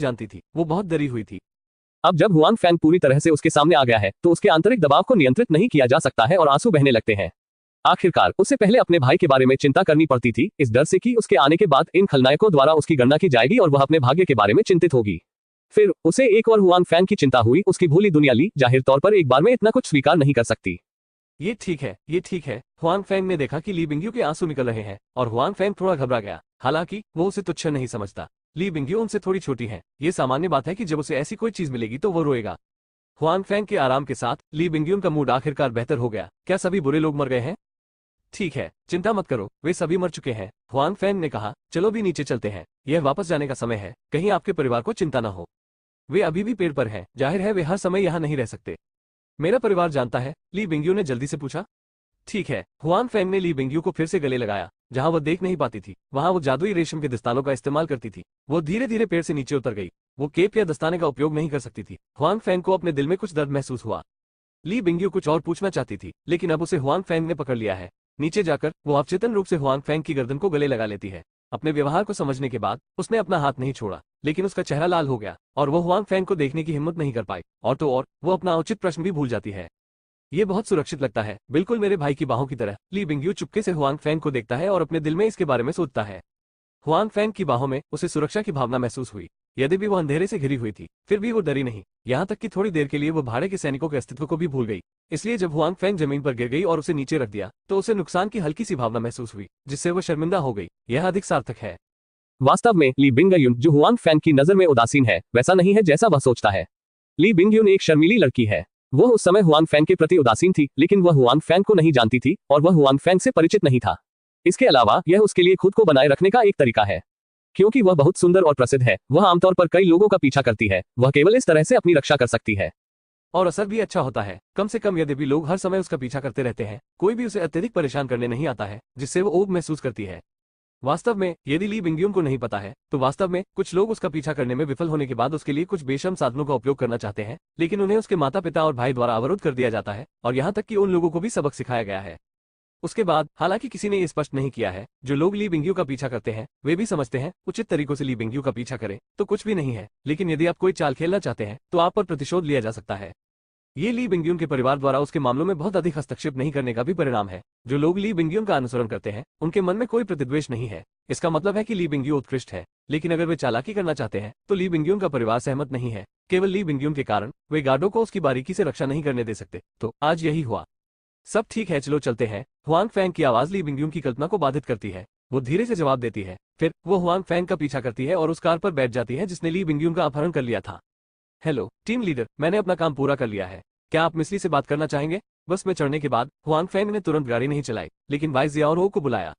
जानती थी, वो बहुत डरी हुई थी। अब जब हुआंग फैंग पूरी तरह से उसके सामने आ गया है तो उसके आंतरिक दबाव को नियंत्रित नहीं किया जा सकता है और आंसू बहने लगते हैं। आखिरकार उससे पहले अपने भाई के बारे में चिंता करनी पड़ती थी, इस डर से कि उसके आने के बाद इन खलनायकों द्वारा उसकी गणना की जाएगी और वह अपने भाग्य के बारे में चिंतित होगी। फिर उसे एक और हुआंग फैंग की चिंता हुई, उसकी भूली दुनिया ली जाहिर तौर पर एक बार में इतना कुछ स्वीकार नहीं कर सकती। ये ठीक है, ये ठीक है। हुआंग फैंग ने देखा कि ली बिंगयू के आंसू निकल रहे हैं और हुआंग फैंग थोड़ा घबरा गया। हालांकि वो उसे तुच्छ नहीं समझता। ली बिंगयू उनसे थोड़ी छोटी है, ये सामान्य बात है कि जब उसे ऐसी कोई चीज मिलेगी तो वो रोएगा। हुआंग फैंग के आराम के साथ ली बिंगयू का मूड आखिरकार बेहतर हो गया। क्या सभी बुरे लोग मर गए हैं? ठीक है, चिंता मत करो, वे सभी मर चुके हैं। हुआंग फैंग ने कहा, चलो भी नीचे चलते हैं, यह वापस जाने का समय है, कहीं आपके परिवार को चिंता न हो। वे अभी भी पेड़ पर हैं, जाहिर है वे हर समय यहाँ नहीं रह सकते। मेरा परिवार जानता है? ली बिंगयू ने जल्दी से पूछा। ठीक है। हुआंग फैंग ने ली बिंगयू को फिर से गले लगाया। जहां वह देख नहीं पाती थी वहां वो जादुई रेशम के दस्तानों का इस्तेमाल करती थी। वो धीरे धीरे पेड़ से नीचे उतर गई। वो केप या दस्ताने का उपयोग नहीं कर सकती थी। हुआंग फैंग को अपने दिल में कुछ दर्द महसूस हुआ। ली बिंगयू कुछ और पूछना चाहती थी, लेकिन अब उसे हुआंग फैंग ने पकड़ लिया है। नीचे जाकर वो अवचेतन रूप से हुआंग फैंग की गर्दन को गले लगा लेती है। अपने व्यवहार को समझने के बाद उसने अपना हाथ नहीं छोड़ा, लेकिन उसका चेहरा लाल हो गया और वो हुआंग फैंग को देखने की हिम्मत नहीं कर पाई। और तो और वो अपना उचित प्रश्न भी भूल जाती है। ये बहुत सुरक्षित लगता है, बिल्कुल मेरे भाई की बाहों की तरह। ली बिंगयू चुपके से हुआंग फैंग को देखता है और अपने दिल में इसके बारे में सोचता है। हुआंग फैंग की बाहों में उसे सुरक्षा की भावना महसूस हुई। यद्यपि वो अंधेरे से घिरी हुई थी, फिर भी वो डरी नहीं। यहाँ तक कि थोड़ी देर के लिए वो भाड़े के सैनिकों के अस्तित्व को भी भूल गई। इसलिए जब हुआंग फैंग जमीन पर गिर गई और उसे नीचे रख दिया तो उसे नुकसान की हल्की सी भावना महसूस हुई, जिससे वो शर्मिंदा हो गई। यह अधिक सार्थक है। वास्तव में ली बिंगयुन जो हुआंग फैंग की नजर में उदासीन है वैसा नहीं है जैसा वह सोचता है। ली बिंगयुन एक शर्मीली लड़की है। वह उस समय हुआंग फैंग के प्रति उदासीन थी, लेकिन वह हुआंग फैंग को नहीं जानती थी और वह हुआंग फैंग से परिचित नहीं था। इसके अलावा यह उसके लिए खुद को बनाए रखने का एक तरीका है। क्योंकि वह बहुत सुंदर और प्रसिद्ध है, वह आमतौर पर कई लोगों का पीछा करती है। वह केवल इस तरह से अपनी रक्षा कर सकती है। और असर भी अच्छा होता है। कम से कम यद्यपि लोग हर समय उसका पीछा करते रहते हैं, कोई भी उसे अत्यधिक परेशान करने नहीं आता है, जिससे वो ऊब महसूस करती है। वास्तव में यदि ली बिंगयू को नहीं पता है तो वास्तव में कुछ लोग उसका पीछा करने में विफल होने के बाद उसके लिए कुछ बेशर्म साधनों का उपयोग करना चाहते हैं, लेकिन उन्हें उसके माता पिता और भाई द्वारा अवरुद्ध कर दिया जाता है और यहाँ तक कि उन लोगों को भी सबक सिखाया गया है। उसके बाद हालांकि किसी ने ये स्पष्ट नहीं किया है, जो लोग ली बिंगयू का पीछा करते हैं वे भी समझते हैं उचित तरीकों से ली बिंगयू का पीछा करें तो कुछ भी नहीं है, लेकिन यदि आप कोई चाल खेलना चाहते हैं तो आप पर प्रतिशोध लिया जा सकता है। ये ली बिंगयू के परिवार द्वारा उसके मामलों में बहुत अधिक हस्तक्षेप नहीं करने का भी परिणाम है। जो लोग ली बिंगयू का अनुसरण करते हैं उनके मन में कोई प्रतिद्वेष नहीं है। इसका मतलब है कि ली बिंगयू उत्कृष्ट है, लेकिन अगर वे चालाकी करना चाहते हैं तो ली बिंगयू का परिवार सहमत नहीं है। केवल ली बिंगयू के कारण वे गार्डों को उसकी बारीकी से रक्षा नहीं करने दे सकते। तो आज यही हुआ। सब ठीक है, चलो चलते हैं। हुआंग फैंग की आवाज ली बिंगयू की कल्पना को बाधित करती है। वो धीरे से जवाब देती है। फिर वो हुआंग फैंग का पीछा करती है और उस कार पर बैठ जाती है जिसने ली बिंगयू का अपहरण कर लिया था। हेलो टीम लीडर, मैंने अपना काम पूरा कर लिया है। क्या आप मिस्री से बात करना चाहेंगे? बस में चढ़ने के बाद हुआंग फैंग ने तुरंत गाड़ी नहीं चलाई, लेकिन वाई जियाओरो को बुलाया।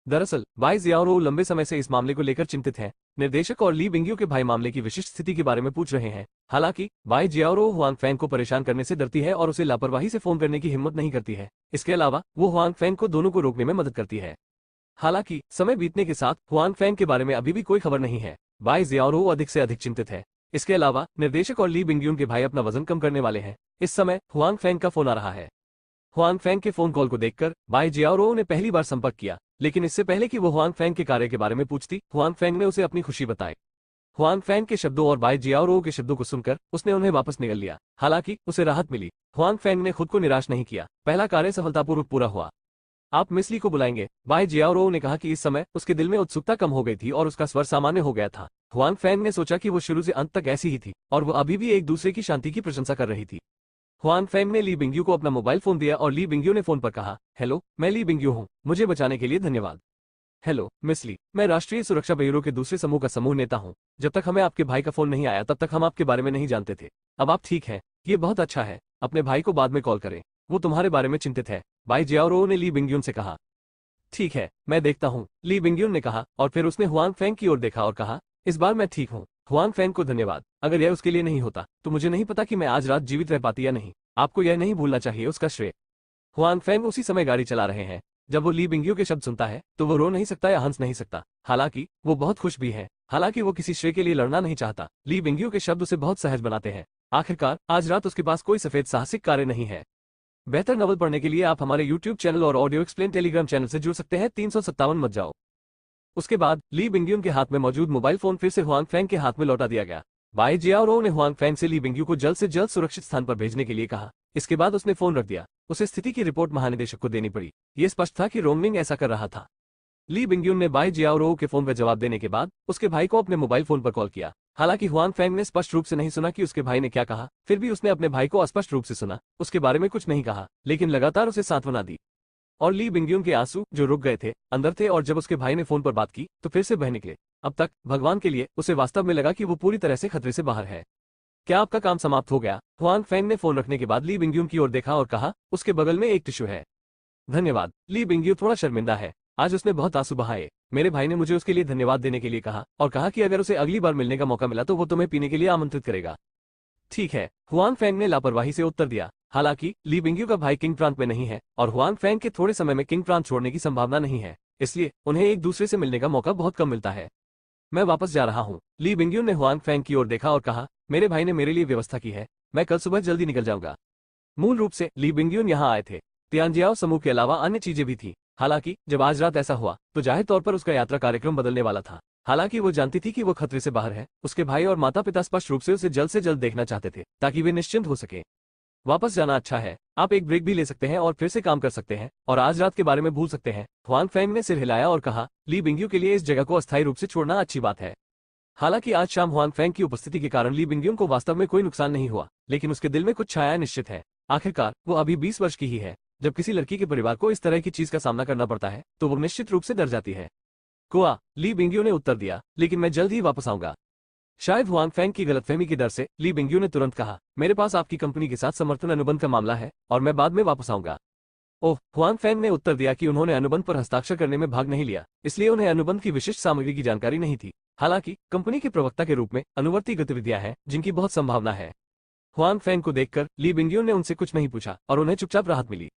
दरअसल वाई जियाओरो लंबे समय से इस मामले को लेकर चिंतित हैं। निर्देशक और ली बिंगयू के भाई मामले की विशिष्ट स्थिति के बारे में पूछ रहे हैं। हालांकि वाई जियाओरो हुआंग फैंग को परेशान करने से डरती है और उसे लापरवाही से फोन करने की हिम्मत नहीं करती है। इसके अलावा वो हुआंग फैंग को दोनों को रोकने में मदद करती है। हालांकि समय बीतने के साथ हुआंग फैंग के बारे में अभी भी कोई खबर नहीं है। वाई जियाओरो अधिक से अधिक चिंतित है। इसके अलावा निर्देशक और ली बिंगयू के भाई अपना वजन कम करने वाले हैं। इस समय हुआंग फैंग का फोन आ रहा है। हुआंग फैंग के फोन कॉल को देखकर वाई जियाओरो ने पहली बार संपर्क किया, लेकिन इससे पहले कि वो हुआंग फैंग के कार्य के बारे में पूछती, हुआंग फैंग ने उसे अपनी खुशी बताई। हुआंग फैंग के शब्दों और वाई जियाओरो के शब्दों को सुनकर उसने उन्हें वापस निगल लिया। हालांकि उसे राहत मिली। हुआंग फैंग ने खुद को निराश नहीं किया। पहला कार्य सफलतापूर्वक पूरा हुआ। आप मिसली को बुलाएंगे? वाई जियाओरो ने कहा कि इस समय उसके दिल में उत्सुकता कम हो गई थी और उसका स्वर सामान्य हो गया था। हुआंग फैंग ने सोचा कि वो शुरू से अंत तक ऐसी ही थी और वो अभी भी एक दूसरे की शांति की प्रशंसा कर रही थी। हुआंग फैंग ने ली बिंगयू को अपना मोबाइल फोन दिया और ली बिंगयू ने फोन पर कहा, हेलो, मैं ली बिंगयू हूँ, मुझे बचाने के लिए धन्यवाद। हेलो मिसली, मैं राष्ट्रीय सुरक्षा ब्यूरो के दूसरे समूह का समूह नेता हूँ। जब तक हमें आपके भाई का फोन नहीं आया तब तक हम आपके बारे में नहीं जानते थे। अब आप ठीक हैं, ये बहुत अच्छा है। अपने भाई को बाद में कॉल करें, वो तुम्हारे बारे में चिंतित है। वाई जियाओरो ने ली बिंगयू से कहा। ठीक है, मैं देखता हूँ, ली बिंगयू ने कहा और फिर उसने हुआंग फैंग की ओर देखा और कहा, इस बार मैं ठीक हूँ। हुआंग फैंग को धन्यवाद। अगर यह उसके लिए नहीं होता तो मुझे नहीं पता कि मैं आज रात जीवित रह पाती या नहीं। आपको यह नहीं भूलना चाहिए उसका श्रेय। हुआंग फैंग उसी समय गाड़ी चला रहे हैं। जब वो ली बिंगयू के शब्द सुनता है तो वो रो नहीं सकता या हंस नहीं सकता। हालांकि वो बहुत खुश भी है। हालांकि वो किसी श्रेय के लिए लड़ना नहीं चाहता। ली बिंगयू के शब्द उसे बहुत सहज बनाते हैं। आखिरकार आज रात उसके पास कोई सफेद साहसिक कार्य नहीं है। बेहतर नॉवल पढ़ने के लिए आप हमारे YouTube चैनल और ऑडियो एक्सप्लेन टेलीग्राम चैनल से जुड़ सकते हैं। 357 मत जाओ। उसके बाद ली बिंगयून के हाथ में मौजूद मोबाइल फोन फिर से हुआंग फेंग के हाथ में लौटा दिया गया। बाई जियाओरो ने हुआंग फेंग से ली बिंगयू को जल्द से जल्द सुरक्षित स्थान पर भेजने के लिए कहा। इसके बाद उसने फोन रख दिया। उसे स्थिति की रिपोर्ट महानिदेशक को देनी पड़ी। यह स्पष्ट था कि रोंगमिंग ऐसा कर रहा था। ली बिंगयून ने बाई जियाओरो के फोन पर जवाब देने के बाद उसके भाई को अपने मोबाइल फोन पर कॉल किया। हालांकि हुआंग फेंग ने स्पष्ट रूप से नहीं सुना कि उसके भाई ने क्या कहा, फिर भी उसने अपने भाई को अस्पष्ट रूप से सुना। उसके बारे में कुछ नहीं कहा, लेकिन लगातार उसे सांत्वना दी। और ली बिंगयून के आंसू, जो रुक गए थे, अंदर थे, और जब उसके भाई ने फोन पर बात की तो फिर से बह निकले। अब तक भगवान के लिए उसे वास्तव में लगा कि वो पूरी तरह से खतरे से बाहर है। क्या आपका काम समाप्त हो गया? हुआंग फेंग ने फोन रखने के बाद ली बिंगयून की ओर देखा और कहा, उसके बगल में एक टिश्यू है। धन्यवाद। ली बिंगयू थोड़ा शर्मिंदा है। आज उसने बहुत आंसू बहाए। मेरे भाई ने मुझे उसके लिए धन्यवाद देने के लिए कहा और कहा कि अगर उसे अगली बार मिलने का मौका मिला तो वो तुम्हें पीने के लिए आमंत्रित करेगा। ठीक है, हुआंग फेंग ने लापरवाही से उत्तर दिया। हालांकि ली बिंगयू का भाई किंग प्रांत में नहीं है और हुआंग फेंग के थोड़े समय में किंग प्रांत छोड़ने की संभावना नहीं है, इसलिए उन्हें एक दूसरे से मिलने का मौका बहुत कम मिलता है। मैं वापस जा रहा हूँ। ली बिंगयू ने हुआंग फेंग की ओर देखा और कहा, मेरे भाई ने मेरे लिए व्यवस्था की है, मैं कल सुबह जल्दी निकल जाऊंगा। मूल रूप से ली बिंगयून यहाँ आए थे। तियानजियाओ समूह के अलावा अन्य चीजें भी थी। हालांकि जब आज रात ऐसा हुआ तो जाहिर तौर पर उसका यात्रा कार्यक्रम बदलने वाला था। हालांकि वो जानती थी कि वो खतरे से बाहर है। उसके भाई और माता पिता स्पष्ट रूप से उसे जल्द देखना चाहते थे ताकि वे निश्चिंत हो सके। वापस जाना अच्छा है। आप एक ब्रेक भी ले सकते हैं और फिर से काम कर सकते हैं और आज रात के बारे में भूल सकते हैं। हुआंग फेंग ने सिर हिलाया और कहा, ली बिंगयू के लिए इस जगह को अस्थायी रूप से छोड़ना अच्छी बात है। हालांकि आज शाम हुआंग फेंग की उपस्थिति के कारण ली बिंगयून को वास्तव में कोई नुकसान नहीं हुआ, लेकिन उसके दिल में कुछ छाया निश्चित है। आखिरकार वो अभी 20 वर्ष की ही है। जब किसी लड़की के परिवार को इस तरह की चीज का सामना करना पड़ता है तो वो निश्चित रूप से डर जाती है। कुआ, ली बिंगयू ने उत्तर दिया, लेकिन मैं जल्द ही वापस आऊंगा। शायद हुआंग फेंग की गलतफहमी के डर से ली बिंगयू ने तुरंत कहा, मेरे पास आपकी कंपनी के साथ समर्थन अनुबंध का मामला है और मैं बाद में वापस आऊंगा। ओह, हुआंग फेंग ने उत्तर दिया कि उन्होंने अनुबंध पर हस्ताक्षर करने में भाग नहीं लिया, इसलिए उन्हें अनुबंध की विशिष्ट सामग्री की जानकारी नहीं थी। हालांकि कंपनी के प्रवक्ता के रूप में अनुवर्ती गतिविधियां हैं जिनकी बहुत संभावना है। हुआंग फेंग को देखकर ली बिंगयू ने उनसे कुछ नहीं पूछा और उन्हें चुपचाप राहत मिली।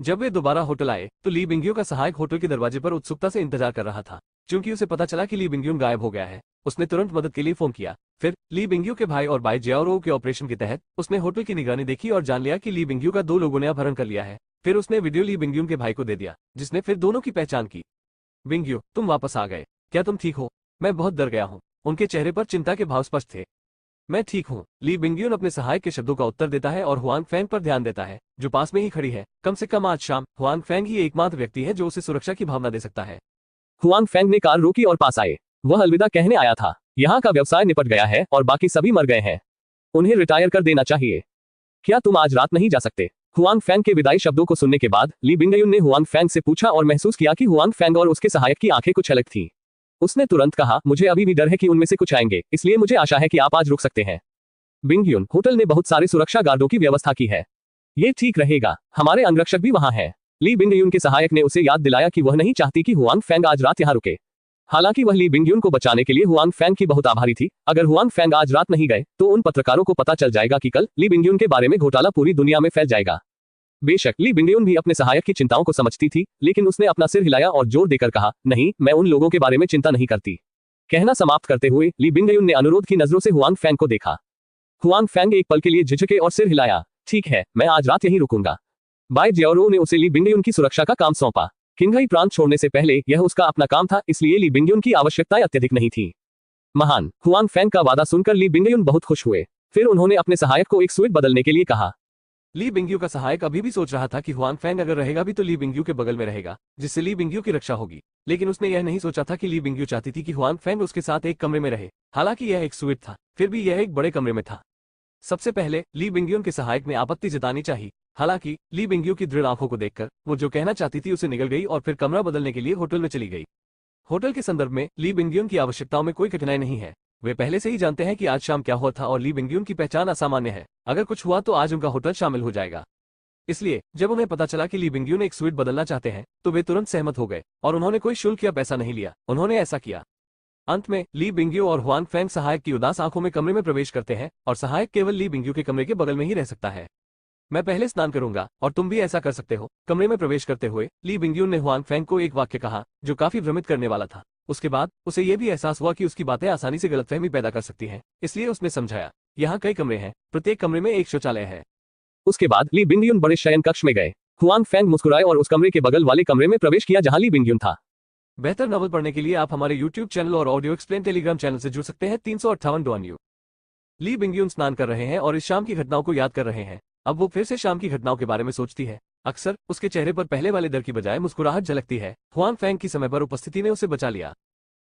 जब वे दोबारा होटल आए तो ली बिंगयू का सहायक होटल के दरवाजे पर उत्सुकता से इंतजार कर रहा था। क्योंकि उसे पता चला कि ली बिंगयू गायब हो गया है, उसने तुरंत मदद के लिए फोन किया। फिर ली बिंगयू के भाई और बाई जियाओरो के ऑपरेशन के तहत उसने होटल की निगरानी देखी और जान लिया कि ली बिंगयू का 2 लोगों ने अपहरण कर लिया है। फिर उसने वीडियो ली बिंगयू के भाई को दे दिया, जिसने फिर दोनों की पहचान की। बिंगयू, तुम वापस आ गए। क्या तुम ठीक हो? मैं बहुत डर गया हूँ। उनके चेहरे पर चिंता के भाव स्पष्ट थे। मैं ठीक हूँ, ली बिंगयून अपने सहायक के शब्दों का उत्तर देता है और हुआंग फेंग पर ध्यान देता है, जो पास में ही खड़ी है। कम से कम आज शाम हुआंग फेंग ही एकमात्र व्यक्ति है जो उसे सुरक्षा की भावना दे सकता है। हुआंग फेंग ने कार रोकी और पास आए। वह अलविदा कहने आया था। यहाँ का व्यवसाय निपट गया है और बाकी सभी मर गए हैं। उन्हें रिटायर कर देना चाहिए। क्या तुम आज रात नहीं जा सकते? हुआंग फेंग के विदाई शब्दों को सुनने के बाद ली बिंगयून ने हुआंग फेंग से पूछा और महसूस किया कि हुआंग फेंग और उसके सहायक की आंखें कुछ अलग थी। उसने तुरंत कहा, मुझे अभी भी डर है कि उनमें से कुछ आएंगे, इसलिए मुझे आशा है कि आप आज रुक सकते हैं। बिंगयून, होटल ने बहुत सारे सुरक्षा गार्डों की व्यवस्था की है। ये ठीक रहेगा। हमारे अंगरक्षक भी वहां हैं। ली बिंगयून के सहायक ने उसे याद दिलाया कि वह नहीं चाहती कि हुआंग फेंग आज रात यहाँ रुके। हालांकि वह ली बिंगयून को बचाने के लिए हुआंग फेंग की बहुत आभारी थी। अगर हुआंग फेंग आज रात नहीं गए तो उन पत्रकारों को पता चल जाएगा कि कल ली बिंगयून के बारे में घोटाला पूरी दुनिया में फैल जाएगा। बेशक ली बिंगयून भी अपने सहायक की चिंताओं को समझती थी, लेकिन उसने अपना सिर हिलाया और जोर देकर कहा, नहीं, मैं उन लोगों के बारे में चिंता नहीं करती। कहना समाप्त करते हुए ली बिंगयून ने अनुरोध की नजरों से हुआंग फेंग को देखा। हुआंग फेंग एक पल के लिए झिझके और सिर हिलाया। ठीक है, मैं आज रात यहीं रुकूंगा। बाई जियाओरो ने उसे ली बिंगयून की सुरक्षा का काम सौंपा। किंगहाई प्रांत छोड़ने से पहले यह उसका अपना काम था, इसलिए ली बिंगयून की आवश्यकताएं अत्यधिक नहीं थी। महान। हुआंग फेंग का वादा सुनकर ली बिंगयून बहुत खुश हुए। फिर उन्होंने अपने सहायक को एक स्विच बदलने के लिए कहा। ली बिंगयू का सहायक अभी भी सोच रहा था कि हुआंग फेंग अगर रहेगा भी तो ली बिंगयू के बगल में रहेगा, जिससे ली बिंगयू की रक्षा होगी। लेकिन उसने यह नहीं सोचा था कि ली बिंगयू चाहती थी कि हुआंग फेंग उसके साथ एक कमरे में रहे। हालांकि यह एक स्विट था, फिर भी यह एक बड़े कमरे में था। सबसे पहले ली बिंगयून के सहायक ने आपत्ति जतानी चाहिए। हालांकि ली बिंगयू की दृढ़ आंखों को देखकर वो जो कहना चाहती थी उसे निगल गई और फिर कमरा बदलने के लिए होटल में चली गई। होटल के संदर्भ में ली बिंगयून की आवश्यकताओं में कोई कठिनाई नहीं है। वे पहले से ही जानते हैं कि आज शाम क्या हुआ था और ली बिंगयून की पहचान असामान्य है। अगर कुछ हुआ तो आज उनका होटल शामिल हो जाएगा। इसलिए जब उन्हें पता चला कि ली बिंगयू एक स्विट बदलना चाहते हैं तो वे तुरंत सहमत हो गए और उन्होंने कोई शुल्क या पैसा नहीं लिया। उन्होंने ऐसा किया। अंत में ली बिंगयू और हुआंग फेंग सहायक की उदास आंखों में कमरे में प्रवेश करते हैं और सहायक केवल ली बिंगयू के कमरे के बगल में ही रह सकता है। मैं पहले स्नान करूंगा और तुम भी ऐसा कर सकते हो। कमरे में प्रवेश करते हुए ली बिंगयू ने हुआंग फेंग को एक वाक्य कहा जो काफी भ्रमित करने वाला था। उसके बाद उसे यह भी एहसास हुआ कि उसकी बातें आसानी से गलतफहमी पैदा कर सकती हैं, इसलिए उसने समझाया, यहाँ कई कमरे हैं, प्रत्येक कमरे में एक शौचालय है। उसके बाद ली बिंगयून बड़े शयन कक्ष में गए। हुआंग फेंग मुस्कुराए और उस कमरे के बगल वाले कमरे में प्रवेश किया जहां ली बिंगयून था। बेहतर नॉवल पढ़ने के लिए आप हमारे YouTube चैनल और ऑडियो एक्सप्लेन टेलीग्राम चैनल से जुड़ सकते हैं। 358 डुआन यू। ली बिंगयून स्नान कर रहे हैं और इस शाम की घटनाओं को याद कर रहे हैं। अब वो फिर से शाम की घटनाओं के बारे में सोचती है। अक्सर उसके चेहरे पर पहले वाले डर की बजाय मुस्कुराहट झलकती है। हुआन फैंग की समय पर उपस्थिति ने उसे बचा लिया।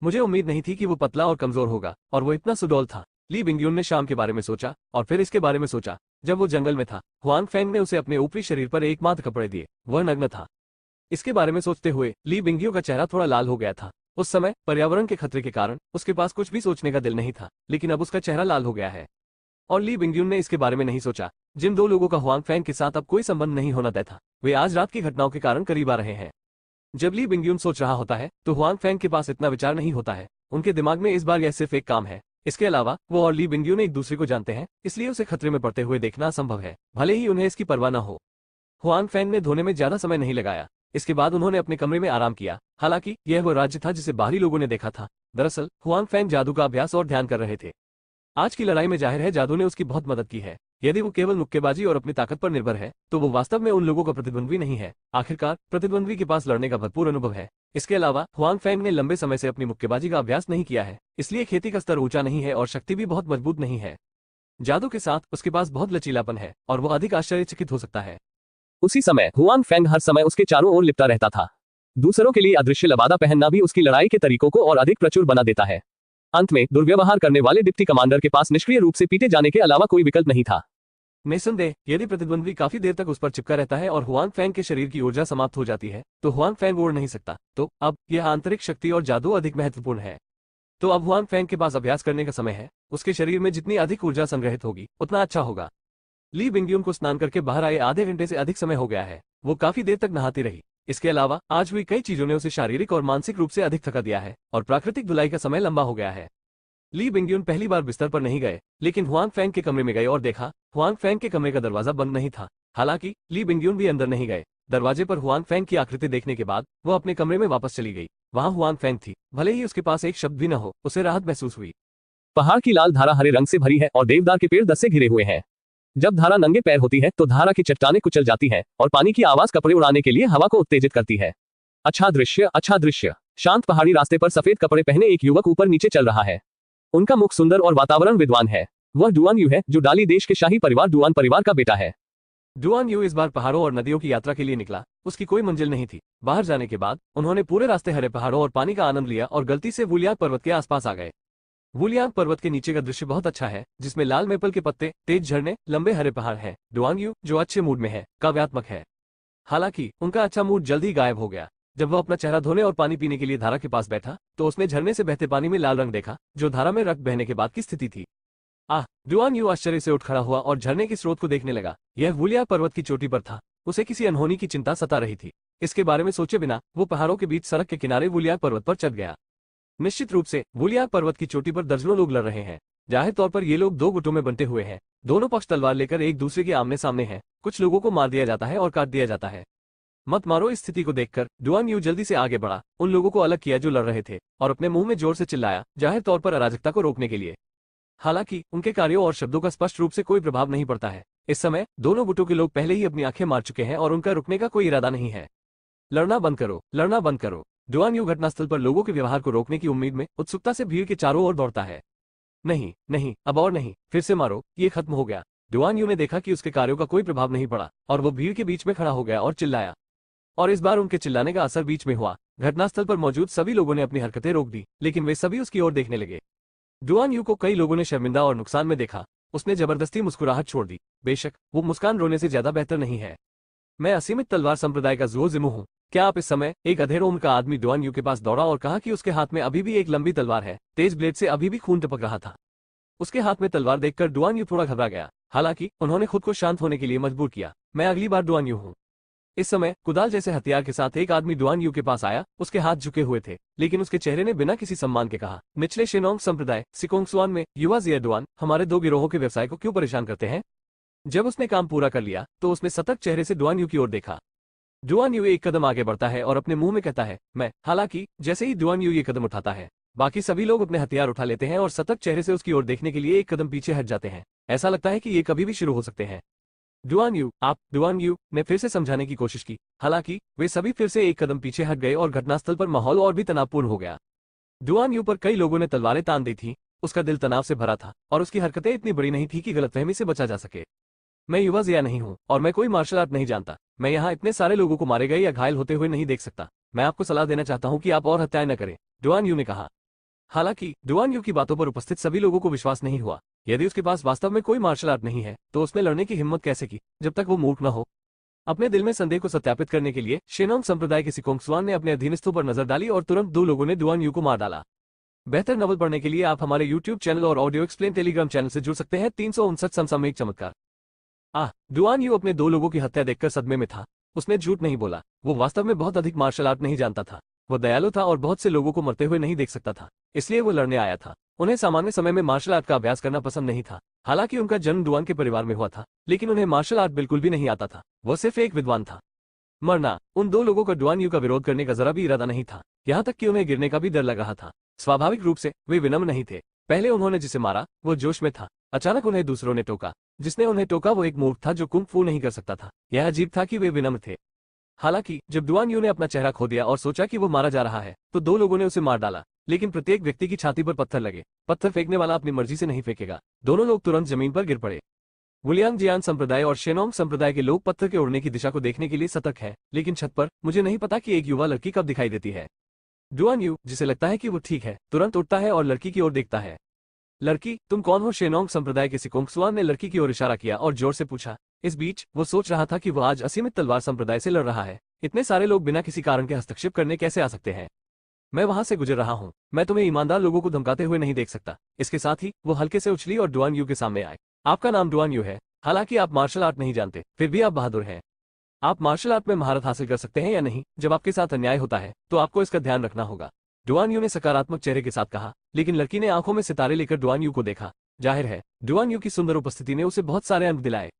मुझे उम्मीद नहीं थी कि वो पतला और कमजोर होगा और वो इतना सुडौल था। ली बिंगयून ने शाम के बारे में सोचा और फिर इसके बारे में सोचा। जब वो जंगल में था, हुआन फैंग ने उसे अपने ऊपरी शरीर पर एकमात्र कपड़े दिए। वह नग्न था। इसके बारे में सोचते हुए ली बिंगयू का चेहरा थोड़ा लाल हो गया था। उस समय पर्यावरण के खतरे के कारण उसके पास कुछ भी सोचने का दिल नहीं था, लेकिन अब उसका चेहरा लाल हो गया है। और ली बिंगयून ने इसके बारे में नहीं सोचा। जिन दो लोगों का हुआन फैंग के साथ अब कोई संबंध नहीं होना तय था, वे आज रात की घटनाओं के कारण करीब आ रहे हैं। जब ली बिंगयून सोच रहा होता है तो हुआन फैंग के पास इतना विचार नहीं होता है। उनके दिमाग में इस बार यह सिर्फ एक काम है। इसके अलावा वो और ली बिंगयून एक दूसरे को जानते हैं, इसलिए उसे खतरे में पड़ते हुए देखना असंभव है, भले ही उन्हें इसकी परवाह न हो। हुआन फैंग ने धोने में ज्यादा समय नहीं लगाया। इसके बाद उन्होंने अपने कमरे में आराम किया। हालांकि यह वो राज्य था जिसे बाहरी लोगों ने देखा था। दरअसल हुआन फैंग जादू का अभ्यास और ध्यान कर रहे थे। आज की लड़ाई में जाहिर है जादू ने उसकी बहुत मदद की है। यदि वो केवल मुक्केबाजी और अपनी ताकत पर निर्भर है तो वो वास्तव में उन लोगों का प्रतिद्वंद्वी नहीं है। आखिरकार प्रतिद्वंद्वी के पास लड़ने का भरपूर अनुभव है। इसके अलावा हुआन फैंग ने लंबे समय से अपनी मुक्केबाजी का अभ्यास नहीं किया है, इसलिए खेती का स्तर ऊंचा नहीं है और शक्ति भी बहुत मजबूत नहीं है। जादू के साथ उसके पास बहुत लचीलापन है और वो अधिक आश्चर्यचकित हो सकता है। उसी समय हुआन फैंग हर समय उसके चारों ओर लिपटा रहता था। दूसरों के लिए अदृश्य लबादा पहनना भी उसकी लड़ाई के तरीकों को और अधिक प्रचुर बना देता है। अंत में दुर्व्यवहार करने वाले डिप्टी कमांडर के पास निष्क्रिय रूप से पीटे जाने के अलावा कोई विकल्प नहीं था। निस्संदेह यदि प्रतिद्वंद्वी काफी देर तक उस पर चिपका रहता है और हुआन फैंग के शरीर की ऊर्जा समाप्त हो जाती है तो हुआन फैंग उड़ नहीं सकता। तो अब यह आंतरिक शक्ति और जादू अधिक महत्वपूर्ण है। तो अब हुआन फैंग के पास अभ्यास करने का समय है। उसके शरीर में जितनी अधिक ऊर्जा संग्रहित होगी उतना अच्छा होगा। ली बिंगयून को स्नान करके बाहर आए आधे घंटे से अधिक समय हो गया है। वो काफी देर तक नहाती रही। इसके अलावा आज हुई कई चीजों ने उसे शारीरिक और मानसिक रूप से अधिक थका दिया है और प्राकृतिक धुलाई का समय लंबा हो गया है। ली बिंगयून पहली बार बिस्तर पर नहीं गए, लेकिन हुआन फैंग के कमरे में गए और देखा हुआन फैंग के कमरे का दरवाजा बंद नहीं था। हालांकि ली बिंगयून भी अंदर नहीं गए। दरवाजे पर हुआन फैंग की आकृति देखने के बाद वो अपने कमरे में वापस चली गई। वहां हुआन फैंग थी, भले ही उसके पास एक शब्द भी न हो, उसे राहत महसूस हुई। पहाड़ की लाल धारा हरे रंग से भरी है और देवदार के पेड़ दस से घिरे हुए हैं। जब धारा नंगे पैर होती है तो धारा की चट्टानें कुचल जाती है और पानी की आवाज कपड़े उड़ाने के लिए हवा को उत्तेजित करती है। अच्छा दृश्य, अच्छा दृश्य। शांत पहाड़ी रास्ते पर सफेद कपड़े पहने एक युवक ऊपर नीचे चल रहा है। उनका मुख सुंदर और वातावरण विद्वान है। वह डुआन यू है जो डाली देश के शाही परिवार डुआन परिवार का बेटा है। डुआन यू इस बार पहाड़ों और नदियों की यात्रा के लिए निकला। उसकी कोई मंजिल नहीं थी। बाहर जाने के बाद उन्होंने पूरे रास्ते हरे पहाड़ों और पानी का आनंद लिया और गलती से वुलियांग पर्वत के आसपास आ गए। वुलियांग पर्वत के नीचे का दृश्य बहुत अच्छा है, जिसमें लाल मेपल के पत्ते, तेज झरने, लंबे हरे पहाड़ हैं। डुआन यू जो अच्छे मूड में है, काव्यात्मक है। हालांकि उनका अच्छा मूड जल्द ही गायब हो गया। जब वह अपना चेहरा धोने और पानी पीने के लिए धारा के पास बैठा तो उसने झरने से बहते पानी में लाल रंग देखा, जो धारा में रक्त बहने के बाद की स्थिति थी। डुआन यू आश्चर्य से उठ खड़ा हुआ और झरने के स्रोत को देखने लगा। यह वुलियांग पर्वत की चोटी पर था। उसे किसी अनहोनी की चिंता सता रही थी। इसके बारे में सोचे बिना वो पहाड़ों के बीच सड़क के किनारे वुलियांग पर्वत पर चढ़ गया। निश्चित रूप से वुलियांग पर्वत की चोटी पर दर्जनों लोग लड़ रहे हैं। जाहिर तौर पर ये लोग दो गुटों में बंटे हुए हैं। दोनों पक्ष तलवार लेकर एक दूसरे के आमने सामने हैं। कुछ लोगों को मार दिया जाता है और काट दिया जाता है। मत मारो इस स्थिति को देखकर डुआन यू जल्दी से आगे बढ़ा, उन लोगों को अलग किया जो लड़ रहे थे और अपने मुंह में जोर से चिल्लाया, जाहिर तौर पर अराजकता को रोकने के लिए। हालांकि उनके कार्यों और शब्दों का स्पष्ट रूप से कोई प्रभाव नहीं पड़ता है। इस समय दोनों गुटों के लोग पहले ही अपनी आंखें मार चुके हैं और उनका रुकने का कोई इरादा नहीं है। लड़ना बंद करो, लड़ना बंद करो। डुआन यू घटनास्थल पर लोगों के व्यवहार को रोकने की उम्मीद में उत्सुकता से भीड़ के चारों ओर दौड़ता है। नहीं नहीं, अब और नहीं, फिर से मारो, ये खत्म हो गया। डुआन यू ने देखा कि उसके कार्यों का कोई प्रभाव नहीं पड़ा और वो भीड़ के बीच में खड़ा हो गया और चिल्लाया। और इस बार उनके चिल्लाने का असर बीच में हुआ। घटनास्थल पर मौजूद सभी लोगों ने अपनी हरकतें रोक दी, लेकिन वे सभी उसकी ओर देखने लगे। डुआन यू को कई लोगों ने शर्मिंदा और नुकसान में देखा। उसने जबरदस्ती मुस्कुराहट छोड़ दी। बेशक वो मुस्कान रोने से ज्यादा बेहतर नहीं है। मैं असीमित तलवार संप्रदाय का ज़ुओ ज़िमू हूँ। क्या आप इस समय? एक अधेड़ उम्र का आदमी डुआन यू के पास दौड़ा और कहा कि उसके हाथ में अभी भी एक लंबी तलवार है। तेज ब्लेड से अभी भी खून टपक रहा था। उसके हाथ में तलवार देखकर डुआन यू थोड़ा घबरा गया। हालांकि उन्होंने खुद को शांत होने के लिए मजबूर किया। मैं अगली बार डुआन यू हूँ। इस समय कुदाल जैसे हथियार के साथ एक आदमी डुआन यू के पास आया। उसके हाथ झुके हुए थे, लेकिन उसके चेहरे ने बिना किसी सम्मान के कहा, निचले शेनोंग संप्रदाय सिकोंगसुआन में युवा जिया डुआन हमारे दो गिरोहों के व्यवसाय को क्यों परेशान करते हैं? जब उसने काम पूरा कर लिया तो उसने सतर्क चेहरे से डुआन यू की ओर देखा। डुआन यू एक कदम आगे बढ़ता है और अपने मुंह में कहता है, मैं। हालांकि जैसे ही डुआन यू ये कदम उठाता है, बाकी सभी लोग अपने हथियार उठा लेते हैं और सतर्क चेहरे से उसकी ओर देखने के लिए एक कदम पीछे हट जाते हैं। ऐसा लगता है कि ये कभी भी शुरू हो सकते हैं। डुआन यू ने फिर से समझाने की कोशिश की। हालांकि वे सभी फिर से एक कदम पीछे हट गए और घटनास्थल पर माहौल और भी तनावपूर्ण हो गया। डुआन यू पर कई लोगों ने तलवारें तान दी थी। उसका दिल तनाव से भरा था और उसकी हरकतें इतनी बड़ी नहीं थी कि गलतफहमी से बचा जा सके। मैं युवा जिया नहीं हूं और मैं कोई मार्शल आर्ट नहीं जानता। मैं यहाँ इतने सारे लोगों को मारे गए या घायल होते हुए नहीं देख सकता। मैं आपको सलाह देना चाहता हूं कि आप और हत्याएं न करें, डुआन यू ने कहा। हालांकि डुआन यू की बातों पर उपस्थित सभी लोगों को विश्वास नहीं हुआ। यदि उसके पास वास्तव में कोई मार्शल आर्ट नहीं है तो उसने लड़ने की हिम्मत कैसे की जब तक वो मूर्ख न हो। अपने दिल में संदेह को सत्यापित करने के लिए शेनोंग संप्रदाय के सिकोंगसुआन ने अपने अधीनस्थों पर नजर डाली और तुरंत दो लोगों ने डुआन यू को मार डाला। बेहतर नवल पढ़ने के लिए आप हमारे यूट्यूब चैनल और ऑडियो एक्सप्लेन टेलीग्राम चैनल से जुड़ सकते हैं। 359 समसामयिक चमत्कार। डुआन यू अपने दो लोगों की हत्या देखकर सदमे में था। उसने झूठ नहीं बोला। वो वास्तव में बहुत अधिक मार्शल आर्ट नहीं जानता था। वो दयालु था और बहुत से लोगों को मरते हुए नहीं देख सकता था, इसलिए वो लड़ने आया था। उन्हें सामान्य समय में मार्शल आर्ट का अभ्यास करना पसंद नहीं था। हालांकि उनका जन्म डुआन के परिवार में हुआ था, लेकिन उन्हें मार्शल आर्ट बिल्कुल भी नहीं आता था। वो सिर्फ एक विद्वान था। मरना उन दो लोगों का डुआन यू का विरोध करने का जरा भी इरादा नहीं था, यहाँ तक कि उन्हें गिरने का भी डर लग रहा था। स्वाभाविक रूप से वे विनम्र नहीं थे। पहले उन्होंने जिसे मारा वो जोश में था। अचानक उन्हें दूसरों ने टोका। जिसने उन्हें टोका वो एक मूर्ख था जो कुंग फू नहीं कर सकता था। यह अजीब था कि वे विनम्र थे। हालांकि जब डुआन यू ने अपना चेहरा खो दिया और सोचा कि वो मारा जा रहा है तो दो लोगों ने उसे मार डाला। लेकिन प्रत्येक व्यक्ति की छाती पर पत्थर लगे। पत्थर फेंकने वाला अपनी मर्जी से नहीं फेंकेगा। दोनों लोग तुरंत जमीन पर गिर पड़े। वुलियांग जियान संप्रदाय और शेनोंग संप्रदाय के लोग पत्थर के उड़ने की दिशा को देखने के लिए सतर्क है, लेकिन छत पर मुझे नहीं पता कि एक युवा लड़की कब दिखाई देती है। डुआन यू, जिसे लगता है कि वो ठीक है, तुरंत उठता है और लड़की की ओर देखता है। लड़की, तुम कौन हो? शेनोंग संप्रदाय के सिकोंगसुआन ने लड़की की ओर इशारा किया और जोर से पूछा। इस बीच वो सोच रहा था कि वो आज असीमित तलवार संप्रदाय से लड़ रहा है। इतने सारे लोग बिना किसी कारण के हस्तक्षेप करने कैसे आ सकते हैं? मैं वहां से गुजर रहा हूं। मैं तुम्हें ईमानदार लोगों को धमकाते हुए नहीं देख सकता। इसके साथ ही वो हल्के से उछली और डुआन यू के सामने आए। आपका नाम डुआन यू है। हालांकि आप मार्शल आर्ट नहीं जानते, फिर भी आप बहादुर हैं। आप मार्शल आर्ट में महारत हासिल कर सकते हैं या नहीं? जब आपके साथ अन्याय होता है तो आपको इसका ध्यान रखना होगा, डुआन यू ने सकारात्मक चेहरे के साथ कहा। लेकिन लड़की ने आंखों में सितारे लेकर डुआन यू को देखा। जाहिर है डुआन यू की सुंदर उपस्थिति ने उसे बहुत सारे अंक दिलाए।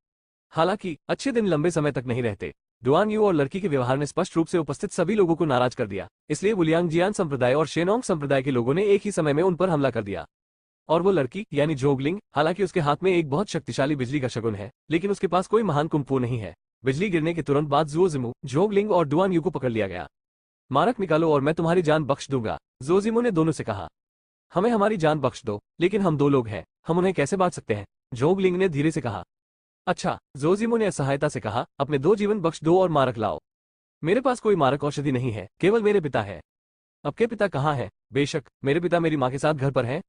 हालांकि अच्छे दिन लंबे समय तक नहीं रहते। डुआन यू और लड़की के व्यवहार ने स्पष्ट रूप से उपस्थित सभी लोगों को नाराज कर दिया। इसलिए वुलियांग जियान संप्रदाय और शेनोंग संप्रदाय के लोगों ने एक ही समय में उन पर हमला कर दिया। और वो लड़की यानी जोगलिंग, हालांकि उसके हाथ में एक बहुत शक्तिशाली बिजली का शगुन है, लेकिन उसके पास कोई महान कुंफू नहीं है। बिजली गिरने के तुरंत बाद ज़ुओजिमू, जोगलिंग और डुआन यू को पकड़ लिया गया। मारक निकालो और मैं तुम्हारी जान बख्श दूंगा, ज़ुओजिमू ने दोनों से कहा। हमें हमारी जान बख्श दो, लेकिन हम दो लोग हैं, हम उन्हें कैसे बांट सकते हैं? जोगलिंग ने धीरे से कहा। अच्छा, ज़ुओजिमू ने असहायता से कहा, अपने दो जीवन बख्श दो और मारक लाओ। मेरे पास कोई मारक औषधि नहीं है, केवल मेरे पिता है। आपके पिता कहाँ हैं? बेशक, मेरे पिता मेरी माँ के साथ घर पर हैं।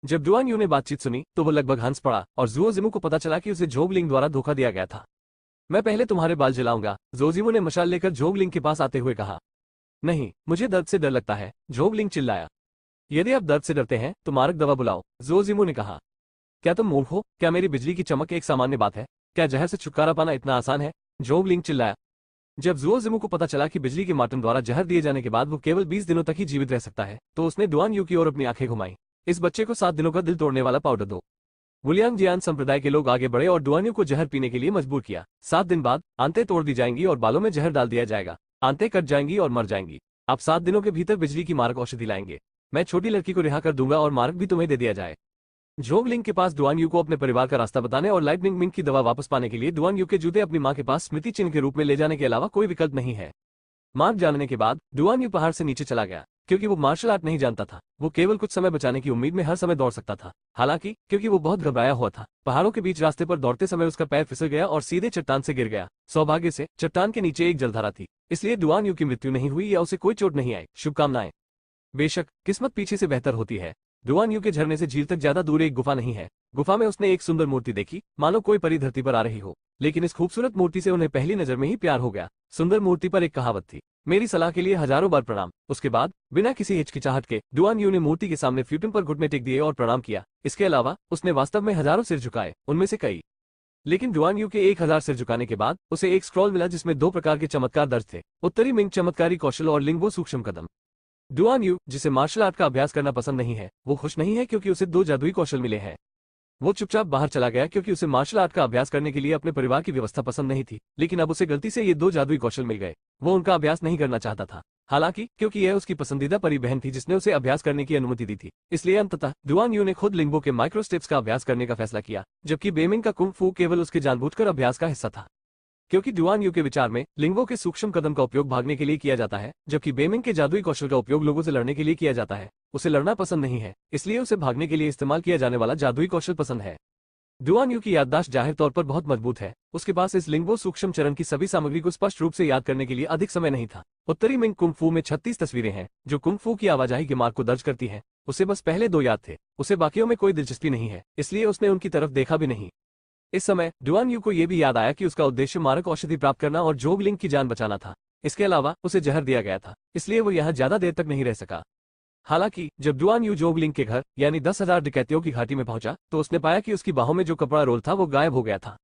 जब डुआन यू ने बातचीत सुनी तो वो लगभग हंस पड़ा और ज़ुओजिमू को पता चला कि उसे जोगलिंग द्वारा धोखा दिया गया था। मैं पहले तुम्हारे बाल जलाऊंगा, ज़ुओजिमू ने मशाल लेकर जोगलिंग के पास आते हुए कहा। नहीं, मुझे दर्द से डर लगता है, जोगलिंग चिल्लाया। यदि आप दर्द से डरते हैं तो मारक दवा बुलाओ, ज़ुओजिमू ने कहा। क्या तुम मूर्ख हो? क्या मेरी बिजली की चमक एक सामान्य बात है? क्या जहर से छुटकारा पाना इतना आसान है? जोगलिंग चिल्लाया। जब ज़ुओजिमू को पता चला कि बिजली के मार्टन द्वारा जहर दिए जाने के बाद वो केवल 20 दिनों तक ही जीवित रह सकता है, तो उसने डुआन यू की ओर अपनी आंखें घुमाई। इस बच्चे को 7 दिनों का दिल तोड़ने वाला पाउडर दो। वुलियांग जियान संप्रदाय के लोग आगे बढ़े और डुआन यू को जहर पीने के लिए मजबूर किया। 7 दिन बाद आंतें तोड़ दी जाएंगी और बालों में जहर डाल दिया जाएगा। आंतें कट जाएंगी और मर जाएंगी। आप 7 दिनों के भीतर बिजली की मारक औषधि लाएंगे। मैं छोटी लड़की को रिहा कर दूंगा और मारक भी तुम्हें दे दिया जाए। जोगलिंग के पास डुआन यू को अपने परिवार का रास्ता बताने और लाइटनिंग मिंग की दवा वापस पाने के लिए डुआन यू के जूते अपनी मां के पास स्मृति चिन्ह के रूप में ले जाने के अलावा कोई विकल्प नहीं है। मार्ग जानने के बाद डुआन यू पहाड़ से नीचे चला गया। क्योंकि वो मार्शल आर्ट नहीं जानता था, वो केवल कुछ समय बचाने की उम्मीद में हर समय दौड़ सकता था। हालांकि क्योंकि वो बहुत घबराया हुआ था, पहाड़ों के बीच रास्ते पर दौड़ते समय उसका पैर फिसल गया और सीधे चट्टान से गिर गया। सौभाग्य से चट्टान के नीचे एक जलधारा थी, इसलिए डुआन यू की मृत्यु नहीं हुई या उसे कोई चोट नहीं आई। शुभकामनाएं। बेशक किस्मत पीछे से बेहतर होती है। डुआन यू के झरने से झील तक ज्यादा दूर एक गुफा नहीं है। गुफा में उसने एक सुंदर मूर्ति देखी, मानो कोई परी धरती पर आ रही हो। लेकिन इस खूबसूरत मूर्ति से उन्हें पहली नजर में ही प्यार हो गया। सुंदर मूर्ति पर एक कहावत थी, मेरी सलाह के लिए हजारों बार प्रणाम। उसके बाद बिना किसी हिचकिचाहट के डुआन यू ने मूर्ति के सामने फ्यूटन पर घुटने टेक दिए और प्रणाम किया। इसके अलावा उसने वास्तव में हजारों सिर झुकाए, उनमें से कई। लेकिन डुआन यू के 1000 सिर झुकाने के बाद उसे एक स्क्रॉल मिला जिसमें 2 प्रकार के चमत्कार दर्ज थे, उत्तरी मिंग चमत्कारी कौशल और लिंगवो सूक्ष्म कदम। डुआन यू, जिसे मार्शल आर्ट का अभ्यास करना पसंद नहीं है, वो खुश नहीं है क्योंकि उसे 2 जादुई कौशल मिले हैं। वो चुपचाप बाहर चला गया क्योंकि उसे मार्शल आर्ट का अभ्यास करने के लिए अपने परिवार की व्यवस्था पसंद नहीं थी, लेकिन अब उसे गलती से ये 2 जादुई कौशल मिल गए। वो उनका अभ्यास नहीं करना चाहता था, हालांकि क्योंकि यह उसकी पसंदीदा परी बहन थी जिसने उसे अभ्यास करने की अनुमति दी थी, इसलिए अंततः डुआन यू ने खुद लिंगबो के माइक्रो स्टेप्स का अभ्यास करने का फैसला किया, जबकि बेमिंग का कुंग फू केवल उसके जानबूझकर अभ्यास का हिस्सा था। क्योंकि डुआन यू के विचार में लिंगबो के सूक्ष्म कदम का उपयोग भागने के लिए किया जाता है, जबकि बेमिंग के जादुई कौशल का उपयोग लोगों से लड़ने के लिए किया जाता है। उसे लड़ना पसंद नहीं है, इसलिए उसे भागने के लिए इस्तेमाल किया जाने वाला जादुई कौशल पसंद है। डुआन यू की याददाश्त जाहिर तौर पर बहुत मजबूत है, उसके पास इस लिंगबो सूक्ष्म चरण की सभी सामग्री को स्पष्ट रूप से याद करने के लिए अधिक समय नहीं था। उत्तरी मिंग कुंग फू में 36 तस्वीरें हैं जो कुंग फू की आवाजाही के मार्ग को दर्ज करती हैं। उसे बस पहले 2 याद थे, उसे बाकियों में कोई दिलचस्पी नहीं है, इसलिए उसने उनकी तरफ देखा भी नहीं। इस समय डुआन यू को यह भी याद आया कि उसका उद्देश्य मारक औषधि प्राप्त करना और जोग लिंग की जान बचाना था। इसके अलावा उसे जहर दिया गया था, इसलिए वो यहाँ ज्यादा देर तक नहीं रह सका। हालांकि जब डुआन यू जोग लिंग के घर यानी 10,000 डकैतियों की घाटी में पहुंचा तो उसने पाया कि उसकी बाहों में जो कपड़ा रोल था वो गायब हो गया था।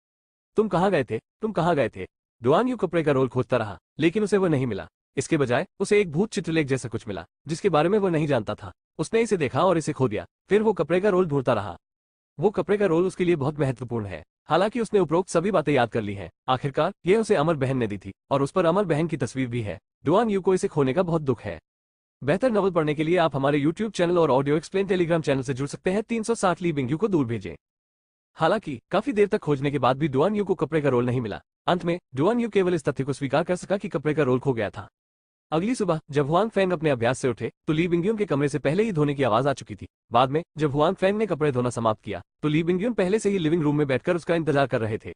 तुम कहाँ गए थे, तुम कहाँ गए थे? डुआन यू कपड़े का रोल खोजता रहा, लेकिन उसे वो नहीं मिला। इसके बजाय उसे एक भूत चित्रलेख जैसा कुछ मिला जिसके बारे में वो नहीं जानता था। उसने इसे देखा और इसे खो दिया, फिर वो कपड़े का रोल ढूंढता रहा। वो कपड़े का रोल उसके लिए बहुत महत्वपूर्ण है, हालांकि उसने उपरोक्त सभी बातें याद कर ली हैं। आखिरकार यह उसे अमर बहन ने दी थी और उस पर अमर बहन की तस्वीर भी है। डुआन यू को इसे खोने का बहुत दुख है। बेहतर नॉवल पढ़ने के लिए आप हमारे YouTube चैनल और ऑडियो एक्सप्लेन टेलीग्राम चैनल से जुड़ सकते हैं। 360 ली बिंग यू को दूर भेजें। हालांकि काफी देर तक खोजने के बाद भी डुआन यू को कपड़े का रोल नहीं मिला। अंत में डुआन यू केवल इस तथ्य को स्वीकार कर सका कि कपड़े का रोल खो गया था। अगली सुबह जब हुआंग फेंग अपने अभ्यास से उठे तो ली बिंगयून के कमरे से पहले ही धोने की आवाज आ चुकी थी। बाद में जब हुआंग फेंग ने कपड़े धोना समाप्त किया तो ली बिंगयून पहले से ही लिविंग रूम में बैठकर उसका इंतजार कर रहे थे।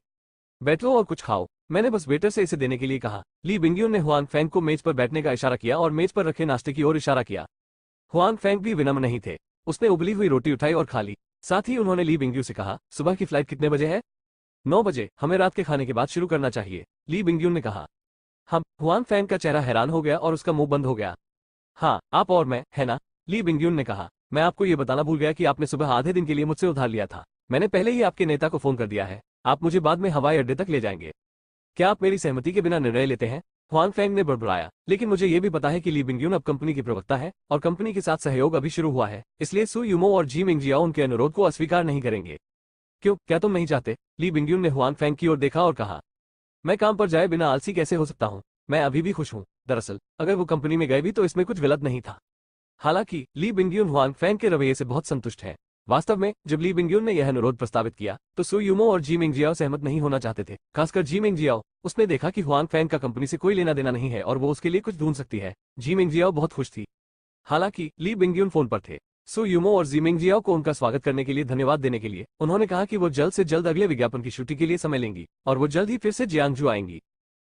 बैठो और कुछ खाओ, मैंने बस वेटर से इसे देने के लिए कहा। ली बिंगयून ने हुआंग फेंग को मेज पर बैठने का इशारा किया और मेज पर रखे नाश्ते की ओर इशारा किया। हुआंग फेंग भी विनम्र नहीं थे, उसने उबली हुई रोटी उठाई और खा ली। साथ ही उन्होंने ली बिंगयू से कहा, सुबह की फ्लाइट कितने बजे है? 9 बजे, हमें रात के खाने के बाद शुरू करना चाहिए, ली बिंगयू ने कहा। हम हुआंग फेंग का चेहरा हैरान हो गया और उसका मुंह बंद हो गया। हाँ, आप और मैं, है ना? ली बिंगयून ने कहा। मैं आपको ये बताना भूल गया कि आपने सुबह आधे दिन के लिए मुझसे उधार लिया था। मैंने पहले ही आपके नेता को फोन कर दिया है, आप मुझे बाद में हवाई अड्डे तक ले जाएंगे। क्या आप मेरी सहमति के बिना निर्णय लेते हैं? हुआंग फेंग ने बड़बड़ाया। लेकिन मुझे ये भी पता है कि ली बिंगयून अब कंपनी की प्रवक्ता है और कंपनी के साथ सहयोग अभी शुरू हुआ है, इसलिए सु यूमो और जी मिंगजियाओ उनके अनुरोध को अस्वीकार नहीं करेंगे। क्यों, क्या तुम नहीं चाहते? ली बिंगयून ने हुआंग फेंग की ओर देखा और कहा, मैं काम पर जाए बिना आलसी कैसे हो सकता हूँ? मैं अभी भी खुश हूँ। दरअसल अगर वो कंपनी में गए भी तो इसमें कुछ गलत नहीं था। हालांकि ली बिंगयून हुआंग फेंग के रवैये से बहुत संतुष्ट है। वास्तव में जब ली बिंगयून ने यह अनुरोध प्रस्तावित किया तो सु यूमो और जी मिंगजियाओ सहमत नहीं होना चाहते थे, खासकर जी मिंगजियाओ। उसने देखा कि हुआंग फेंग का कंपनी से कोई लेना देना नहीं है और वो उसके लिए कुछ ढूंढ सकती है। जी मिंगजियाओ बहुत खुश थी। हालांकि ली बिंगयून फोन पर थे। सु यूमो और जी मिंगजियाओ को उनका स्वागत करने के लिए धन्यवाद देने के लिए उन्होंने कहा कि वो जल्द से जल्द अगले विज्ञापन की शूटिंग के लिए समय लेंगी और वो जल्द ही फिर से जियांगजू आएंगी।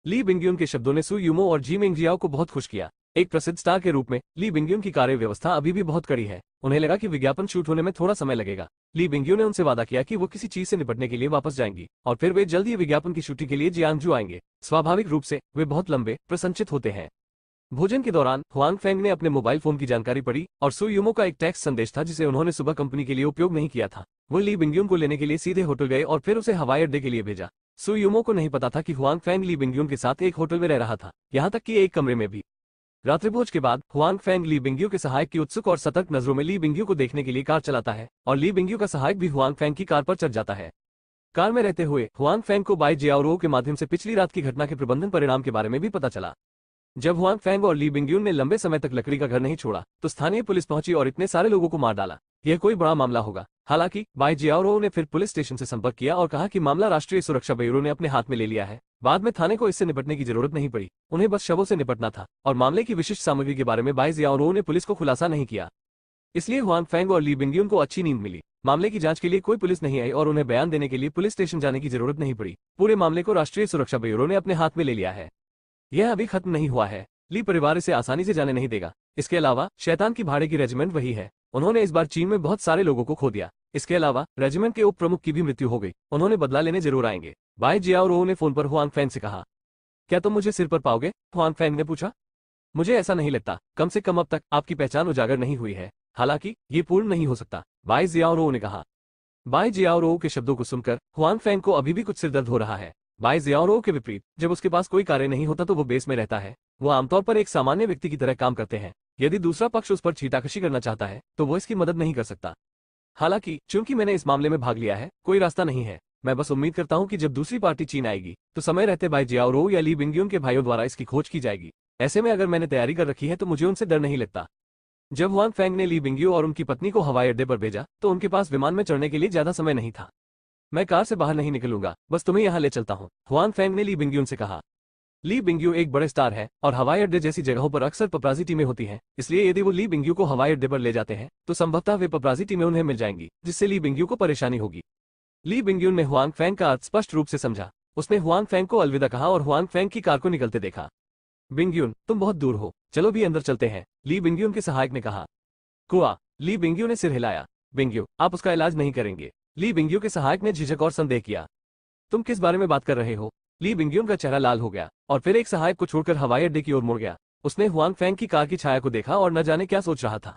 ली बिंगयून के शब्दों ने सु यूमो और जी मिंगजियाओ को बहुत खुश किया। एक प्रसिद्ध स्टार के रूप में ली बिंगयून की कार्य व्यवस्था अभी भी बहुत कड़ी है। उन्हें लगा कि विज्ञापन शूट होने में थोड़ा समय लगेगा। ली बिंगयून ने उनसे वादा किया कि वो किसी चीज से निपटने के लिए वापस जाएंगी और फिर वे जल्द ही विज्ञापन की शूटिंग के लिए जियांगजू आएंगे। स्वाभाविक रूप से वे बहुत लंबे प्रसन्नचित होते हैं। भोजन के दौरान हुआंग फेंग ने अपने मोबाइल फोन की जानकारी पढ़ी और सु यूमो का एक टेक्स्ट संदेश था जिसे उन्होंने सुबह कंपनी के लिए उपयोग नहीं किया था। वो ली बिंगयून को लेने के लिए सीधे होटल गए और फिर उसे हवाई अड्डे के लिए भेजा। सु यूमो को नहीं पता था कि हुआंग फेंग ली बिंगयून के साथ एक होटल में रह रहा था, यहाँ तक कि एक कमरे में भी। रात्रिभोज के बाद हुआंग फेंग ली बिंगयू के सहायक की उत्सुक और सतर्क नजरों में ली बिंगयू को देखने के लिए कार चलाता है और ली बिंगयू का सहायक भी हुआंग फेंग की कार पर चढ़ जाता है। कार में रहते हुए हुआंग फेंग को बाई जियाओरो के माध्यम से पिछली रात की घटना के प्रबंधन परिणाम के बारे में भी पता चला। जब हुआंग फेंग और ली बिंगयून ने लंबे समय तक लकड़ी का घर नहीं छोड़ा तो स्थानीय पुलिस पहुंची और इतने सारे लोगों को मार डाला। यह कोई बड़ा मामला होगा। हालांकि बाई जियाओरो ने फिर पुलिस स्टेशन से संपर्क किया और कहा कि मामला राष्ट्रीय सुरक्षा ब्यूरो ने अपने हाथ में ले लिया है। बाद में थाने को इससे निपटने की जरूरत नहीं पड़ी, उन्हें बस शवों से निपटना था और मामले की विशिष्ट सामग्री के बारे में बाई जियाओरो ने पुलिस को खुलासा नहीं किया। इसलिए हुआंग फेंग और ली बिंगयून को अच्छी नींद मिली। मामले की जांच के लिए कोई पुलिस नहीं आई और उन्हें बयान देने के लिए पुलिस स्टेशन जाने की जरूरत नहीं पड़ी। पूरे मामले को राष्ट्रीय सुरक्षा ब्यूरो ने अपने हाथ में ले लिया है। यह अभी खत्म नहीं हुआ है। ली परिवार इसे आसानी से जाने नहीं देगा। इसके अलावा शैतान की भाड़े की रेजिमेंट वही है। उन्होंने इस बार चीन में बहुत सारे लोगों को खो दिया। इसके अलावा रेजिमेंट के उप प्रमुख की भी मृत्यु हो गई। उन्होंने बदला लेने जरूर आएंगे। बाई जियाओरो ने फोन पर हुआंग फेंग से कहा, क्या तुम मुझे सिर पर पाओगे? हुआंग फेंग ने पूछा। मुझे ऐसा नहीं लगता, कम से कम अब तक आपकी पहचान उजागर नहीं हुई है। हालांकि ये पूर्ण नहीं हो सकता, बाई जियाओरो ने कहा। बाई जियाओरो के शब्दों को सुनकर हुआंग फेंग को अभी भी कुछ सिरदर्द हो रहा है। बाई जियाओरो के विपरीत जब उसके पास कोई कार्य नहीं होता तो वो बेस में रहता है। वो आमतौर पर एक सामान्य व्यक्ति की तरह काम करते हैं। यदि दूसरा पक्ष उस पर छीटाकशी करना चाहता है तो वो इसकी मदद नहीं कर सकता। हालांकि चूंकि मैंने इस मामले में भाग लिया है, कोई रास्ता नहीं है। मैं बस उम्मीद करता हूं कि जब दूसरी पार्टी चीन आएगी तो समय रहते भाई जियाओरो या ली बिंगयुन के भाइयों द्वारा इसकी खोज की जाएगी। ऐसे में अगर मैंने तैयारी कर रखी है तो मुझे उनसे डर नहीं लगता। जब हुआंग फेंग ने ली बिंगयू और उनकी पत्नी को हवाई अड्डे पर भेजा तो उनके पास विमान में चढ़ने के लिए ज्यादा समय नहीं था। मैं कार से बाहर नहीं निकलूंगा, बस तुम्हें यहाँ ले चलता हूँ, हुआंग फेंग ने ली बिंगयुन से कहा। ली बिंगयू एक बड़े स्टार है और हवाई अड्डे जैसी जगहों पर अक्सर पपराजी टीमें होती हैं, इसलिए यदि वो ली बिंगयू को हवाई अड्डे पर ले जाते हैं तो संभवतः वे पपराजी टीमें उन्हें मिल जाएंगी, जिससे ली बिंगयू को परेशानी होगी। ली बिंगयुन ने हुआंग फेंग का अर्थ स्पष्ट रूप से समझा। उसने हुआंग फेंग को अलविदा कहा और हुआंग फेंग की कार को निकलते देखा। बिंगयुन, तुम बहुत दूर हो, चलो भी अंदर चलते हैं, ली बिंगयुन के सहायक ने कहा। कुआ, ली बिंगयू ने सिर हिलाया। बिंगयू, आप उसका इलाज नहीं करेंगे, ली बिंगयू के सहायक ने झिझक और संदेह किया। तुम किस बारे में बात कर रहे हो? ली बिंगयुन का चेहरा लाल हो गया और फिर एक सहायक को छोड़कर हवाई अड्डे की ओर मुड़ गया। उसने हुआंग फेंग की कार की छाया को देखा और न जाने क्या सोच रहा था,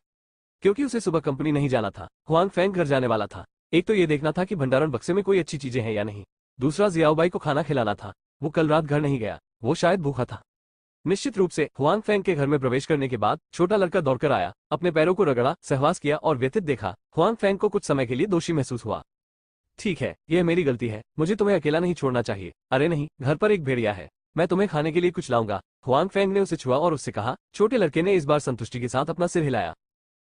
क्योंकि उसे सुबह कंपनी नहीं जाना था। हुआंग फेंग घर जाने वाला था। एक तो ये देखना था कि भंडारण बक्से में कोई अच्छी चीजें हैं या नहीं, दूसरा जियाओबाई को खाना खिलाना था। वो कल रात घर नहीं गया, वो शायद भूखा था। निश्चित रूप से हुआंग फेंग के घर में प्रवेश करने के बाद छोटा लड़का दौड़कर आया, अपने पैरों को रगड़ा, सहवास किया और व्यथित देखा। हुआंग फेंग को कुछ समय के लिए दोषी महसूस हुआ। ठीक है, यह मेरी गलती है, मुझे तुम्हें अकेला नहीं छोड़ना चाहिए। अरे नहीं, घर पर एक भेड़िया है, मैं तुम्हें खाने के लिए कुछ लाऊंगा। हुआंग फेंग ने उसे छुआ और उससे कहा। छोटे लड़के ने इस बार संतुष्टि के साथ अपना सिर हिलाया।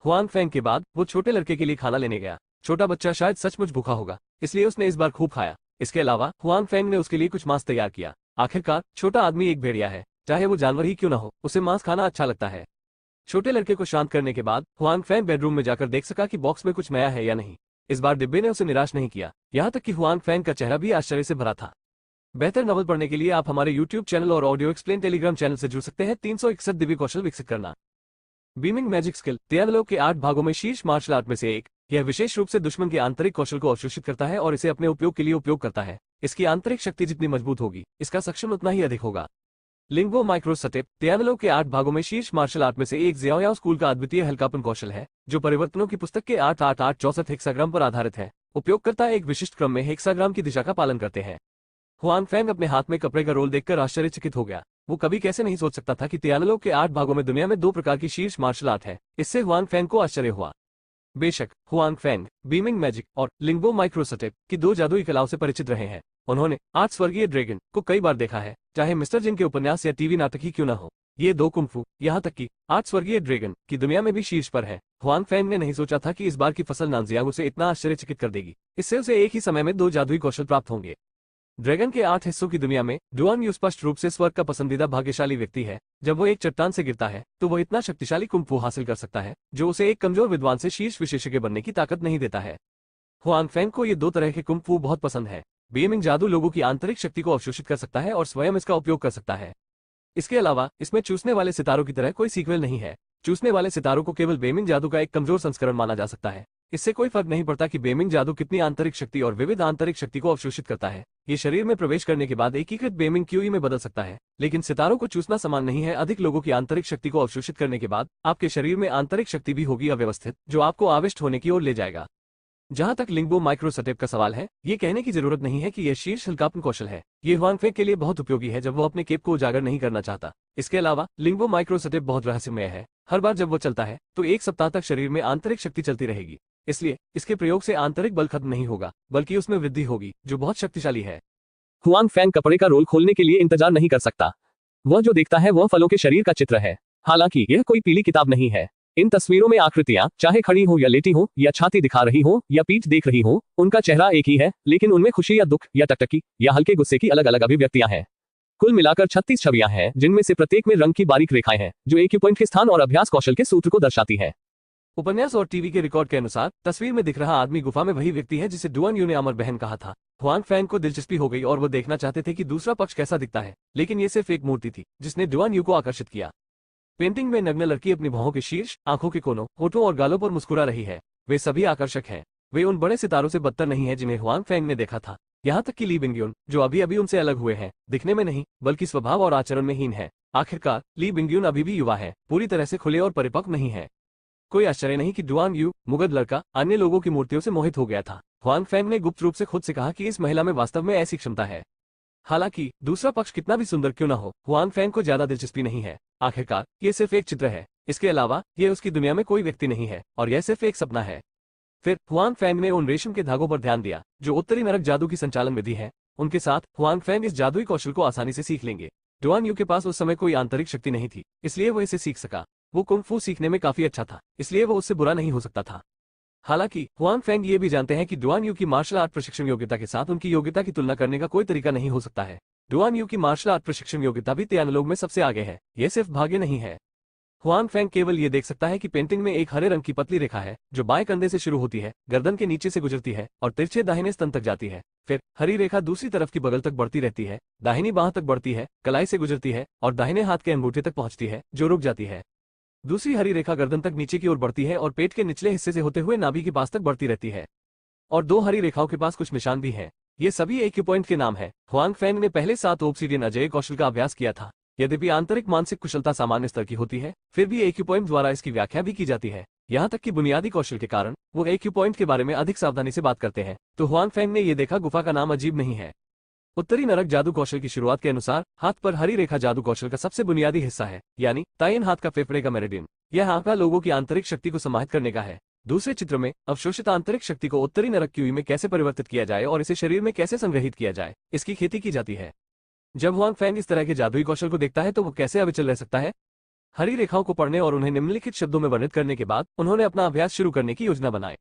हुआंग फेंग के बाद वो छोटे लड़के के लिए खाना लेने गया। छोटा बच्चा शायद सचमुच भूखा होगा, इसलिए उसने इस बार खूब खाया। इसके अलावा हुआंग फेंग ने उसके लिए कुछ मांस तैयार किया। आखिरकार छोटा आदमी एक भेड़िया है, चाहे वो जानवर ही क्यों न हो, उसे मांस खाना अच्छा लगता है। छोटे लड़के को शांत करने के बाद हुआंग फेंग बेडरूम में जाकर देख सका कि बॉक्स में कुछ नया है या नहीं। इस बार डिब्बे ने उसे निराश नहीं किया, यहाँ तक कि हुआंग फेंग का चेहरा भी आश्चर्य से भरा था। बेहतर नॉवल पढ़ने के लिए आप हमारे YouTube चैनल और ऑडियो एक्सप्लेन टेलीग्राम चैनल से जुड़ सकते हैं। 361 दिव्य कौशल विकसित करना। बीमिंग मैजिक स्किल तियानलो के 8 भागों में शीर्ष मार्शल आर्ट में से एक। यह विशेष रूप से दुश्मन के आंतरिक कौशल को अवशोषित करता है और इसे अपने उपयोग के लिए उपयोग करता है। इसकी आंतरिक शक्ति जितनी मजबूत होगी, इसका सक्षम उतना ही अधिक होगा। लिंगो माइक्रो सटेप तियानलो के 8 भागों में शीर्ष मार्शल आर्ट में से एक ज़ियाओयाओ स्कूल का अद्वितीय हल्कापन कौशल है, जो परिवर्तनों की पुस्तक के 88864 हेक्साग्राम पर आधारित है। उपयोगकर्ता एक विशिष्ट क्रम में हेक्साग्राम की दिशा का पालन करते हैं। हुआंग फेंग अपने हाथ में कपड़े का रोल देखकर आश्चर्यचकित हो गया। वो कभी कैसे नहीं सोच सकता था कि तियानलो के 8 भागों में दुनिया में 2 प्रकार की शीर्ष मार्शल आर्ट है। इससे हुआंग फेंग को आश्चर्य हुआ। बेशक हुआंग फेंग बीमिंग मैजिक और लिंगबो माइक्रोसटेप की 2 जादुई कलाओं से परिचित रहे हैं। उन्होंने 8 स्वर्गीय ड्रैगन को कई बार देखा है, चाहे मिस्टर जिन के उपन्यास या टीवी नाटक ही क्यों न हो। ये 2 कुंफू, यहाँ तक कि 8 स्वर्गीय ड्रैगन की दुनिया में भी शीर्ष पर है। हुआंग फेंग ने नहीं सोचा था कि इस बार की फसल नानजियांग उसे इतना आश्चर्यचकित कर देगी। इससे उसे एक ही समय में 2 जादुई कौशल प्राप्त होंगे। ड्रैगन के 8 हिस्सों की दुनिया में डुआन यू स्पष्ट रूप से स्वर्ग का पसंदीदा भाग्यशाली व्यक्ति है। जब वो एक चट्टान से गिरता है तो वो इतना शक्तिशाली कुंफू हासिल कर सकता है जो उसे एक कमजोर विद्वान से शीर्ष विशेषज्ञ बनने की ताकत नहीं देता है। हुआंग फेंग को ये 2 तरह के कुंफू बहुत पसंद है। बीमिंग जादू लोगों की आंतरिक शक्ति को अवशोषित कर सकता है और स्वयं इसका उपयोग कर सकता है। इसके अलावा इसमें चूसने वाले सितारों की तरह कोई सीक्वल नहीं है। चूसने वाले सितारों को केवल बेमिंग जादू का एक कमजोर संस्करण माना जा सकता है। इससे कोई फर्क नहीं पड़ता कि बेमिंग जादू कितनी आंतरिक शक्ति और विविध आंतरिक शक्ति को अवशोषित करता है। ये शरीर में प्रवेश करने के बाद एकीकृत बेमिंग क्यूई में बदल सकता है, लेकिन सितारों को चूसना समान नहीं है। अधिक लोगों की आंतरिक शक्ति को अवशोषित करने के बाद आपके शरीर में आंतरिक शक्ति भी होगी अव्यवस्थित, जो आपको आविष्ट होने की ओर ले जाएगा। जहां तक लिंगबो माइक्रोसटेप का सवाल है, ये कहने की जरूरत नहीं है कि यह शीर्ष हल्कापन कौशल है। ये हुआंग फेंग के लिए बहुत उपयोगी है जब वो अपने केप को उजागर नहीं करना चाहता। इसके अलावा लिंगबो माइक्रोसटेप बहुत रहस्यमय है। हर बार जब वो चलता है तो 1 सप्ताह तक शरीर में आंतरिक शक्ति चलती रहेगी। इसलिए इसके प्रयोग से आंतरिक बल खत्म नहीं होगा, बल्कि उसमें वृद्धि होगी, जो बहुत शक्तिशाली है। हुआंग फेंग कपड़े का रोल खोलने के लिए इंतजार नहीं कर सकता। वह जो देखता है वह फलों के शरीर का चित्र है। हालांकि यह कोई पीली किताब नहीं है। इन तस्वीरों में आकृतियां, चाहे खड़ी हो या लेटी हो, या छाती दिखा रही हो या पीठ देख रही हो, उनका चेहरा एक ही है, लेकिन उनमें खुशी या दुख या टकटकी या हल्के गुस्से की अलग अलग अभिव्यक्तियां हैं। कुल मिलाकर 36 छवियां हैं, जिनमें से प्रत्येक में रंग की बारीक रेखाएं हैं, जो एक्यूपॉइंट के स्थान और अभ्यास कौशल के सूत्र को दर्शाती है। उपन्यास और टीवी के रिकॉर्ड के अनुसार तस्वीर में दिख रहा आदमी गुफा में वही व्यक्ति है जिसे डुआन यू ने अमर बहन कहा था। हुआंग फेंग को दिलचस्पी हो गई और वो देखना चाहते थे कि दूसरा पक्ष कैसा दिखता है, लेकिन ये सिर्फ एक मूर्ति थी जिसने डुआन यू को आकर्षित किया। पेंटिंग में नग्न लड़की अपनी भौहों के शीर्ष, आंखों के कोनों, होठों और गालों पर मुस्कुरा रही है। वे सभी आकर्षक हैं। वे उन बड़े सितारों से बदतर नहीं है जिन्हें हुआंग फेंग ने देखा था। यहाँ तक कि ली बिंगयुन, जो अभी अभी उनसे अलग हुए हैं, दिखने में नहीं बल्कि स्वभाव और आचरण में हीन है। आखिरकार ली बिंगयुन अभी भी युवा है, पूरी तरह से खुले और परिपक्व नहीं है। कोई आश्चर्य नहीं कि डुआन यू, मुगध लड़का, अन्य लोगों की मूर्तियों से मोहित हो गया था। हुआंग फेंग ने गुप्त रूप से खुद से कहा कि इस महिला में वास्तव में ऐसी क्षमता है। हालांकि दूसरा पक्ष कितना भी सुंदर क्यों न हो, हुआंग फेंग को ज्यादा दिलचस्पी नहीं है। आखिरकार ये सिर्फ एक चित्र है। इसके अलावा ये उसकी दुनिया में कोई व्यक्ति नहीं है और यह सिर्फ एक सपना है। फिर हुआंग फैंग ने उन रेशम के धागों पर ध्यान दिया जो उत्तरी नरक जादू की संचालन विधि है। उनके साथ हुआंग फैंग इस जादुई कौशल को आसानी से सीख लेंगे। डुआन यू के पास उस समय कोई आंतरिक शक्ति नहीं थी, इसलिए वो इसे सीख सका। वो कुंग फू सीखने में काफी अच्छा था, इसलिए वो उससे बुरा नहीं हो सकता था। हालांकि हुआंग फैंग ये भी जानते हैं कि डुआन यू की मार्शल आर्ट प्रशिक्षण योग्यता के साथ उनकी योग्यता की तुलना करने का कोई तरीका नहीं हो सकता है। डुआन यू की मार्शल आर्ट प्रशिक्षण योग्यता भी तियानलोग में सबसे आगे है, ये सिर्फ भाग्य नहीं है। हुआंग फैंग केवल ये देख सकता है कि पेंटिंग में एक हरे रंग की पतली रेखा है जो बाएं कंधे से शुरू होती है, गर्दन के नीचे से गुजरती है और तिरछे दाहिने स्तन तक जाती है। फिर हरी रेखा दूसरी तरफ की बगल तक बढ़ती रहती है, दाहिनी बांह तक बढ़ती है, कलाई से गुजरती है और दाहिने हाथ के अंगूठे तक पहुंचती है जो रुक जाती है। दूसरी हरी रेखा गर्दन तक नीचे की ओर बढ़ती है और पेट के निचले हिस्से से होते हुए नाभि के पास तक बढ़ती रहती है। और दो हरी रेखाओं के पास कुछ निशान भी हैं। ये सभी एक्यूपॉइंट के नाम है। हुआंग फैंग ने पहले 7 ऑब्सीडियन अजेय कौशल का अभ्यास किया था। यद्यपि आंतरिक मानसिक कुशलता सामान्य स्तर की होती है, फिर भी एक्यूपॉइंट द्वारा इसकी व्याख्या भी की जाती है। यहाँ तक कि बुनियादी कौशल के कारण वो एक्यूपॉइंट के बारे में अधिक सावधानी से बात करते हैं। तो हुआंग फैंग ने यह देखा गुफा का नाम अजीब नहीं है। उत्तरी नरक जादू कौशल की शुरुआत के अनुसार हाथ पर हरी रेखा जादू कौशल का सबसे बुनियादी हिस्सा है, यानी ताइन हाथ का फेफड़े का मेरिडियन। यह आंकड़ा लोगों की आंतरिक शक्ति को समाहित करने का है। दूसरे चित्र में अवशोषित आंतरिक शक्ति को उत्तरी नरक क्यूई में कैसे परिवर्तित किया जाए और इसे शरीर में कैसे संग्रहित किया जाए, इसकी खेती की जाती है। जब हुआंग फैंग इस तरह के जादुई कौशल को देखता है तो वो कैसे अविचल रह सकता है। हरी रेखाओं को पढ़ने और उन्हें निम्नलिखित शब्दों में वर्णित करने के बाद उन्होंने अपना अभ्यास शुरू करने की योजना बनाई।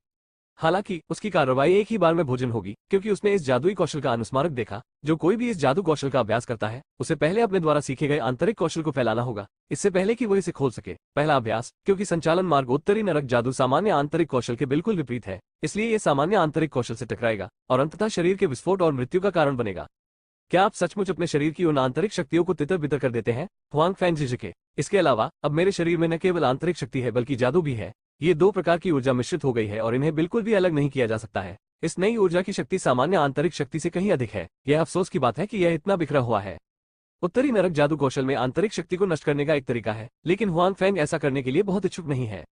हालांकि उसकी कार्रवाई एक ही बार में भोजन होगी, क्योंकि उसने इस जादुई कौशल का अनुस्मारक देखा। जो कोई भी इस जादू कौशल का अभ्यास करता है उसे पहले अपने द्वारा सीखे गए आंतरिक कौशल को फैलाना होगा, इससे पहले कि वो इसे खोल सके। पहला अभ्यास, क्योंकि संचालन मार्ग उत्तरी नरक जादू सामान्य आंतरिक कौशल के बिल्कुल विपरीत है, इसलिए ये सामान्य आंतरिक कौशल से टकराएगा और अंततः शरीर के विस्फोट और मृत्यु का कारण बनेगा। क्या आप सचमुच अपने शरीर की उन आंतरिक शक्तियों को तितर बितर कर देते हैं? हुआंग फैंग झिझके। इसके अलावा अब मेरे शरीर में न केवल आंतरिक शक्ति है बल्कि जादू भी है। ये 2 प्रकार की ऊर्जा मिश्रित हो गई है और इन्हें बिल्कुल भी अलग नहीं किया जा सकता है। इस नई ऊर्जा की शक्ति सामान्य आंतरिक शक्ति से कहीं अधिक है। यह अफसोस की बात है कि यह इतना बिखरा हुआ है। उत्तरी नरक जादू कौशल में आंतरिक शक्ति को नष्ट करने का एक तरीका है, लेकिन हुआंग फैंग ऐसा करने के लिए बहुत इच्छुक नहीं है।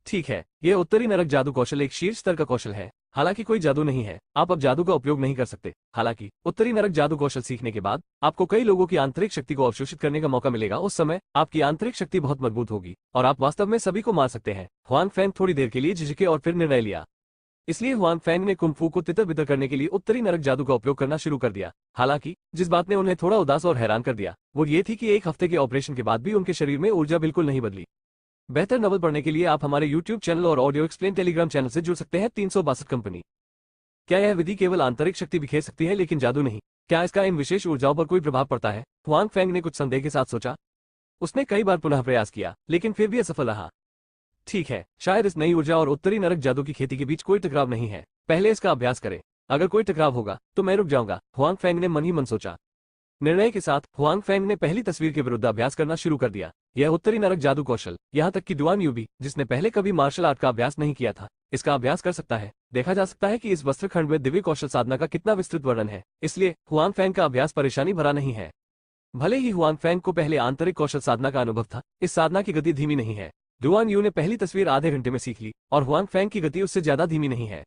ठीक है, यह उत्तरी नरक जादू कौशल एक शीर्ष स्तर का कौशल है, हालांकि कोई जादू नहीं है। आप अब जादू का उपयोग नहीं कर सकते। हालांकि उत्तरी नरक जादू कौशल सीखने के बाद आपको कई लोगों की आंतरिक शक्ति को अवशोषित करने का मौका मिलेगा। उस समय आपकी आंतरिक शक्ति बहुत मजबूत होगी और आप वास्तव में सभी को मार सकते हैं। हुआंग फैंग थोड़ी देर के लिए झिझके और फिर निर्णय लिया। इसलिए हुआंग फैंग ने कुंग फू को तितर बितर करने के लिए उत्तरी नरक जादू का उपयोग करना शुरू कर दिया। हालांकि जिस बात ने उन्हें थोड़ा उदास और हैरान कर दिया वो ये थी कि 1 हफ्ते के ऑपरेशन के बाद भी उनके शरीर में ऊर्जा बिल्कुल नहीं बदली। बेहतर नॉवल पढ़ने के लिए आप हमारे YouTube चैनल और ऑडियो एक्सप्लेन टेलीग्राम चैनल से जुड़ सकते हैं। 362 कंपनी। क्या यह विधि केवल आंतरिक शक्ति बिखेर सकती है लेकिन जादू नहीं? क्या इसका इन विशेष ऊर्जाओं पर कोई प्रभाव पड़ता है? हुआंग फैंग ने कुछ संदेह के साथ सोचा। उसने कई बार पुनः प्रयास किया लेकिन फिर भी असफल रहा। ठीक है, शायद इस नई ऊर्जा और उत्तरी नरक जादू की खेती के बीच कोई टकराव नहीं है। पहले इसका अभ्यास करें। अगर कोई टकराव होगा तो मैं रुक जाऊंगा, हुआंग फैंग ने मन ही मन सोचा। निर्णय के साथ हुआंग फैंग ने पहली तस्वीर के विरुद्ध अभ्यास करना शुरू कर दिया। यह उत्तरी नरक जादू कौशल, यहाँ तक कि डुआन यू भी, जिसने पहले कभी मार्शल आर्ट का अभ्यास नहीं किया था, इसका अभ्यास कर सकता है। देखा जा सकता है कि इस वस्त्रखंड में दिव्य कौशल साधना का कितना विस्तृत वर्णन है, इसलिए हुआंग फैंग का अभ्यास परेशानी भरा नहीं है। भले ही हुआंग फैंग को पहले आंतरिक कौशल साधना का अनुभव था, इस साधना की गति धीमी नहीं है। डुआन यू ने पहली तस्वीर आधे घंटे में सीख ली और हुआंग फैंग की गति उससे ज्यादा धीमी नहीं है।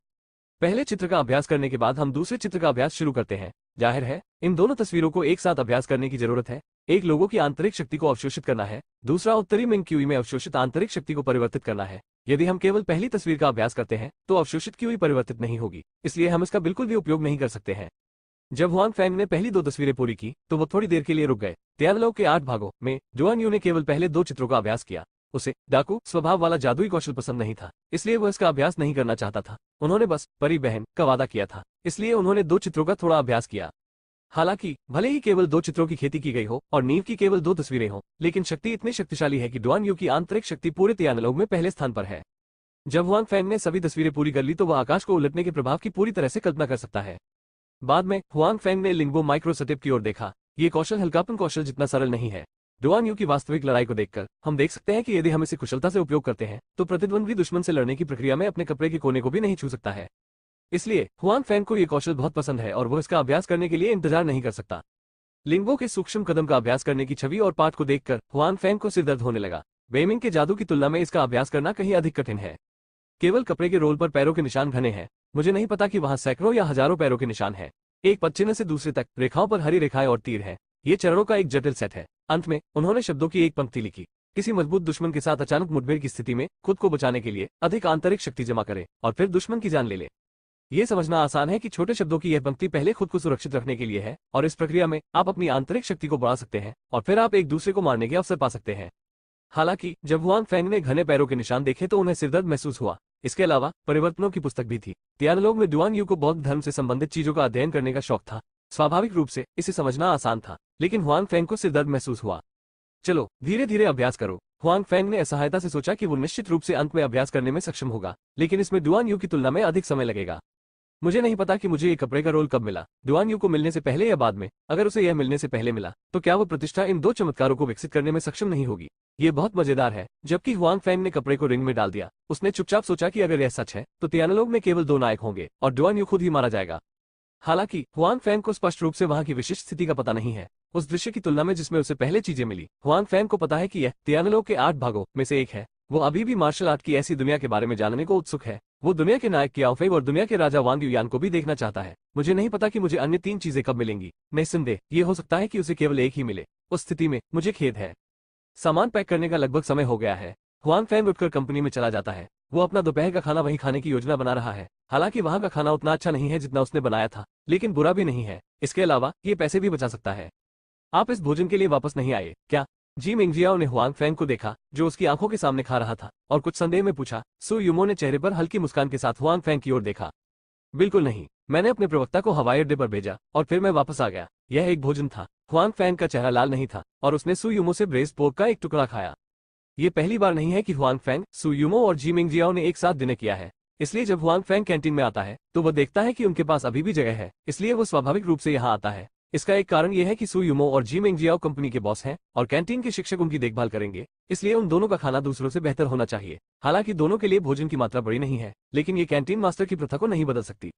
पहले चित्र का अभ्यास करने के बाद हम दूसरे चित्र का अभ्यास शुरू करते हैं। जाहिर है इन दोनों तस्वीरों को एक साथ अभ्यास करने की जरूरत है। एक लोगों की आंतरिक शक्ति को अवशोषित करना है, दूसरा उत्तरी मिंग क्यूई में अवशोषित आंतरिक शक्ति को परिवर्तित करना है। यदि हम केवल पहली तस्वीर का अभ्यास करते हैं तो अवशोषित क्यूई परिवर्तित नहीं होगी, इसलिए हम इसका बिल्कुल भी उपयोग नहीं कर सकते हैं। जब हुआंग फैंग ने पहली 2 तस्वीरें पूरी की तो वो थोड़ी देर के लिए रुक गए। तियानलोग के 8 भागों में डुआन यू ने केवल पहले 2 चित्रों का अभ्यास किया। उसे डाकू स्वभाव वाला जादुई कौशल पसंद नहीं था, इसलिए वो इसका अभ्यास नहीं करना चाहता था। उन्होंने बस परी बहन का वादा किया था, इसलिए उन्होंने 2 चित्रों का थोड़ा अभ्यास किया। हालांकि भले ही केवल 2 चित्रों की खेती की गई हो और नींव की केवल 2 तस्वीरें हों, लेकिन शक्ति इतनी शक्तिशाली है कि डुआन यू की आंतरिक शक्ति पूरे तियानलोग में पहले स्थान पर है। जब हुआंग फैंग ने सभी तस्वीरें पूरी कर ली तो वह आकाश को उलटने के प्रभाव की पूरी तरह से कल्पना कर सकता है। बाद में हुआंग फैंग ने लिंगबो माइक्रोस्टेप की ओर देखा। ये कौशल हल्कापन कौशल जितना सरल नहीं है। डुआन यू की वास्तविक लड़ाई को देखकर हम देख सकते हैं कि यदि हम इसे कुशलता से उपयोग करते हैं तो प्रतिद्वंद्वी दुश्मन से लड़ने की प्रक्रिया में अपने कपड़े के कोने को भी नहीं छू सकता है। इसलिए हुआंग फैंग को यह कौशल बहुत पसंद है और वह इसका अभ्यास करने के लिए इंतजार नहीं कर सकता। लिंगबो के सूक्ष्म कदम का अभ्यास करने की छवि और पाठ को देखकर हुआंग फैंग को सिरदर्द होने लगा। बेमिंग के जादू की तुलना में इसका अभ्यास करना कहीं अधिक कठिन है। केवल कपड़े के रोल पर पैरों के निशान घने हैं। मुझे नहीं पता कि वहां सैकड़ों या हजारों पैरों के निशान हैं। एक पदचिह्न से दूसरे तक रेखाओं पर हरी रेखाएं और तीर हैं। ये चरणों का एक जटिल सेट है। अंत में उन्होंने शब्दों की एक पंक्ति लिखी। किसी मजबूत दुश्मन के साथ अचानक मुठभेड़ की स्थिति में खुद को बचाने के लिए अधिक आंतरिक शक्ति जमा करें और फिर दुश्मन की जान ले ले। ये समझना आसान है कि छोटे शब्दों की यह पंक्ति पहले खुद को सुरक्षित रखने के लिए है और इस प्रक्रिया में आप अपनी आंतरिक शक्ति को बढ़ा सकते हैं और फिर आप एक दूसरे को मारने के अवसर पा सकते हैं। हालांकि जब हुआंग फेंग ने घने पैरों के निशान देखे तो उन्हें सिरदर्द महसूस हुआ। इसके अलावा परिवर्तनों की पुस्तक भी थी। तियानलोग में डुआन यू को बौद्ध धर्म से संबंधित चीजों का अध्ययन करने का शौक था। स्वाभाविक रूप से इसे समझना आसान था, लेकिन हुआंग फेंग को सिरदर्द महसूस हुआ। चलो धीरे धीरे अभ्यास करो। हुआंग फेंग ने असहायता से सोचा कि वो निश्चित रूप से अंत में अभ्यास करने में सक्षम होगा, लेकिन इसमें डुआन यू की तुलना में अधिक समय लगेगा। मुझे नहीं पता कि मुझे ये कपड़े का रोल कब मिला, डुआन यू को मिलने से पहले या बाद में। अगर उसे यह मिलने से पहले मिला तो क्या वो प्रतिष्ठा इन 2 चमत्कारों को विकसित करने में सक्षम नहीं होगी। ये बहुत मजेदार है। जबकि हुआंग फेंग ने कपड़े को रिंग में डाल दिया, उसने चुपचाप सोचा कि अगर यह सच है तो तियानलोग में केवल 2 नायक होंगे और डुआन यू खुद ही मारा जाएगा। हालांकि हुआंग फेंग को स्पष्ट रूप से वहां की विशिष्ट स्थिति का पता नहीं है। उस दृश्य की तुलना में जिसमें उसे पहले चीजें मिली, हुआंग फेंग को पता है कि यह तियानलोग के 8 भागों में से एक है। वो अभी भी मार्शल आर्ट की ऐसी दुनिया के बारे में जानने को उत्सुक है। वो दुनिया के नायक कियाओ फेई और दुनिया के राजा वांग युयान को भी देखना चाहता है। मुझे नहीं पता कि मुझे अन्य 3 चीजें कब मिलेंगी। निस्संदेह ये हो सकता है कि उसे केवल एक ही मिले। उस स्थिति में मुझे खेद है। सामान पैक करने का लगभग समय हो गया है। हुआंग फेंग उठकर कंपनी में चला जाता है। वो अपना दोपहर का खाना वहीं खाने की योजना बना रहा है। हालांकि वहां का खाना उतना अच्छा नहीं है जितना उसने बनाया था, लेकिन बुरा भी नहीं है। इसके अलावा ये पैसे भी बचा सकता है। आप इस भोजन के लिए वापस नहीं आए क्या? जी मिंगजियाओ ने हुआंग फेंग को देखा, जो उसकी आंखों के सामने खा रहा था, और कुछ संदेह में पूछा। सु युमो ने चेहरे पर हल्की मुस्कान के साथ हुआंग फेंग की ओर देखा। बिल्कुल नहीं, मैंने अपने प्रवक्ता को हवाई अड्डे पर भेजा और फिर मैं वापस आ गया। यह एक भोजन था। हुआंग फेंग का चेहरा लाल नहीं था और उसने सु युमो से ब्रेस्ड पोर्क का एक टुकड़ा खाया। ये पहली बार नहीं है कि हुआंग फेंग, सु युमो और जी मिंगजियाओ ने एक साथ डिनर किया है। इसलिए जब हुआंग फेंग कैंटीन में आता है तो वह देखता है कि उनके पास अभी भी जगह है, इसलिए वो स्वाभाविक रूप से यहाँ आता है। इसका एक कारण यह है कि सु युमो और जी मिंगजियाओ कंपनी के बॉस हैं और कैंटीन के शिक्षक उनकी देखभाल करेंगे, इसलिए उन दोनों का खाना दूसरों से बेहतर होना चाहिए। हालांकि दोनों के लिए भोजन की मात्रा बड़ी नहीं है, लेकिन ये कैंटीन मास्टर की प्रथा को नहीं बदल सकती।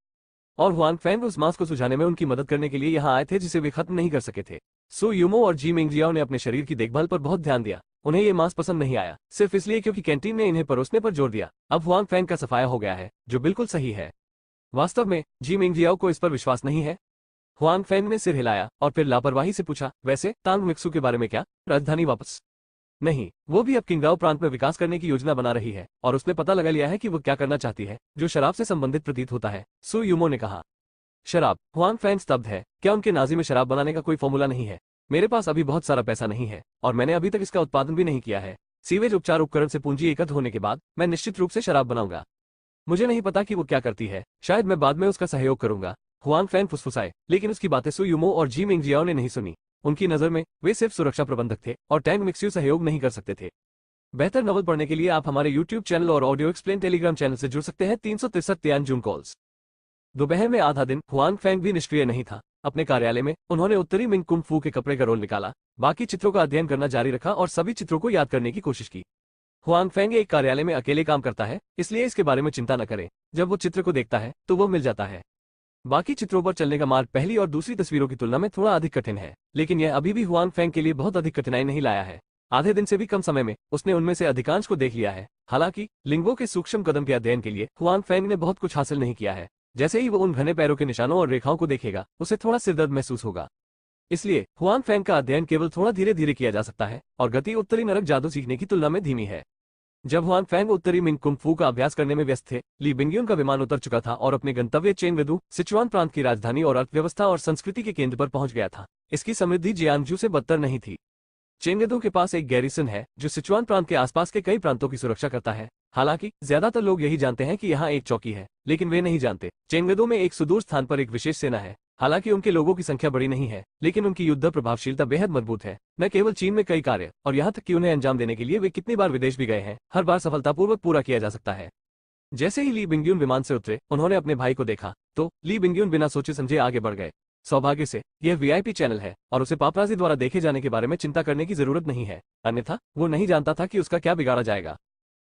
और हुआंग फेंग उस मांस को सुझाने में उनकी मदद करने के लिए यहाँ आए थे जिसे वे खत्म नहीं कर सके थे। सु युमो और जी मिंगजियाओ ने अपने शरीर की देखभाल पर बहुत ध्यान दिया। उन्हें ये मांस पसंद नहीं आया, सिर्फ इसलिए क्योंकि कैंटीन ने इन्हें परोसने पर जोर दिया। अब हुआंग फेंग का सफाया हो गया है, जो बिल्कुल सही है। वास्तव में जी मिंगजियाओ को इस पर विश्वास नहीं है। हुआंग फेंग ने सिर हिलाया और फिर लापरवाही से पूछा, वैसे तांग मिक्सू के बारे में क्या? राजधानी वापस? नहीं, वो भी अब किंगडाओ प्रांत में विकास करने की योजना बना रही है और उसने पता लगा लिया है कि वो क्या करना चाहती है, जो शराब से संबंधित प्रतीत होता है। सु युमो ने कहा। शराब? हुआंग फेंग स्तब्ध है। क्या उनके नाजी में शराब बनाने का कोई फॉर्मूला नहीं है? मेरे पास अभी बहुत सारा पैसा नहीं है और मैंने अभी तक इसका उत्पादन भी नहीं किया है। सीवेज उपचार उपकरण से पूंजी एकत्र होने के बाद मैं निश्चित रूप से शराब बनाऊंगा। मुझे नहीं पता कि वो क्या करती है, शायद मैं बाद में उसका सहयोग करूंगा। हुआंग फेंग फुसफुसाए, लेकिन उसकी बातें सु युमो और जी मिंगजियाओ ने नहीं सुनी। उनकी नजर में वे सिर्फ सुरक्षा प्रबंधक थे और टैंग मिक्स्यू सहयोग नहीं कर सकते थे। बेहतर नॉवल पढ़ने के लिए आप हमारे यूट्यूब चैनल और ऑडियो एक्सप्लेन टेलीग्राम चैनल से जुड़ सकते हैं। 363 तियानजून कॉल्स। दोपहर में आधा दिन हुआंग फेंग भी निष्क्रिय नहीं था। अपने कार्यालय में उन्होंने उत्तरी मिंग कुंग फू के कपड़े का रोल निकाला, बाकी चित्रों का अध्ययन करना जारी रखा और सभी चित्रों को याद करने की कोशिश की। हुआंग फेंग एक कार्यालय में अकेले काम करता है, इसलिए इसके बारे में चिंता न करें। जब वो चित्र को देखता है तो वो मिल जाता है। बाकी चित्रों पर चलने का मार्ग पहली और दूसरी तस्वीरों की तुलना में थोड़ा अधिक कठिन है, लेकिन यह अभी भी हुआंग फेंग के लिए बहुत अधिक कठिनाई नहीं लाया है। आधे दिन से भी कम समय में उसने उनमें से अधिकांश को देख लिया है। हालांकि लिंगों के सूक्ष्म कदम के अध्ययन के लिए हुआंग फेंग ने बहुत कुछ हासिल नहीं किया है। जैसे ही वो उन घने पैरों के निशानों और रेखाओं को देखेगा, उसे थोड़ा सिरदर्द महसूस होगा। इसलिए हुआंग फेंग का अध्ययन केवल थोड़ा धीरे धीरे किया जा सकता है और गति उत्तरी नरक जादू सीखने की तुलना में धीमी है। जब हुआंग फेंग उत्तरी मिंग कुंग फू का अभ्यास करने में व्यस्त थे, ली बिंगयुन का विमान उतर चुका था और अपने गंतव्य चेंगवेदू, सिचुआन प्रांत की राजधानी और अर्थव्यवस्था और संस्कृति के केंद्र पर पहुंच गया था। इसकी समृद्धि जियांगजू से बदतर नहीं थी। चेंगवेदू के पास एक गैरिसन है जो सिचुआन प्रांत के आसपास के कई प्रांतों की सुरक्षा करता है। हालांकि ज्यादातर लोग यही जानते हैं कि यहाँ एक चौकी है, लेकिन वे नहीं जानते चेंगवेदू में एक सुदूर स्थान पर एक विशेष सेना है। हालांकि उनके लोगों की संख्या बड़ी नहीं है, लेकिन उनकी युद्ध प्रभावशीलता बेहद मजबूत है। न केवल चीन में कई कार्य, और यहाँ तक कि उन्हें अंजाम देने के लिए वे कितनी बार विदेश भी गए हैं, हर बार सफलतापूर्वक पूरा किया जा सकता है। जैसे ही ली बिंगयुन विमान से उतरे, उन्होंने अपने भाई को देखा तो ली बिंगयुन बिना सोचे समझे आगे बढ़ गए। सौभाग्य से यह वीआईपी चैनल है और उसे पापराजी द्वारा देखे जाने के बारे में चिंता करने की जरूरत नहीं है, अन्यथा वो नहीं जानता था कि उसका क्या बिगाड़ा जाएगा।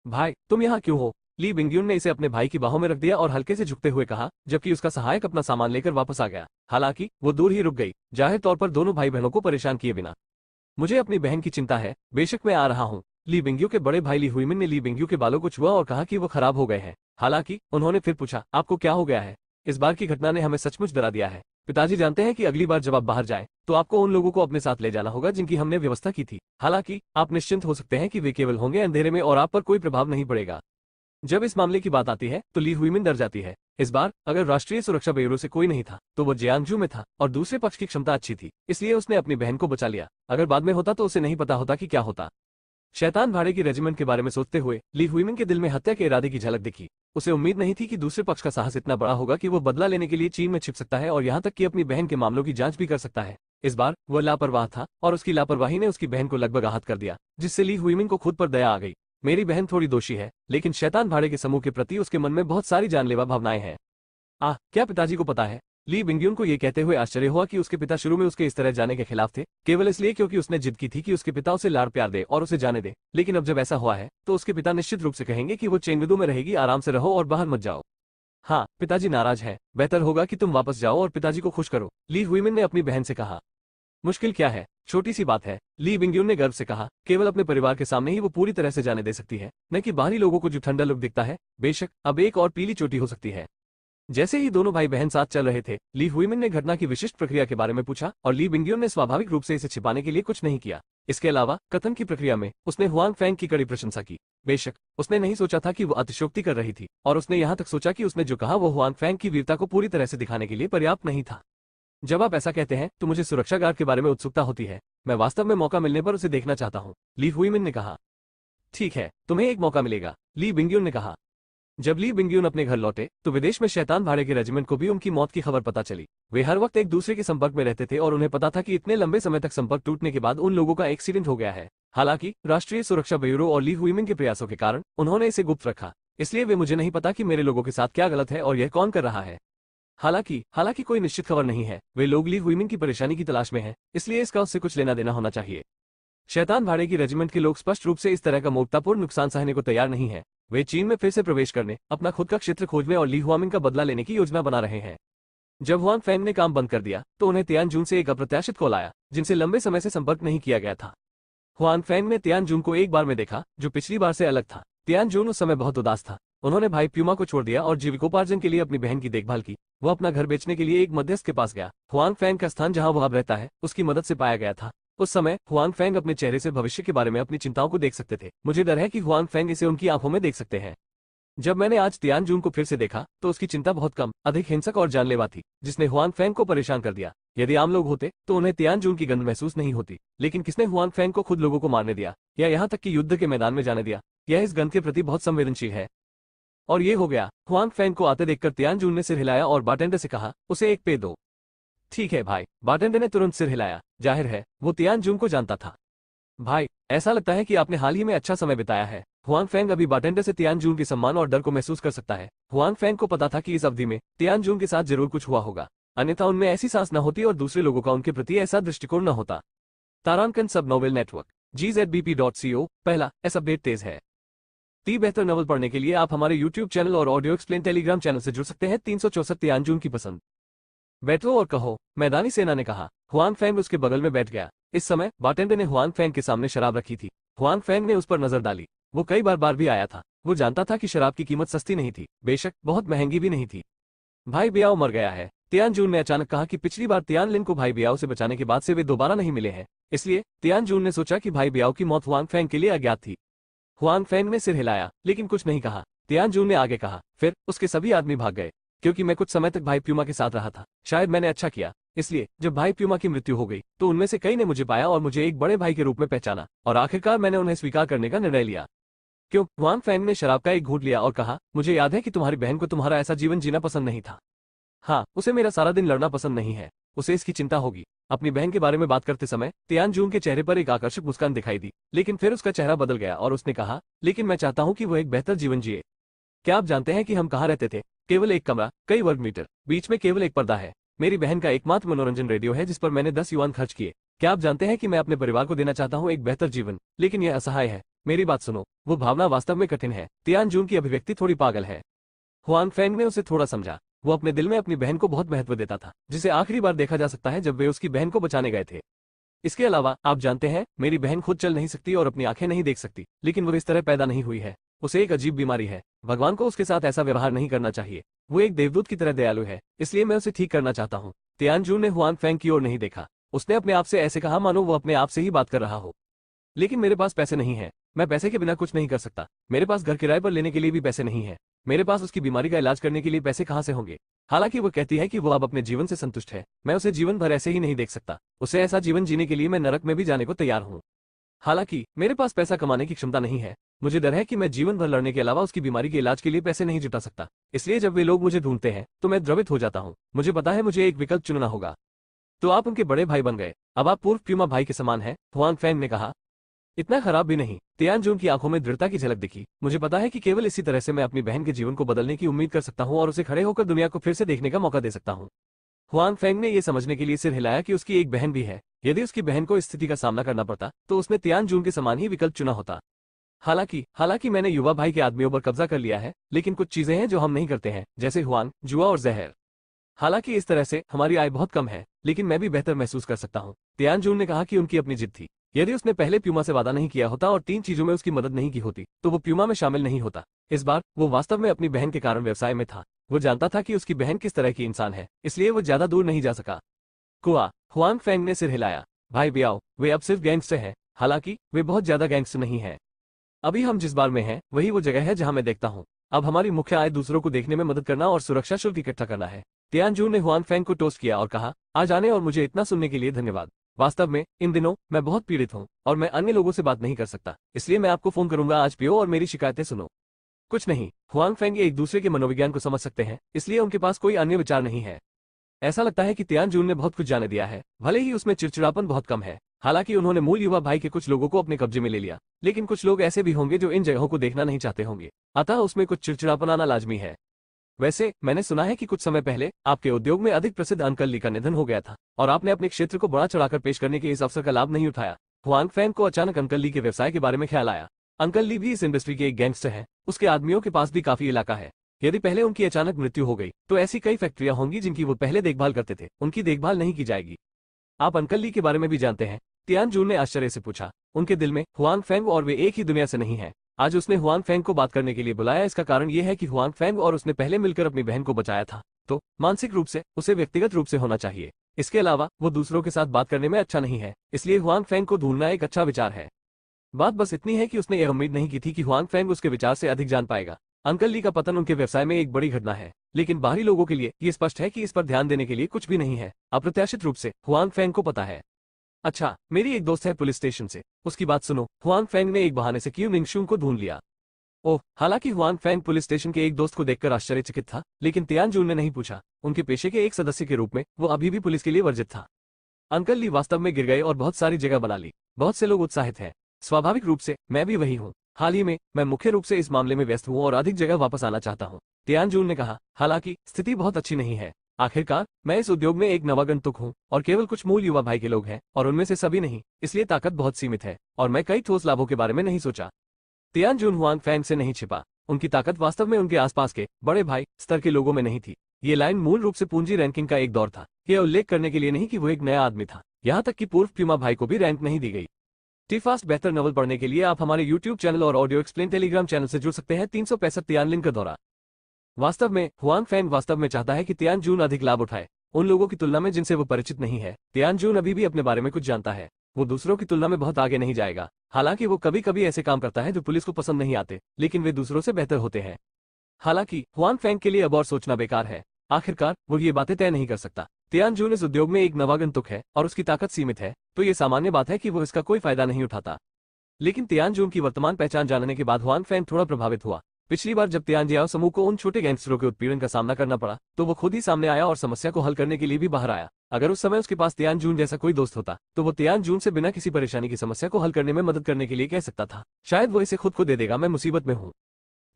भाई, तुम यहाँ क्यों हो? ली बिंगयुन ने इसे अपने भाई की बाहों में रख दिया और हल्के से झुकते हुए कहा, जबकि उसका सहायक अपना सामान लेकर वापस आ गया। हालांकि वो दूर ही रुक गई, जाहिर तौर पर दोनों भाई बहनों को परेशान किए बिना। मुझे अपनी बहन की चिंता है, बेशक मैं आ रहा हूँ। ली बिंगयू के बड़े भाई ली हुईमिन ने ली बिंगयू के बालों को छुआ और कहा कि वो खराब हो गए हैं। हालांकि उन्होंने फिर पूछा, आपको क्या हो गया है? इस बार की घटना ने हमें सचमुच डरा दिया है। पिताजी जानते हैं कि अगली बार जब आप बाहर जाएं, तो आपको उन लोगों को अपने साथ ले जाना होगा जिनकी हमने व्यवस्था की थी। हालांकि आप निश्चिंत हो सकते हैं कि वे केवल होंगे अंधेरे में और आप पर कोई प्रभाव नहीं पड़ेगा। जब इस मामले की बात आती है तो ली हुईमिन डर जाती है। इस बार अगर राष्ट्रीय सुरक्षा ब्यूरो से कोई नहीं था तो वो जियांगजू में था और दूसरे पक्ष की क्षमता अच्छी थी, इसलिए उसने अपनी बहन को बचा लिया। अगर बाद में होता तो उसे नहीं पता होता कि क्या होता। शैतान भाड़े की रेजिमेंट के बारे में सोचते हुए ली हुईमिन के दिल में हत्या के इरादे की झलक दिखी। उसे उम्मीद नहीं थी कि दूसरे पक्ष का साहस इतना बड़ा होगा कि वो बदला लेने के लिए चीन में छिप सकता है और यहाँ तक कि अपनी बहन के मामलों की जांच भी कर सकता है। इस बार वह लापरवाह था और उसकी लापरवाही ने उसकी बहन को लगभग आहत कर दिया, जिससे ली हुईमिन को खुद पर दया आ गई। मेरी बहन थोड़ी दोषी है, लेकिन शैतान भाड़े के समूह के प्रति उसके मन में बहुत सारी जानलेवा भावनाएं हैं। क्या पिताजी को पता है? ली बिंगयुन को यह कहते हुए आश्चर्य हुआ कि उसके पिता शुरू में उसके इस तरह जाने के खिलाफ थे, केवल इसलिए क्योंकि उसने जिद की थी कि उसके पिता उसे लाड़ प्यार दे और उसे जाने दे। लेकिन अब जब ऐसा हुआ है तो उसके पिता निश्चित रूप से कहेंगे कि वो चेंगडू में रहेगी, आराम से रहो और बाहर मत जाओ। हाँ, पिताजी नाराज है, बेहतर होगा कि तुम वापस जाओ और पिताजी को खुश करो, ली हुईमिन ने अपनी बहन से कहा। मुश्किल क्या है, छोटी सी बात है, ली बिंगयुन ने गर्व से कहा। केवल अपने परिवार के सामने ही वो पूरी तरह से जाने दे सकती है, न कि बाहरी लोगों को जो ठंडा लुक दिखता है। बेशक अब एक और पीली चोटी हो सकती है। जैसे ही दोनों भाई बहन साथ चल रहे थे, ली हुईमिन ने घटना की विशिष्ट प्रक्रिया के बारे में पूछा और ली बिंगयुन ने स्वाभाविक रूप से इसे छिपाने के लिए कुछ नहीं किया। इसके अलावा कथन की प्रक्रिया में उसने हुआंग फैंग की कड़ी प्रशंसा की। बेशक उसने नहीं सोचा था कि वो अतिशयोक्ति कर रही थी और उसने यहाँ तक सोचा कि उसने जो कहा वो हुआंग फैंग की वीरता को पूरी तरह से दिखाने के लिए पर्याप्त नहीं था। जब आप ऐसा कहते हैं तो मुझे सुरक्षा गार्ड के बारे में उत्सुकता होती है। मैं वास्तव में मौका मिलने पर उसे देखना चाहता हूँ, ली हुईमिन ने कहा। ठीक है, तुम्हें एक मौका मिलेगा, ली बिंगयुन ने कहा। जब ली बिंगयुन अपने घर लौटे तो विदेश में शैतान भाड़े के रेजिमेंट को भी उनकी मौत की खबर पता चली। वे हर वक्त एक दूसरे के संपर्क में रहते थे और उन्हें पता था कि इतने लंबे समय तक संपर्क टूटने के बाद उन लोगों का एक्सीडेंट हो गया है। हालांकि राष्ट्रीय सुरक्षा ब्यूरो और ली हुईमिन के प्रयासों के कारण उन्होंने इसे गुप्त रखा, इसलिए वे मुझे नहीं पता कि मेरे लोगों के साथ क्या गलत है और यह कौन कर रहा है। हालांकि कोई निश्चित खबर नहीं है। वे लोग ली हुईमिन की परेशानी की तलाश में हैं, इसलिए इसका उससे कुछ लेना देना होना चाहिए। शैतान भाड़े की रेजिमेंट के लोग स्पष्ट रूप से इस तरह का मूर्खतापूर्ण नुकसान सहने को तैयार नहीं है। वे चीन में फिर से प्रवेश करने, अपना खुद का क्षेत्र खोजने और ली हुआमिन का बदला लेने की योजना बना रहे हैं। जब हुआंग फैंग ने काम बंद कर दिया तो उन्हें तियानजून से एक अप्रत्याशित कॉल आया, जिनसे लंबे समय से संपर्क नहीं किया गया था। हुआंग फैंग ने तियानजून को एक बार में देखा, जो पिछली बार से अलग था। तियानजून उस समय बहुत उदास था। उन्होंने भाई प्यूमा को छोड़ दिया और जीविकोपार्जन के लिए अपनी बहन की देखभाल की। वो अपना घर बेचने के लिए एक मध्यस्थ के पास गया। हुआंग फैंग का स्थान जहां वह अब रहता है उसकी मदद से पाया गया था। उस समय हुआंग फैंग अपने चेहरे से भविष्य के बारे में अपनी चिंताओं को देख सकते थे। मुझे डर है कि हुआंग फैंग इसे उनकी आंखों में देख सकते हैं। जब मैंने आज तियानजून को फिर से देखा तो उसकी चिंता बहुत कम, अधिक हिंसक और जानलेवा थी, जिसने हुआंग फैंग को परेशान कर दिया। यदि आम लोग होते तो उन्हें तियानजून की गंध महसूस नहीं होती, लेकिन किसने हुआंग फैंग को खुद लोगों को मारने दिया या यहाँ तक कि युद्ध के मैदान में जाने दिया? यह इस गंध के प्रति बहुत संवेदनशील है। और ये हो गया। हुआंग फैंग को आते देखकर तियानजून ने सिर हिलाया और बारटेंडर से कहा, उसे एक पे दो। ठीक है भाई, बारटेंडर ने तुरंत सिर हिलाया। जाहिर है वो तियानजून को जानता था। भाई, ऐसा लगता है कि आपने हाल ही में अच्छा समय बिताया है। हुआंग फैंग अभी बारटेंडर से तियानजून के सम्मान और डर को महसूस कर सकता है। हुआंग फैंग को पता था कि इस अवधि में तियानजून के साथ जरूर कुछ हुआ होगा, अन्यथा उनमें ऐसी सांस न होती और दूसरे लोगों का उनके प्रति ऐसा दृष्टिकोण न होता। तारांकन सब नोवेल नेटवर्क GZBP.co। पहला एस अपडेट तेज है। 30 बेहतर नॉवल पढ़ने के लिए आप हमारे YouTube चैनल और ऑडियो एक्सप्लेन टेलीग्राम चैनल से जुड़ सकते हैं। 364 तियानजून की पसंद। बैठो और कहो, मैदानी सेना ने कहा। हुआंग फैंग उसके बगल में बैठ गया। इस समय बारटेंडर ने हुआंग फैंग के सामने शराब रखी थी। हुआंग फैंग ने उस पर नजर डाली। वो कई बार भी आया था। वो जानता था कि शराब की कीमत सस्ती नहीं थी, बेशक बहुत महंगी भी नहीं थी। भाई बियाओ मर गया है, तियानजून ने अचानक कहा कि पिछली बार तियानलिन को भाई बियाओ से बचाने के बाद से वे दोबारा नहीं मिले हैं। इसलिए तियानजून ने सोचा कि भाई बियाओ की मौत हुआंग फैंग के लिए अज्ञात थी। हुआंग फैंग ने सिर हिलाया लेकिन कुछ नहीं कहा। तियानजून ने आगे कहा, फिर उसके सभी आदमी भाग गए, क्योंकि मैं कुछ समय तक भाई प्यूमा के साथ रहा था। शायद मैंने अच्छा किया। इसलिए जब भाई प्यूमा की मृत्यु हो गई तो उनमें से कई ने मुझे पाया और मुझे एक बड़े भाई के रूप में पहचाना, और आखिरकार मैंने उन्हें स्वीकार करने का निर्णय लिया। क्यों? हुआंग फैंग ने शराब का एक घूंट लिया और कहा, मुझे याद है कि तुम्हारी बहन को तुम्हारा ऐसा जीवन जीना पसंद नहीं था। हाँ, उसे मेरा सारा दिन लड़ना पसंद नहीं है। उसे इसकी चिंता होगी। अपनी बहन के बारे में बात करते समय तियानजून के चेहरे पर एक आकर्षक मुस्कान दिखाई दी, लेकिन फिर उसका चेहरा बदल गया और उसने कहा, लेकिन मैं चाहता हूँ कि वो एक बेहतर जीवन जिए। क्या आप जानते हैं कि हम कहाँ रहते थे? केवल एक कमरा, कई वर्ग मीटर, बीच में केवल एक पर्दा है। मेरी बहन का एकमात्र मनोरंजन रेडियो है जिस पर मैंने 10 युआन खर्च किए। क्या आप जानते हैं कि मैं अपने परिवार को देना चाहता हूँ एक बेहतर जीवन, लेकिन यह असहाय है। मेरी बात सुनो, वो भावना वास्तव में कठिन है। तियानजून की अभिव्यक्ति थोड़ी पागल है। हुआंग फैंग ने उसे थोड़ा समझा। वो अपने दिल में अपनी बहन को बहुत महत्व देता था, जिसे आखिरी बार देखा जा सकता है जब वे उसकी बहन को बचाने गए थे। इसके अलावा आप जानते हैं, मेरी बहन खुद चल नहीं सकती और अपनी आंखें नहीं देख सकती, लेकिन वो इस तरह पैदा नहीं हुई है। उसे एक अजीब बीमारी है। भगवान को उसके साथ ऐसा व्यवहार नहीं करना चाहिए। वो एक देवदूत की तरह दयालु है, इसलिए मैं उसे ठीक करना चाहता हूँ। तियानजू ने हुआन फैंग की ओर नहीं देखा। उसने अपने आप से ऐसे कहा मानो वो अपने आप से ही बात कर रहा हो। लेकिन मेरे पास पैसे नहीं है, मैं पैसे के बिना कुछ नहीं कर सकता। मेरे पास घर किराए पर लेने के लिए भी पैसे नहीं है। मेरे पास उसकी बीमारी का इलाज करने के लिए पैसे कहाँ से होंगे? हालांकि वो कहती है कि वो अब अपने जीवन से संतुष्ट है, मैं उसे जीवन भर ऐसे ही नहीं देख सकता। उसे ऐसा जीवन जीने के लिए मैं नरक में भी जाने को तैयार हूँ। हालांकि मेरे पास पैसा कमाने की क्षमता नहीं है। मुझे डर है कि मैं जीवन भर लड़ने के अलावा उसकी बीमारी के इलाज के लिए पैसे नहीं जुटा सकता। इसलिए जब वे लोग मुझे ढूंढते हैं तो मैं द्रवित हो जाता हूँ। मुझे पता है मुझे एक विकल्प चुनना होगा। तो आप उनके बड़े भाई बन गए, अब आप पूर्व प्यूमा भाई के समान हैं, हुआन फैंग ने कहा। इतना खराब भी नहीं। तियानजून की आंखों में दृढ़ता की झलक दिखी। मुझे पता है कि केवल इसी तरह से मैं अपनी बहन के जीवन को बदलने की उम्मीद कर सकता हूँ और उसे खड़े होकर दुनिया को फिर से देखने का मौका दे सकता हूँ। हुआन फैंग ने यह समझने के लिए सिर हिलाया कि उसकी एक बहन भी है। यदि उसकी बहन को इस स्थिति का सामना करना पड़ता तो उसने तियानजून के समान ही विकल्प चुना होता। हालांकि मैंने युवा भाई के आदमियों पर कब्जा कर लिया है, लेकिन कुछ चीजें हैं जो हम नहीं करते हैं, जैसे हुआन, जुआ और जहर। हालांकि इस तरह से हमारी आय बहुत कम है, लेकिन मैं भी बेहतर महसूस कर सकता हूँ। तियानजून ने कहा कि उनकी अपनी जिद थी। यदि उसने पहले प्यूमा से वादा नहीं किया होता और 3 चीजों में उसकी मदद नहीं की होती तो वो प्यूमा में शामिल नहीं होता। इस बार वो वास्तव में अपनी बहन के कारण व्यवसाय में था। वो जानता था कि उसकी बहन किस तरह की इंसान है, इसलिए वो ज्यादा दूर नहीं जा सका। कुआ, हुआन फैंग ने सिर हिलाया। भाई बियाओ, वे अब सिर्फ गैंगस्टर हैं। हालांकि वे बहुत ज्यादा गैंगस्टर नहीं हैं। अभी हम जिस बार में हैं वही वो जगह है जहां मैं देखता हूँ। अब हमारी मुख्य आय दूसरों को देखने में मदद करना और सुरक्षा शुल्क इकट्ठा करना है। तियानजू ने हुआन फैंग को टोस्ट किया और कहा, आज आने और मुझे इतना सुनने के लिए धन्यवाद। वास्तव में इन दिनों मैं बहुत पीड़ित हूँ और मैं अन्य लोगों से बात नहीं कर सकता, इसलिए मैं आपको फोन करूंगा। आज पियो और मेरी शिकायतें सुनो। कुछ नहीं, हुआन फैंग एक दूसरे के मनोविज्ञान को समझ सकते हैं, इसलिए उनके पास कोई अन्य विचार नहीं है। ऐसा लगता है कि तियानजून ने बहुत कुछ जाने दिया है, भले ही उसमें चिड़चिड़ापन बहुत कम है। हालांकि उन्होंने मूल युवा भाई के कुछ लोगों को अपने कब्जे में ले लिया, लेकिन कुछ लोग ऐसे भी होंगे जो इन जगहों को देखना नहीं चाहते होंगे, अतः उसमें कुछ चिड़चिड़ापन आना लाजमी है। वैसे मैंने सुना है कि कुछ समय पहले आपके उद्योग में अधिक प्रसिद्ध अंकल ली का निधन हो गया था और आपने अपने क्षेत्र को बड़ा चढ़ाकर पेश करने के इस अवसर का लाभ नहीं उठाया। हुआन फैंग को अचानक अंकल ली के व्यवसाय के बारे में ख्याल आया। अंकल ली भी इस इंडस्ट्री के एक गैंगस्टर हैं, उसके आदमियों के पास भी काफी इलाका है। यदि पहले उनकी अचानक मृत्यु हो गई तो ऐसी कई फैक्ट्रियां होंगी जिनकी वो पहले देखभाल करते थे, उनकी देखभाल नहीं की जाएगी। आप अंकल ली के बारे में भी जानते हैं? तियानजून ने आश्चर्य से पूछा। उनके दिल में हुआन फैंग और वे एक ही दुनिया से नहीं हैं। आज उसने हुआन फैंग को बात करने के लिए बुलाया, इसका कारण यह है कि हुआन फैंग और उसने पहले मिलकर अपनी बहन को बचाया था, तो मानसिक रूप से उसे व्यक्तिगत रूप से होना चाहिए। इसके अलावा वो दूसरों के साथ बात करने में अच्छा नहीं है, इसलिए हुआन फैंग को ढूंढना एक अच्छा विचार है। बात बस इतनी है कि उसने यह उम्मीद नहीं की थी कि हुआन फैंग उसके विचार से अधिक जान पाएगा। अंकल ली का पतन उनके व्यवसाय में एक बड़ी घटना है, लेकिन बाहरी लोगों के लिए ये स्पष्ट है कि इस पर ध्यान देने के लिए कुछ भी नहीं है। अप्रत्याशित रूप से हुआन फैंग को पता है। अच्छा, मेरी एक दोस्त है पुलिस स्टेशन से, उसकी बात सुनो। हुआन फैंग ने एक बहाने से क्यू निंगशुंग को ढूंढ लिया। ओह, हालांकि हुआन फैंग पुलिस स्टेशन के एक दोस्त को देखकर आश्चर्यचकित था, लेकिन तियानजून ने नहीं पूछा। उनके पेशे के एक सदस्य के रूप में वो अभी भी पुलिस के लिए वर्जित था। अंकल ली वास्तव में गिर गए और बहुत सारी जगह बना ली। बहुत से लोग उत्साहित हैं। स्वाभाविक रूप से मैं भी वही हूँ। हाल ही में मैं मुख्य रूप से इस मामले में व्यस्त हूँ और अधिक जगह वापस आना चाहता हूँ, तियानजून ने कहा। हालांकि स्थिति बहुत अच्छी नहीं है। आखिरकार मैं इस उद्योग में एक नवागंतुक हूँ और केवल कुछ मूल युवा भाई के लोग हैं और उनमें से सभी नहीं, इसलिए ताकत बहुत सीमित है और मैं कई ठोस लाभों के बारे में नहीं सोचा। तियानजून हुआन फैंग से नहीं छिपा। उनकी ताकत वास्तव में उनके आसपास के बड़े भाई स्तर के लोगों में नहीं थी। ये लाइन मूल रूप से पूंजी रैंकिंग का एक दौर था। यह उल्लेख करने के लिए नहीं कि वो एक नया आदमी था। यहाँ तक कि पूर्व प्यूमा भाई को भी रैंक नहीं दी गई। टीफास्ट बेहतर नॉवल पढ़ने के लिए आप हमारे YouTube चैनल और ऑडियो एक्सप्लेन टेलीग्राम चैनल से जुड़ सकते हैं। 365 तियानलिन का दौरा। वास्तव में हुआन फैंग वास्तव में चाहता है कि तियानजून अधिक लाभ उठाए उन लोगों की तुलना में जिनसे वो परिचित नहीं है। तियानजून अभी भी अपने बारे में कुछ जानता है। वो दूसरों की तुलना में बहुत आगे नहीं जाएगा। हालांकि वो कभी कभी ऐसे काम करता है जो पुलिस को पसंद नहीं आते, लेकिन वे दूसरों से बेहतर होते हैं। हालांकि हुआन फैंग के लिए अब और सोचना बेकार है। आखिरकार वो ये बातें तय नहीं कर सकता। तियानजून इस उद्योग में एक नवागंतुक है और उसकी ताकत सीमित है, तो ये सामान्य बात है कि वो इसका कोई फायदा नहीं उठाता। लेकिन तियानजून की वर्तमान पहचान जानने के बाद हुआन फैंग थोड़ा प्रभावित हुआ। पिछली बार जब तियानजियाओ समूह को उन छोटे गैंगस्टरों के उत्पीड़न का सामना करना पड़ा तो वो खुद ही सामने आया और समस्या को हल करने के लिए भी बाहर आया। अगर उस समय उसके पास तियानजून जैसा कोई दोस्त होता तो वो तियानजून से बिना किसी परेशानी की समस्या को हल करने में मदद करने के लिए कह सकता था, शायद वो इसे खुद को दे देगा, मैं मुसीबत में हूँ।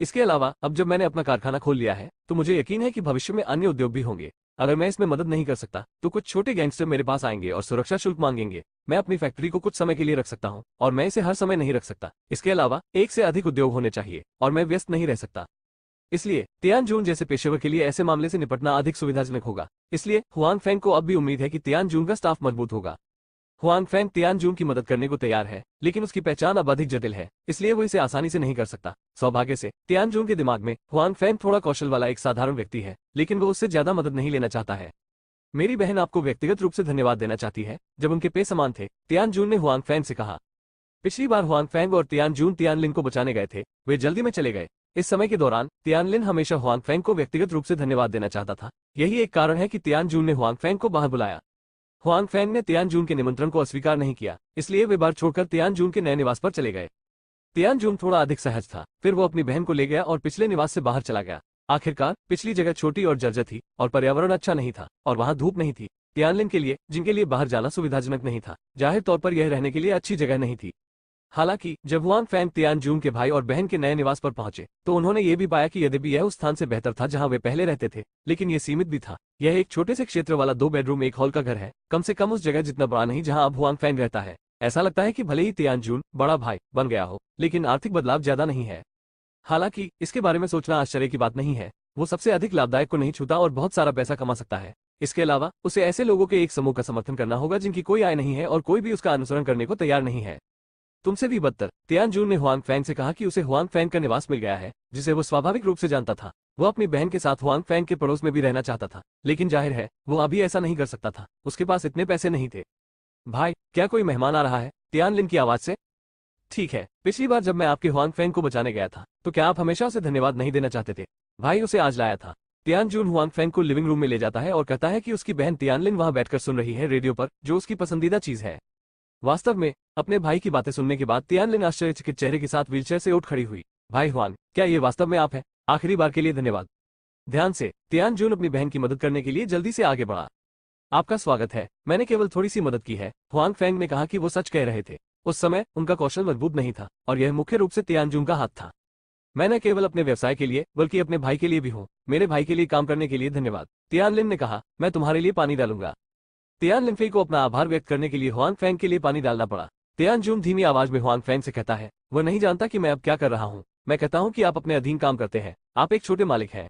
इसके अलावा अब जब मैंने अपना कारखाना खोल लिया है तो मुझे यकीन है कि भविष्य में अन्य उद्योग भी होंगे। अगर मैं इसमें मदद नहीं कर सकता तो कुछ छोटे गैंगस्टर मेरे पास आएंगे और सुरक्षा शुल्क मांगेंगे। मैं अपनी फैक्ट्री को कुछ समय के लिए रख सकता हूँ और मैं इसे हर समय नहीं रख सकता। इसके अलावा एक से अधिक उद्योग होने चाहिए और मैं व्यस्त नहीं रह सकता। इसलिए तियानजून जैसे पेशेवर के लिए ऐसे मामले से निपटना अधिक सुविधाजनक होगा। इसलिए हुआन फैंग को अब भी उम्मीद है कि तियानजून का स्टाफ मजबूत होगा। हुआंग फैंग तियानजून की मदद करने को तैयार है, लेकिन उसकी पहचान अब अधिक जटिल है, इसलिए वो इसे आसानी से नहीं कर सकता। सौभाग्य से तियानजून के दिमाग में हुआंग फैंग थोड़ा कौशल वाला एक साधारण व्यक्ति है, लेकिन वो उससे ज्यादा मदद नहीं लेना चाहता है। मेरी बहन आपको व्यक्तिगत रूप से धन्यवाद देना चाहती है, जब उनके पे समान थे, तियानजून ने हुआंग फैंग से कहा। पिछली बार हुआंग फैंग और तियानजून तियानलिन को बचाने गए थे, वे जल्दी में चले गए। इस समय के दौरान तियानलिन हमेशा हुआंग फैंग को व्यक्तिगत रूप से धन्यवाद देना चाहता था। यही एक कारण है कि तियानजून ने हुआंग फैंग को बाहर बुलाया। हुआंग फैंग ने तियानजून के निमंत्रण को अस्वीकार नहीं किया, इसलिए वे बार छोड़कर तियानजून के नए निवास पर चले गए। तियानजून थोड़ा अधिक सहज था, फिर वो अपनी बहन को ले गया और पिछले निवास से बाहर चला गया। आखिरकार पिछली जगह छोटी और जर्जर थी और पर्यावरण अच्छा नहीं था और वहां धूप नहीं थी। तियानलिन के लिए, जिनके लिए बाहर जाना सुविधाजनक नहीं था, जाहिर तौर पर यह रहने के लिए अच्छी जगह नहीं थी। हालांकि जब हुआंग फैंग तियानजून के भाई और बहन के नए निवास पर पहुंचे, तो उन्होंने ये भी पाया कि यद्यपि यह उस स्थान से बेहतर था जहां वे पहले रहते थे, लेकिन यह सीमित भी था। यह एक छोटे से क्षेत्र वाला 2 बेडरूम 1 हॉल का घर है, कम से कम उस जगह जितना बड़ा नहीं जहां अब हुआंग फैंग रहता है। ऐसा लगता है कि भले ही तियानजून बड़ा भाई बन गया हो, लेकिन आर्थिक बदलाव ज्यादा नहीं है। हालांकि इसके बारे में सोचना आश्चर्य की बात नहीं है। वो सबसे अधिक लाभदायक को नहीं छूता और बहुत सारा पैसा कमा सकता है। इसके अलावा उसे ऐसे लोगों के एक समूह का समर्थन करना होगा जिनकी कोई आय नहीं है और कोई भी उसका अनुसरण करने को तैयार नहीं है। तुमसे भी बदतर, तियानजून ने हुआंग फैंग से कहा कि उसे हुआंग फैंग का निवास मिल गया है, जिसे वो स्वाभाविक रूप से जानता था। वो अपनी बहन के साथ हुआंग फैंग के पड़ोस में भी रहना चाहता था, लेकिन जाहिर है वो अभी ऐसा नहीं कर सकता था, उसके पास इतने पैसे नहीं थे। भाई, क्या कोई मेहमान आ रहा है? तियानलिन की आवाज से। ठीक है, पिछली बार जब मैं आपके हुआंग फैंग को बचाने गया था, तो क्या आप हमेशा उसे धन्यवाद नहीं देना चाहते थे? भाई, उसे आज लाया था। तियानजून हुआंग फैंग को लिविंग रूम में ले जाता है और कहता है कि उसकी बहन तियानलिन वहां बैठकर सुन रही है रेडियो पर, जो उसकी पसंदीदा चीज है। वास्तव में अपने भाई की बातें सुनने के बाद तियानलिन आश्चर्यचकित चेहरे के साथ व्हीलचेयर से उठ खड़ी हुई। भाई हुआंग, क्या ये वास्तव में आप हैं? आखिरी बार के लिए धन्यवाद। ध्यान से, तियानजून अपनी बहन की मदद करने के लिए जल्दी से आगे बढ़ा। आपका स्वागत है, मैंने केवल थोड़ी सी मदद की है, हुआंग फैंग ने कहा कि वो सच कह रहे थे। उस समय उनका कौशल मजबूत नहीं था और यह मुख्य रूप से तियानजून का हाथ था। मैं न केवल अपने व्यवसाय के लिए बल्कि अपने भाई के लिए भी हूँ। मेरे भाई के लिए काम करने के लिए धन्यवाद, तियानलिन ने कहा। मैं तुम्हारे लिए पानी डालूंगा। तियानलिन फे को अपना आभार व्यक्त करने के लिए हुआंग फैंग के लिए पानी डालना पड़ा। तियानजून धीमी आवाज में हुआंग फैंग से कहता है, वह नहीं जानता कि मैं अब क्या कर रहा हूँ। मैं कहता हूँ कि आप अपने अधीन काम करते हैं, आप एक छोटे मालिक हैं।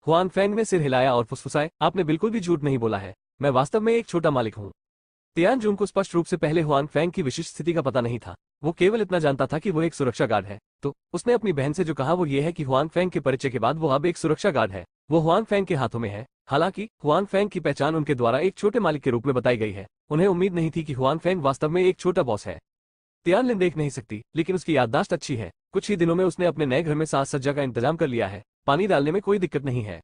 हुआंग फैंग ने सिर हिलाया और फुसफुसाए, आपने बिल्कुल भी झूठ नहीं बोला है, मैं वास्तव में एक छोटा मालिक हूँ। तियानजून को स्पष्ट रूप से पहले हुआंग फैंग की विशिष्ट स्थिति का पता नहीं था। वो केवल इतना जानता था कि वो एक सुरक्षा गार्ड है। तो उसने अपनी बहन से जो कहा वो ये है कि हुआंग फैंग के परिचय के बाद वो अब एक सुरक्षा गार्ड है। वो हुआंग फैंग के हाथों में है। हालांकि हुआंग फैंग की पहचान उनके द्वारा एक छोटे मालिक के रूप में बताई गई है। उन्हें उम्मीद नहीं थी कि हुआंग फैंग वास्तव में एक छोटा बॉस है। तियानलिन देख नहीं सकती, लेकिन उसकी याददाश्त अच्छी है। कुछ ही दिनों में उसने अपने नए घर में साज सज्जा का इंतजाम कर लिया है। पानी डालने में कोई दिक्कत नहीं है।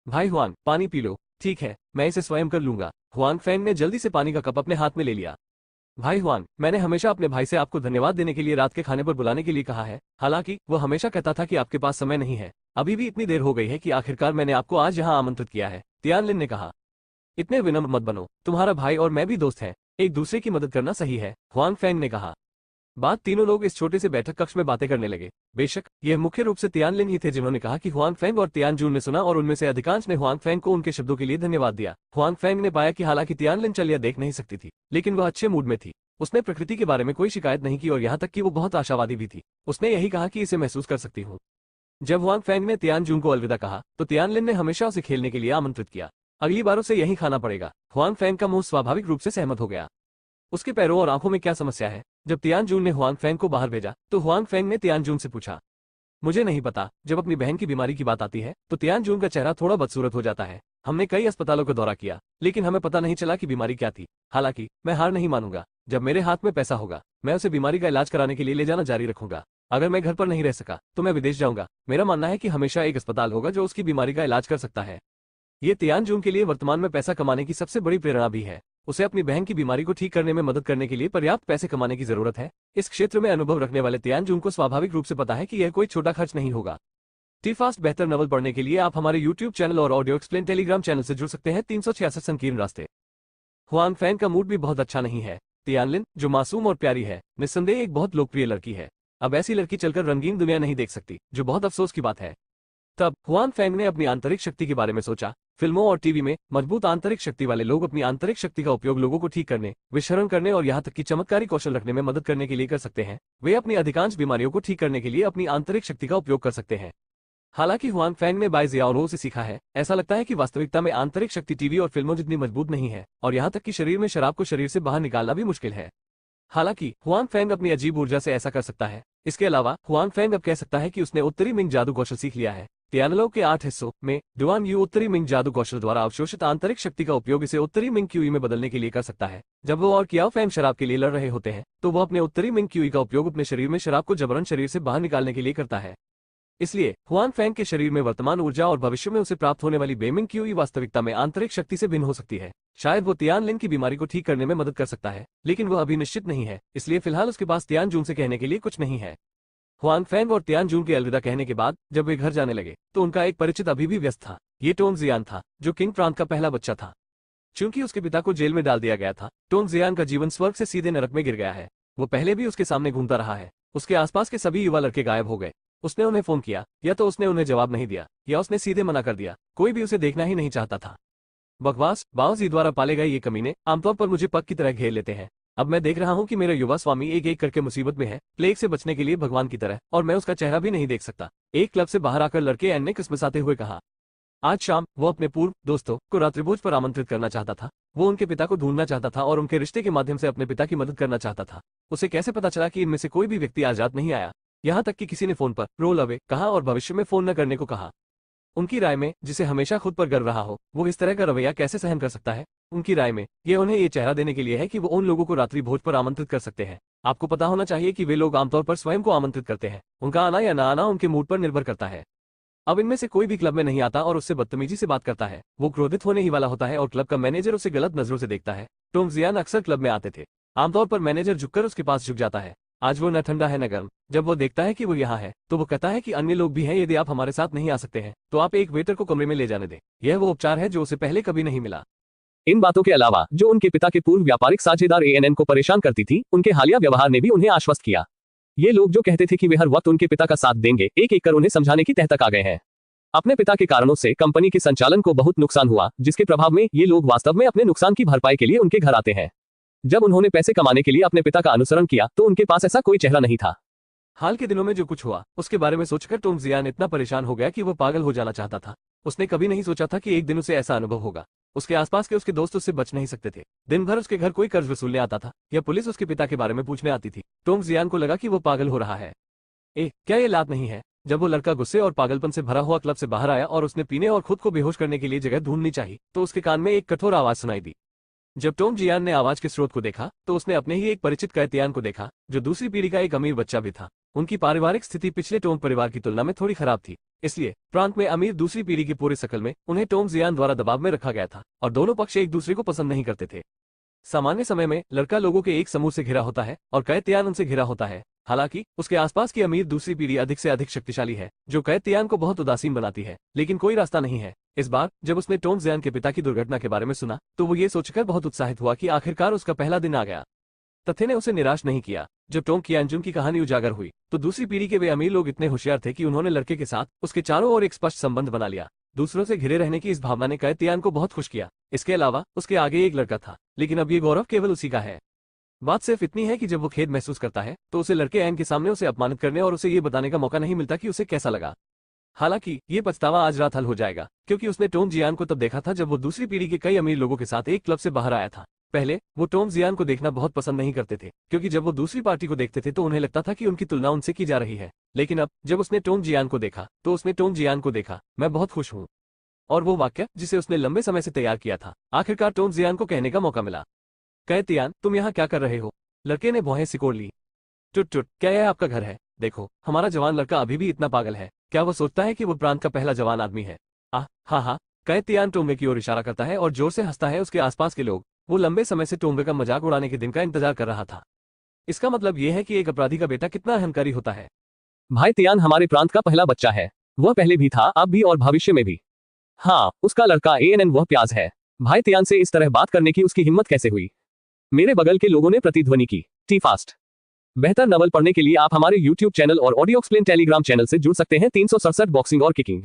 भाई हुआंग, पानी पी लो। ठीक है, मैं इसे स्वयं कर लूंगा। हुआंग फैंग ने जल्दी से पानी का कप अपने हाथ में ले लिया। भाई हुआंग, मैंने हमेशा अपने भाई से आपको धन्यवाद देने के लिए रात के खाने पर बुलाने के लिए कहा है। हालांकि वो हमेशा कहता था कि आपके पास समय नहीं है। अभी भी इतनी देर हो गई है कि आखिरकार मैंने आपको आज यहाँ आमंत्रित किया है, तियानलिन ने कहा। इतने विनम्र मत बनो, तुम्हारा भाई और मैं भी दोस्त हैं, एक दूसरे की मदद करना सही है, हुआंग फैंग ने कहा। बाद तीनों लोग इस छोटे से बैठक कक्ष में बातें करने लगे। बेशक यह मुख्य रूप से तियानलिन ही थे जिन्होंने कहा कि हुआंग फैंग और तियानजून ने सुना और उनमें से अधिकांश ने हुआंग फैंग को उनके शब्दों के लिए धन्यवाद दिया। हुआंग फैंग ने पाया कि हालांकि तियानलिन चल या देख नहीं सकती थी, लेकिन वह अच्छे मूड में थी। उसने प्रकृति के बारे में कोई शिकायत नहीं की और यहाँ तक कि वो बहुत आशावादी भी थी। उसने यही कहा कि इसे महसूस कर सकती हूँ। जब हुआंग फैंग ने तियानजून को अलविदा कहा, तो तियानलिन ने हमेशा उसे खेलने के लिए आमंत्रित किया। अगली बार उसे यही खाना पड़ेगा। हुआंग फैंग का मुंह स्वाभाविक रूप से सहमत हो गया। उसके पैरों और आंखों में क्या समस्या है? जब तियानजून ने हुआंग फैंग को बाहर भेजा, तो हुआंग फैंग ने तियानजून से पूछा। मुझे नहीं पता। जब अपनी बहन की बीमारी की बात आती है, तो तियानजून का चेहरा थोड़ा बदसूरत हो जाता है। हमने कई अस्पतालों का दौरा किया, लेकिन हमें पता नहीं चला कि बीमारी क्या थी। हालांकि मैं हार नहीं मानूंगा। जब मेरे हाथ में पैसा होगा, मैं उसे बीमारी का इलाज कराने के लिए ले जाना जारी रखूंगा। अगर मैं घर पर नहीं रह सका, तो मैं विदेश जाऊंगा। मेरा मानना है कि हमेशा एक अस्पताल होगा जो उसकी बीमारी का इलाज कर सकता है। ये तियानजून के लिए वर्तमान में पैसा कमाने की सबसे बड़ी प्रेरणा भी है। उसे अपनी बहन की बीमारी को ठीक करने में मदद करने के लिए पर्याप्त पैसे कमाने की जरूरत है। इस क्षेत्र में अनुभव रखने वाले तियानजून को स्वाभाविक रूप से पता है कि यह कोई छोटा खर्च नहीं होगा। टी फास्ट बेहतर नवल पढ़ने के लिए आप हमारे YouTube चैनल और ऑडियो एक्सप्लेन टेलीग्राम चैनल से जुड़ सकते हैं। 366 संकीर्ण रास्ते। हुआंग फैंग का मूड भी बहुत अच्छा नहीं है। तियानलिन, जो मासूम और प्यारी है, निस्संदेह एक बहुत लोकप्रिय लड़की है। अब ऐसी लड़की चलकर रंगीन दुनिया नहीं देख सकती, जो बहुत अफसोस की बात है। तब हुआंग फैंग ने अपनी आंतरिक शक्ति के बारे में सोचा। फिल्मों और टीवी में मजबूत आंतरिक शक्ति वाले लोग अपनी आंतरिक शक्ति का उपयोग लोगों को ठीक करने, विशरण करने और यहाँ तक कि चमत्कारी कौशल रखने में मदद करने के लिए कर सकते हैं। वे अपनी अधिकांश बीमारियों को ठीक करने के लिए अपनी आंतरिक शक्ति का उपयोग कर सकते हैं। हालांकि हुआन फैंग ने बाय जियाओरो से सीखा है, ऐसा लगता है कि वास्तविकता में आंतरिक शक्ति टीवी और फिल्मों जितनी मजबूत नहीं है, और यहाँ तक कि शरीर में शराब को शरीर से बाहर निकालना भी मुश्किल है। हालांकि हुआन फैंग अपनी अजीब ऊर्जा से ऐसा कर सकता है। इसके अलावा हुआन फैंग अब कह सकता है कि उसने उत्तरी मिंग जादू कौशल सीख लिया है। तियानलो के 8 हिस्सों में डुआन यू उत्तरी मिंग जादू कौशल द्वारा अवशोषित आंतरिक शक्ति का उपयोग इसे उत्तरी मिंग क्यूई में बदलने के लिए कर सकता है। जब वो और कियाओ फैंग शराब के लिए लड़ रहे होते हैं, तो वो अपने उत्तरी मिंग क्यूई का उपयोग अपने शरीर में शराब को जबरन शरीर से बाहर निकालने के लिए करता है। इसलिए हुआन फैंग के शरीर में वर्तमान ऊर्जा और भविष्य में उसे प्राप्त होने वाली बेमिंग क्यूई वास्तविकता में आंतरिक शक्ति से भिन्न हो सकती है। शायद वो तियान लिन की बीमारी को ठीक करने में मदद कर सकता है, लेकिन वह अभी निश्चित नहीं है, इसलिए फिलहाल उसके पास तियान जून से कहने के लिए कुछ नहीं है। हुआन फैंग और तियान जून के अलविदा कहने के बाद जब वे घर जाने लगे, तो उनका एक परिचित अभी भी व्यस्त था। ये टोंग जियान था, जो किंग प्रांत का पहला बच्चा था। चूंकि उसके पिता को जेल में डाल दिया गया था, टोंग जियान का जीवन स्वर्ग से सीधे नरक में गिर गया है। वो पहले भी उसके सामने घूमता रहा है। उसके आसपास के सभी युवा लड़के गायब हो गए। उसने उन्हें फोन किया, या तो उसने उन्हें जवाब नहीं दिया, या उसने सीधे मना कर दिया। कोई भी उसे देखना ही नहीं चाहता था। बकवास, बाओजी द्वारा पाले गए ये कमीने आमतौर पर मुझे पग की तरह घेर लेते हैं। अब मैं देख रहा हूँ कि मेरा युवा स्वामी एक एक करके मुसीबत में है, प्लेग से बचने के लिए भगवान की तरह, और मैं उसका चेहरा भी नहीं देख सकता। एक क्लब से बाहर आकर लड़के एन ने किस्मसाते हुए कहा। आज शाम वो अपने पूर्व दोस्तों को रात्रिभोज पर आमंत्रित करना चाहता था। वो उनके पिता को ढूंढना चाहता था और उनके रिश्ते के माध्यम से अपने पिता की मदद करना चाहता था। उसे कैसे पता चला कि इनमें से कोई भी व्यक्ति आजाद नहीं आया? यहाँ तक कि किसी ने फोन पर रोल अवे कहा और भविष्य में फोन न करने को कहा। उनकी राय में, जिसे हमेशा खुद पर गर्व रहा हो, वो इस तरह का रवैया कैसे सहन कर सकता है? उनकी राय में, ये उन्हें ये चेहरा देने के लिए है कि वो उन लोगों को रात्रि भोज पर आमंत्रित कर सकते हैं। आपको पता होना चाहिए कि वे लोग आमतौर पर स्वयं को आमंत्रित करते हैं। उनका आना या ना आना उनके मूड पर निर्भर करता है। अब इनमें से कोई भी क्लब में नहीं आता और उससे बदतमीजी से बात करता है। वो क्रोधित होने ही वाला होता है और क्लब का मैनेजर उसे गलत नजरों से देखता है। टोंग जियान अक्सर क्लब में आते थे। आमतौर पर मैनेजर झुककर उसके पास झुक जाता है। आज वो न ठंडा है न गर्म। जब वो देखता है कि वो यहाँ है, तो वो कहता है कि अन्य लोग भी हैं। यदि आप हमारे साथ नहीं आ सकते हैं, तो आप एक वेटर को कमरे में ले जाने दें। यह वो उपचार है जो उसे पहले कभी नहीं मिला। इन बातों के अलावा जो उनके पिता के पूर्व व्यापारिक साझेदार एएनएन को परेशान करती थी, उनके हालिया व्यवहार ने भी उन्हें आश्वस्त किया। ये लोग जो कहते थे कि वे हर वक्त उनके पिता का साथ देंगे, एक एक कर उन्हें समझाने की तह तक आ गए हैं। अपने पिता के कारणों से कंपनी के संचालन को बहुत नुकसान हुआ, जिसके प्रभाव में ये लोग वास्तव में अपने नुकसान की भरपाई के लिए उनके घर आते हैं। जब उन्होंने पैसे कमाने के लिए अपने पिता का अनुसरण किया, तो उनके पास ऐसा कोई चेहरा नहीं था। हाल के दिनों में जो कुछ हुआ, उसके बारे में सोचकर टोंग जियान इतना परेशान हो गया कि वो पागल हो जाना चाहता था। उसने कभी नहीं सोचा था कि एक दिन उसे ऐसा अनुभव होगा। उसके आसपास के उसके दोस्त उससे बच नहीं सकते थे। दिन भर उसके घर कोई कर्ज वसूलने आता था, या पुलिस उसके पिता के बारे में पूछने आती थी। टोंग जियान को लगा कि वो पागल हो रहा है। क्या ये लात नहीं है? जब वो लड़का गुस्से और पागलपन से भरा हुआ क्लब से बाहर आया और उसने पीने और खुद को बेहोश करने के लिए जगह ढूंढनी चाहिए, तो उसके कान में एक कठोर आवाज सुनाई दी। जब टोंग जियान ने आवाज के स्रोत को देखा, तो उसने अपने ही एक परिचित कैतियान को देखा, जो दूसरी पीढ़ी का एक अमीर बच्चा भी था। उनकी पारिवारिक स्थिति पिछले टोंग परिवार की तुलना में थोड़ी खराब थी, इसलिए प्रांत में अमीर दूसरी पीढ़ी की पूरी शकल में उन्हें टोंग जियान द्वारा दबाव में रखा गया था, और दोनों पक्ष एक दूसरे को पसंद नहीं करते थे। सामान्य समय में लड़का लोगों के एक समूह से घिरा होता है और कैतियान उनसे घिरा होता है। हालांकि उसके आसपास की अमीर दूसरी पीढ़ी अधिक से अधिक शक्तिशाली है, जो कैतियान को बहुत उदासीन बनाती है, लेकिन कोई रास्ता नहीं है। इस बार जब उसने टोंग जियान के पिता की दुर्घटना के बारे में सुना, तो वो ये सोचकर बहुत उत्साहित हुआ कि आखिरकार उसका पहला दिन आ गया। तथ्य ने उसे निराश नहीं किया। जब टोंग कियानजुन की कहानी उजागर हुई, तो दूसरी पीढ़ी के वे अमीर लोग इतने होशियार थे कि उन्होंने लड़के के साथ उसके चारों ओर एक स्पष्ट संबंध बना लिया। दूसरों से घिरे रहने की इस भावना ने कैतियान को बहुत खुश किया। इसके अलावा उसके आगे एक लड़का था, लेकिन अब ये गौरव केवल उसी का है। बात सिर्फ इतनी है कि जब वो खेद महसूस करता है, तो उसे लड़के एन के सामने उसे अपमानित करने और उसे ये बताने का मौका नहीं मिलता कि उसे कैसा लगा। हालांकि ये पछतावा आज रात हल हो जाएगा, क्योंकि उसने टोंग जियान को तब देखा था जब वो दूसरी पीढ़ी के कई अमीर लोगों के साथ एक क्लब से बाहर आया था। पहले वो टोंग जियान को देखना बहुत पसंद नहीं करते थे, क्योंकि जब वो दूसरी पार्टी को देखते थे तो उन्हें लगता था कि उनकी तुलना उनसे की जा रही है। लेकिन अब जब उसने टोंग जियान को देखा, तो उसने टोंग जियान को देखा, मैं बहुत खुश हूँ। और वो वाक्य जिसे उसने लंबे समय से तैयार किया था, आखिरकार टोंग जियान को कहने का मौका मिला। कैतियान, तुम यहाँ क्या कर रहे हो? लड़के ने भौहें सिकोड़ ली। टुट टुट, क्या यह आपका घर है? देखो, हमारा जवान लड़का अभी भी इतना पागल है। क्या वो सोचता है कि वो प्रांत का पहला जवान आदमी है? हाँ। कैतियान टोंगे की ओर इशारा करता है और जोर से हंसता है। उसके आसपास के लोग, वो लंबे समय से टोंगे का मजाक उड़ाने के दिन का इंतजार कर रहा था। इसका मतलब यह है कि एक अपराधी का बेटा कितना अहंकारी होता है। भाई तियान हमारे प्रांत का पहला बच्चा है। वह पहले भी था, अब भी और भविष्य में भी। हाँ, उसका लड़का एएनएन वह प्याज है। भाई तियान से इस तरह बात करने की उसकी हिम्मत कैसे हुई? मेरे बगल के लोगों ने प्रतिध्वनि की। T fast. बेहतर नवल पढ़ने के लिए आप हमारे YouTube चैनल और ऑडियो एक्सप्लेन टेलीग्राम चैनल से जुड़ सकते हैं। 367 बॉक्सिंग और किकिंग।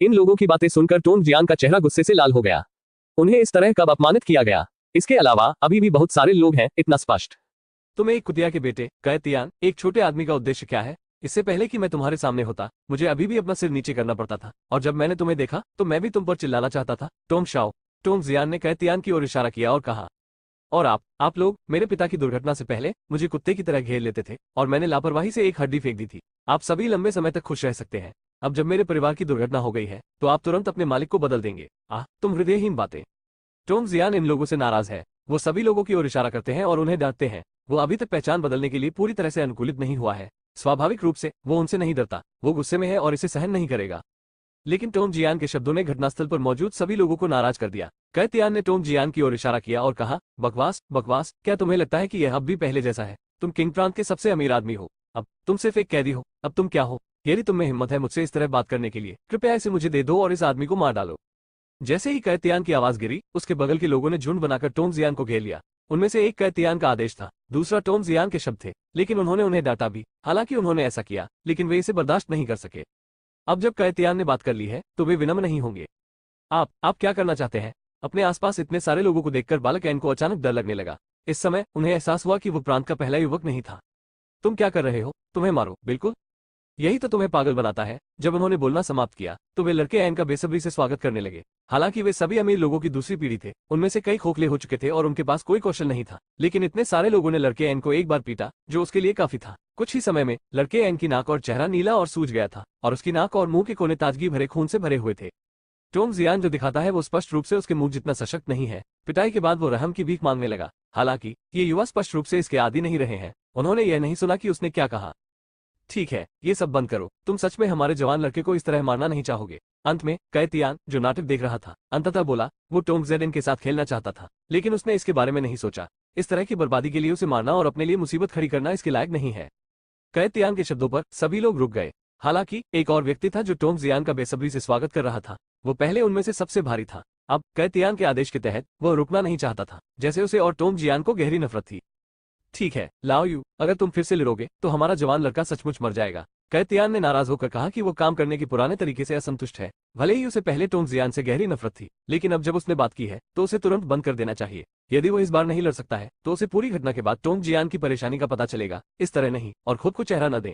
इन लोगों की बातें सुनकर टोंग जियान का चेहरा गुस्से से लाल हो गया। उन्हें इस तरह कब अपमानित किया गया? इसके अलावा अभी भी बहुत सारे लोग हैं, इतना स्पष्ट। तुम एक कुतिया के बेटे कैतियान, एक छोटे आदमी का उद्देश्य क्या है? इससे पहले कि मैं तुम्हारे सामने होता, मुझे अभी भी अपना सिर नीचे करना पड़ता था, और जब मैंने तुम्हें देखा तो मैं भी तुम पर चिल्लाना चाहता था, टोंग शाओ। टोंग जियान ने कैतियान की ओर इशारा किया और कहा, और आप लोग मेरे पिता की दुर्घटना से पहले मुझे कुत्ते की तरह घेर लेते थे और मैंने लापरवाही से एक हड्डी फेंक दी थी। आप सभी लंबे समय तक खुश रह सकते हैं। अब जब मेरे परिवार की दुर्घटना हो गई है तो आप तुरंत अपने मालिक को बदल देंगे। तुम हृदयहीन बातें। टोंग जियान इन लोगों से नाराज है। वो सभी लोगों की ओर इशारा करते हैं और उन्हें डांटते हैं। वो अभी तक पहचान बदलने के लिए पूरी तरह से अनुकूलित नहीं हुआ है। स्वाभाविक रूप से वो उनसे नहीं डरता, वो गुस्से में है और इसे सहन नहीं करेगा। लेकिन टोंग जियान के शब्दों ने घटनास्थल पर मौजूद सभी लोगों को नाराज कर दिया। कैतियान ने टोंग जियान की ओर इशारा किया और कहा, बकवास बकवास, क्या तुम्हें लगता है कि यह अब भी पहले जैसा है? तुम किंग प्रांत के सबसे अमीर आदमी हो, अब तुम सिर्फ एक कैदी हो। अब तुम क्या हो? यदि तुम में हिम्मत है मुझसे इस तरह बात करने के लिए, कृपया इसे मुझे दे दो और इस आदमी को मार डालो। जैसे ही कैतियान की आवाज गिरी, उसके बगल के लोगों ने झुंड बनाकर टोंग जियान को घेर लिया। उनमें से एक कैतियान का आदेश था, दूसरा टोंग जियान के शब्द थे, लेकिन उन्होंने उन्हें डांटा भी। हालांकि उन्होंने ऐसा किया, लेकिन वे इसे बर्दाश्त नहीं कर सके। अब जब कैतियान ने बात कर ली है तो वे विनम्र नहीं होंगे। आप क्या करना चाहते हैं? अपने आसपास इतने सारे लोगों को देखकर बालक एन को अचानक डर लगने लगा। इस समय उन्हें एहसास हुआ कि वो प्रांत का पहला युवक नहीं था। तुम क्या कर रहे हो? तुम्हें मारो, बिल्कुल यही तो तुम्हें पागल बनाता है। जब उन्होंने बोलना समाप्त किया तो वे लड़के एन का बेसब्री से स्वागत करने लगे। हालांकि वे सभी अमीर लोगों की दूसरी पीढ़ी थे, उनमें से कई खोखले हो चुके थे और उनके पास कोई कौशल नहीं था, लेकिन इतने सारे लोगों ने लड़के एन को एक बार पीटा, जो उसके लिए काफी था। कुछ ही समय में लड़के एन की नाक और चेहरा नीला और सूज गया था, और उसकी नाक और मुंह के कोने ताजगी भरे खून से भरे हुए थे। टोंग जियान जो दिखाता है वो स्पष्ट रूप से उसके मुंह जितना सशक्त नहीं है। पिटाई के बाद वो रहम की भीख मांगने लगा। हालांकि ये युवा स्पष्ट रूप से इसके आदी नहीं रहे हैं। उन्होंने यह नहीं सुना कि उसने क्या कहा। ठीक है, ये सब बंद करो। तुम सच में हमारे जवान लड़के को इस तरह मारना नहीं चाहोगे? अंत में कैतियान, जो नाटक देख रहा था, अंततः बोला। वो टोंग जेडेन के साथ खेलना चाहता था, लेकिन उसने इसके बारे में नहीं सोचा। इस तरह की बर्बादी के लिए उसे मारना और अपने लिए मुसीबत खड़ी करना इसके लायक नहीं है। कैतियान के शब्दों पर सभी लोग रुक गए। हालांकि एक और व्यक्ति था जो टोंग जियान का बेसब्री से स्वागत कर रहा था। वो पहले उनमें से सबसे भारी था। अब कैतियान के आदेश के तहत वह रुकना नहीं चाहता था, जैसे उसे और टोंग जियान को गहरी नफरत थी। ठीक है लाओ यू, अगर तुम फिर से लड़ोगे तो हमारा जवान लड़का सचमुच मर जाएगा। कैतियान ने नाराज होकर कहा कि वो काम करने के पुराने तरीके से असंतुष्ट है। भले ही उसे पहले टोंग जियान से गहरी नफरत थी, लेकिन अब जब उसने बात की है तो उसे तुरंत बंद कर देना चाहिए। यदि वो इस बार नहीं लड़ सकता है तो उसे पूरी घटना के बाद टोंग जियान की परेशानी का पता चलेगा। इस तरह नहीं, और खुद को चेहरा न दें।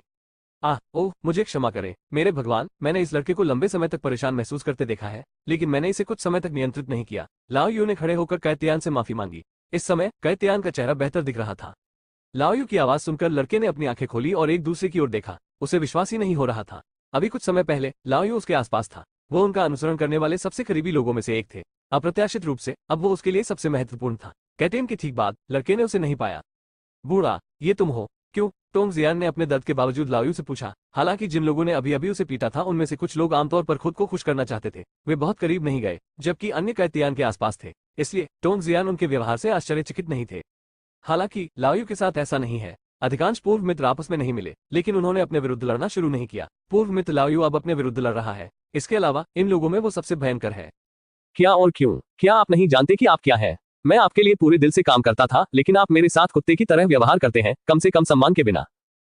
ओह मुझे क्षमा करें मेरे भगवान, मैंने इस लड़के को लंबे समय तक परेशान महसूस करते देखा है, लेकिन मैंने इसे कुछ समय तक नियंत्रित नहीं किया। लाओ यू ने खड़े होकर कैतियान से माफी मांगी। इस समय कैतियान का चेहरा बेहतर दिख रहा था। लाओ यू की आवाज सुनकर लड़के ने अपनी आंखें खोली और एक दूसरे की ओर देखा। उसे विश्वास ही नहीं हो रहा था। अभी कुछ समय पहले लाओ यू उसके आसपास था। वो उनका अनुसरण करने वाले सबसे करीबी लोगों में से एक थे। अप्रत्याशित रूप से अब वो उसके लिए सबसे महत्वपूर्ण था। कैटेन के ठीक बाद लड़के ने उसे नहीं पाया। बूढ़ा, ये तुम हो? क्यों? टोंग जियान ने अपने दर्द के बावजूद लाओ यू से पूछा। हालांकि जिन लोगों ने अभी अभी उसे पीटा था उनमें से कुछ लोग आमतौर पर खुद को खुश करना चाहते थे। वे बहुत करीब नहीं गए, जबकि अन्य कैतियान के आसपास थे। इसलिए टोंग जियान उनके व्यवहार से आश्चर्यचकित नहीं थे। हालांकि लाओ यू के साथ ऐसा नहीं है। अधिकांश पूर्व मित्र आपस में नहीं मिले, लेकिन उन्होंने अपने विरुद्ध लड़ना शुरू नहीं किया। पूर्व मित्र लाओ यू अब अपने विरुद्ध लड़ रहा है। इसके अलावा इन लोगों में वो सबसे भयंकर है। क्या और क्यों? क्या आप नहीं जानते कि आप क्या है? मैं आपके लिए पूरे दिल से काम करता था, लेकिन आप मेरे साथ कुत्ते की तरह व्यवहार करते हैं, कम से कम सम्मान के बिना।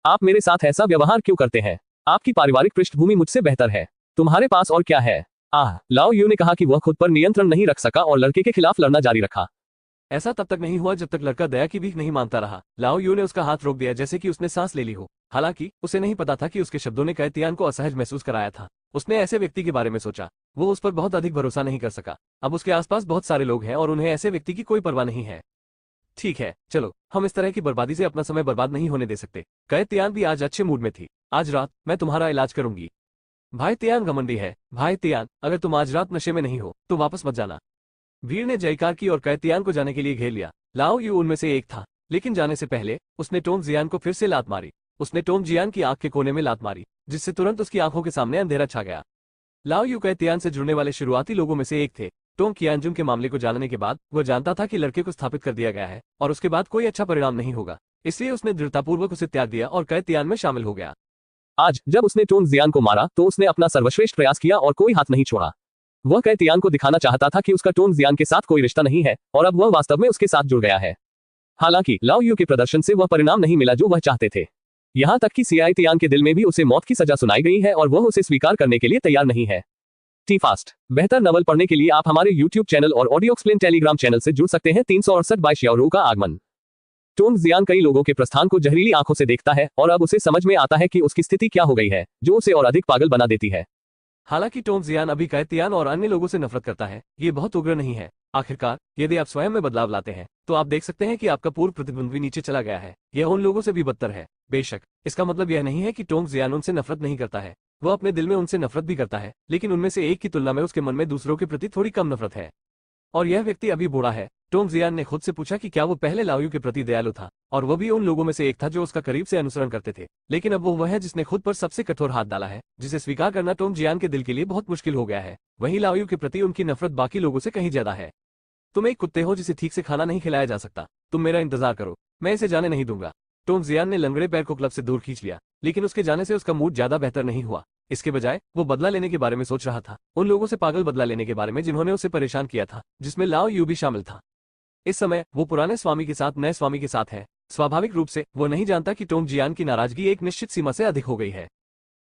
आप मेरे साथ ऐसा व्यवहार क्यों करते हैं? आपकी पारिवारिक पृष्ठभूमि मुझसे बेहतर है। तुम्हारे पास और क्या है? लाओ यू ने कहा कि वह खुद पर नियंत्रण नहीं रख सका और लड़के के खिलाफ लड़ना जारी रखा। ऐसा तब तक नहीं हुआ जब तक लड़का दया की भीख नहीं मांगता रहा। लाओ यू ने उसका हाथ रोक दिया, जैसे कि उसने सांस ले ली हो। हालांकि उसे नहीं पता था कि उसके शब्दों ने कैतियान को असहज महसूस कराया था। उसने ऐसे व्यक्ति के बारे में सोचा। वो उस पर बहुत अधिक भरोसा नहीं कर सका। अब उसके आसपास बहुत सारे लोग हैं और उन्हें ऐसे व्यक्ति की कोई परवाह नहीं है। ठीक है, चलो, हम इस तरह की बर्बादी से अपना समय बर्बाद नहीं होने दे सकते। कैतियान भी आज अच्छे मूड में थी। आज रात मैं तुम्हारा इलाज करूंगी। भाई तियान घमंडी है। भाई तियान, अगर तुम आज रात नशे में नहीं हो तो वापस मत जाना। भीड़ ने जयकार की और कैतियान को जाने के लिए घेर लिया। लाओ यू उनमें से एक था, लेकिन जाने से पहले उसने टोंग जियान को फिर से लात मारी। उसने टोंग जियान की आंख के कोने में लात मारी, जिससे तुरंत उसकी आंखों के सामने अंधेरा छा गया। लाओ यू कैतियान से जुड़ने वाले शुरुआती लोगों में से एक थे। टोंग कियानजुंग के मामले को जानने के बाद वह जानता था कि लड़के को स्थापित कर दिया गया है और उसके बाद कोई अच्छा परिणाम नहीं होगा, इसलिए उसने दृढ़तापूर्वक उसे त्याग दिया और कैतियान में शामिल हो गया। आज जब उसने टोंग जियान को मारा तो उसने अपना सर्वश्रेष्ठ प्रयास किया और कोई हाथ नहीं छोड़ा। वह कैतियान को दिखाना चाहता था कि उसका टोंग जियान के साथ कोई रिश्ता नहीं है और अब वह वास्तव में उसके साथ जुड़ गया है। हालांकि लाओ यू के प्रदर्शन से वह परिणाम नहीं मिला जो वह चाहते थे। यहाँ तक कि सियाई तियान के दिल में भी उसे मौत की सजा सुनाई गई है और वह उसे स्वीकार करने के लिए तैयार नहीं है। टी फास्ट बेहतर नवल पढ़ने के लिए आप हमारे YouTube चैनल और ऑडियो एक्सप्लेन टेलीग्राम चैनल से जुड़ सकते हैं। 368 बाय श्याओरू का आगमन। टोंग जियान कई लोगों के प्रस्थान को जहरीली आंखों से देखता है और अब उसे समझ में आता है कि उसकी स्थिति क्या हो गई है, जो उसे और अधिक पागल बना देती है। हालांकि टोंग जियान अभी कैतियान और अन्य लोगों से नफरत करता है, ये बहुत उग्र नहीं है। आखिरकार यदि आप स्वयं में बदलाव लाते हैं तो आप देख सकते हैं कि आपका पूर्व प्रतिद्वंद्वी नीचे चला गया है। यह उन लोगों से भी बदतर है। बेशक इसका मतलब यह नहीं है कि टोंग जियान उनसे नफरत नहीं करता है, वह अपने दिल में उनसे नफरत भी करता है, लेकिन उनमें से एक की तुलना में उसके मन में दूसरों के प्रति थोड़ी कम नफरत है। और यह व्यक्ति अभी बूढ़ा है। टोंग जियान ने खुद से पूछा कि क्या वो पहले लाओयू के प्रति दयालु था, और वह भी उन लोगों में से एक था जो उसका करीब से अनुसरण करते थे, लेकिन अब वो है जिसने खुद पर सबसे कठोर हाथ डाला है, जिसे स्वीकार करना टोंग जियान के दिल के लिए बहुत मुश्किल हो गया है। वहीं लाओयू के प्रति उनकी नफरत बाकी लोगों से कहीं ज्यादा है। तुम एक कुत्ते हो जिसे ठीक से खाना नहीं खिलाया जा सकता, तुम मेरा इंतजार करो, मैं इसे जाने नहीं दूंगा। टोंग जियान ने लंगड़े पैर को क्लब से दूर खींच लिया, लेकिन उसके जाने से उसका मूड ज्यादा बेहतर नहीं हुआ। इसके बजाय वो बदला लेने के बारे में सोच रहा था, उन लोगों से पागल बदला लेने के बारे में जिन्होंने उसे परेशान किया था, जिसमें लाओ यू भी शामिल था। इस समय वो पुराने स्वामी के साथ नए स्वामी के साथ है। स्वाभाविक रूप से वो नहीं जानता कि टोंग जियान की नाराजगी एक निश्चित सीमा से अधिक हो गई है।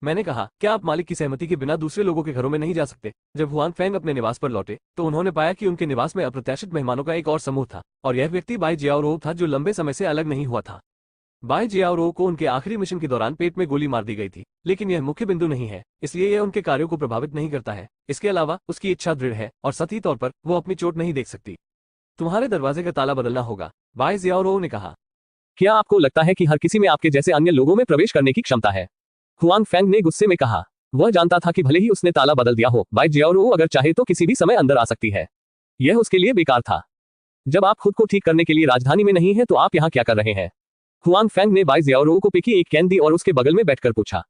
मैंने कहा, क्या आप मालिक की सहमति के बिना दूसरे लोगों के घरों में नहीं जा सकते? जब हुआन फैंग अपने निवास पर लौटे तो उन्होंने पाया कि उनके निवास में अप्रत्याशित मेहमानों का एक और समूह था, और यह व्यक्ति बाई जियाओरो था, जो लंबे समय से अलग नहीं हुआ था। बाई जियाओरो को उनके आखिरी मिशन के दौरान पेट में गोली मार दी गई थी, लेकिन यह मुख्य बिंदु नहीं है, इसलिए यह उनके कार्यों को प्रभावित नहीं करता है। इसके अलावा उसकी इच्छा दृढ़ है और सतही तौर पर वो अपनी चोट नहीं देख सकती। तुम्हारे दरवाजे का ताला बदलना होगा, बाई जियाओरो ने कहा। क्या आपको लगता है कि हर किसी में आपके जैसे अन्य लोगों में प्रवेश करने की क्षमता है? हुआन फैंग ने गुस्से में कहा। वह जानता था कि भले ही उसने ताला बदल दिया हो, बाई जियाओरो अगर चाहे तो किसी भी समय अंदर आ सकती है। यह उसके लिए बेकार था। जब आप खुद को ठीक करने के लिए राजधानी में नहीं है तो आप यहाँ क्या कर रहे हैं? हुआन फैंग ने बाई जियाओरो को पेकी एक कैन दी और उसके बगल में बैठकर पूछा।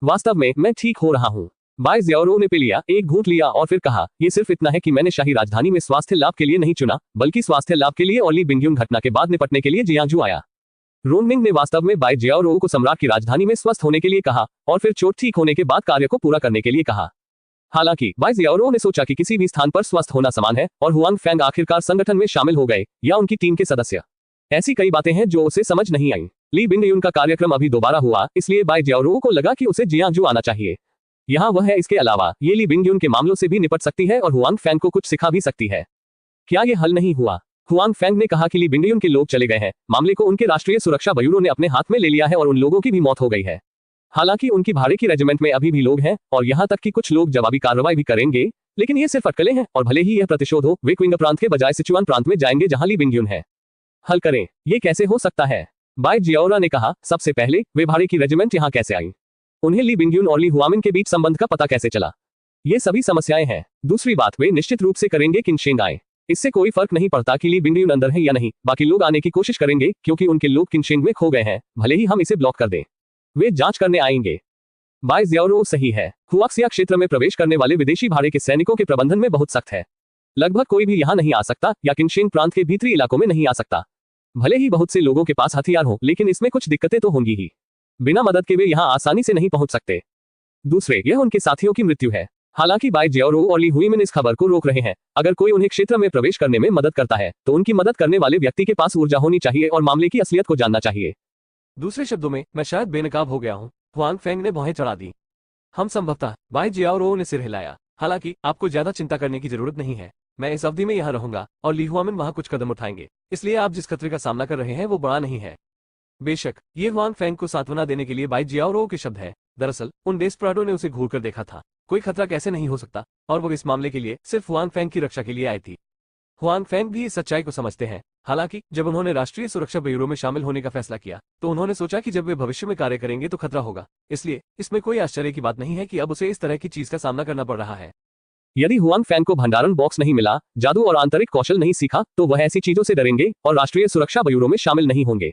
वास्तव में मैं ठीक हो रहा हूँ। बाई जियाओरो ने पी लिया, एक घूंट लिया और फिर कहा, ये सिर्फ इतना है कि मैंने शाही राजधानी में स्वास्थ्य लाभ के लिए नहीं चुना, बल्कि स्वास्थ्य लाभ के लिए और ली बिंगयुन घटना के बाद निपटने के लिए जियांगजू आया। रोनमिंग ने वास्तव में बाई जियाओरो को सम्राट की राजधानी में स्वस्थ होने के लिए कहा और फिर चोट ठीक होने के बाद कार्य को पूरा करने के लिए कहा। हालांकि बाई जियाओरो ने सोचा कि किसी भी स्थान पर स्वस्थ होना समान है और हुआन फैंग आखिरकार संगठन में शामिल हो गए या उनकी टीम के सदस्य। ऐसी कई बातें हैं जो उसे समझ नहीं आई। ली बिंगयुन का कार्यक्रम अभी दोबारा हुआ, इसलिए बाई जियाओरो को लगा कि उसे जियांगजू आना चाहिए। यहाँ वह है। इसके अलावा ये ली बिंगयुन के मामलों से भी निपट सकती है और हुआन फैंग को कुछ सिखा भी सकती है। क्या ये हल नहीं हुआ? हुआन फैंग ने कहा कि ली बिंगयुन के लोग चले गए हैं, मामले को उनके राष्ट्रीय सुरक्षा ब्यूरो ने अपने हाथ में ले लिया है और उन लोगों की भी मौत हो गई है। हालांकि उनकी भाड़े की रेजिमेंट में अभी भी लोग हैं और यहाँ तक कि कुछ लोग जवाबी कार्रवाई भी करेंगे, लेकिन ये सिर्फ अटकलें हैं और भले ही यह प्रतिशोध हो, वे क्विंग प्रांत के बजाय सिचुआन प्रांत में जाएंगे जहां ली बिंगयुन है। हल करें, ये कैसे हो सकता है? बाई जियाओरा ने कहा, सबसे पहले वे भाड़े की रेजिमेंट यहाँ कैसे आई? उन्हें ली बिंगयुन और ली हुआमिन के बीच संबंध का पता कैसे चला? ये सभी समस्याएं हैं। दूसरी बात, वे निश्चित रूप से करेंगे किनशेंग आए। इससे कोई फर्क नहीं पड़ता कि ली बिंगयुन अंदर है या नहीं, बाकी लोग आने की कोशिश करेंगे क्योंकि उनके लोग किनशेंग में खो गए हैं, भले ही हम इसे ब्लॉक कर दें। वे जांच करने आएंगे। बाई जियाओरो सही है। हुआक्सिया क्षेत्र में प्रवेश करने वाले विदेशी भाड़े के सैनिकों के प्रबंधन में बहुत सख्त है। लगभग कोई भी यहाँ नहीं आ सकता या किनशेंग प्रांत के भीतरी इलाकों में नहीं आ सकता। भले ही बहुत से लोगों के पास हथियार हो, लेकिन इसमें कुछ दिक्कतें तो होंगी ही। बिना मदद के वे यहाँ आसानी से नहीं पहुंच सकते। दूसरे, यह उनके साथियों की मृत्यु है। हालांकि बाई जियाओरो और ली हुईमिन इस खबर को रोक रहे हैं। अगर कोई उन्हें क्षेत्र में प्रवेश करने में मदद करता है तो उनकी मदद करने वाले व्यक्ति के पास ऊर्जा होनी चाहिए और मामले की असलियत को जानना चाहिए। दूसरे शब्दों में, मैं शायद बेनकाब हो गया हूँ। हुआन फैंग ने भौहें चढ़ा दी। हम संभवतः, बाई जियाओरो ने सिर हिलाया। हालांकि आपको ज्यादा चिंता करने की जरूरत नहीं है। मैं इस अवधि में यहाँ रहूंगा और ली हुआमिन वहाँ कुछ कदम उठाएंगे, इसलिए आप जिस खतरे का सामना कर रहे हैं वो बड़ा नहीं है। बेशक ये हुआन फैंग को सांत्वना देने के लिए बाई जियाओरो के शब्द है। दरअसल उन डेस्पराडो ने उसे घूरकर देखा था। कोई खतरा कैसे नहीं हो सकता, और वो इस मामले के लिए सिर्फ हुआन फैंग की रक्षा के लिए आई थी। हुआन फैंग भी इस सच्चाई को समझते हैं। हालांकि जब उन्होंने राष्ट्रीय सुरक्षा ब्यूरो में शामिल होने का फैसला किया तो उन्होंने सोचा कि जब वे भविष्य में कार्य करेंगे तो खतरा होगा, इसलिए इसमें कोई आश्चर्य की बात नहीं है कि अब उसे इस तरह की चीज का सामना करना पड़ रहा है। यदि हुआन फैंग को भंडारण बॉक्स नहीं मिला, जादू और आंतरिक कौशल नहीं सीखा, तो वह ऐसी चीजों से डरेंगे और राष्ट्रीय सुरक्षा ब्यूरो में शामिल नहीं होंगे।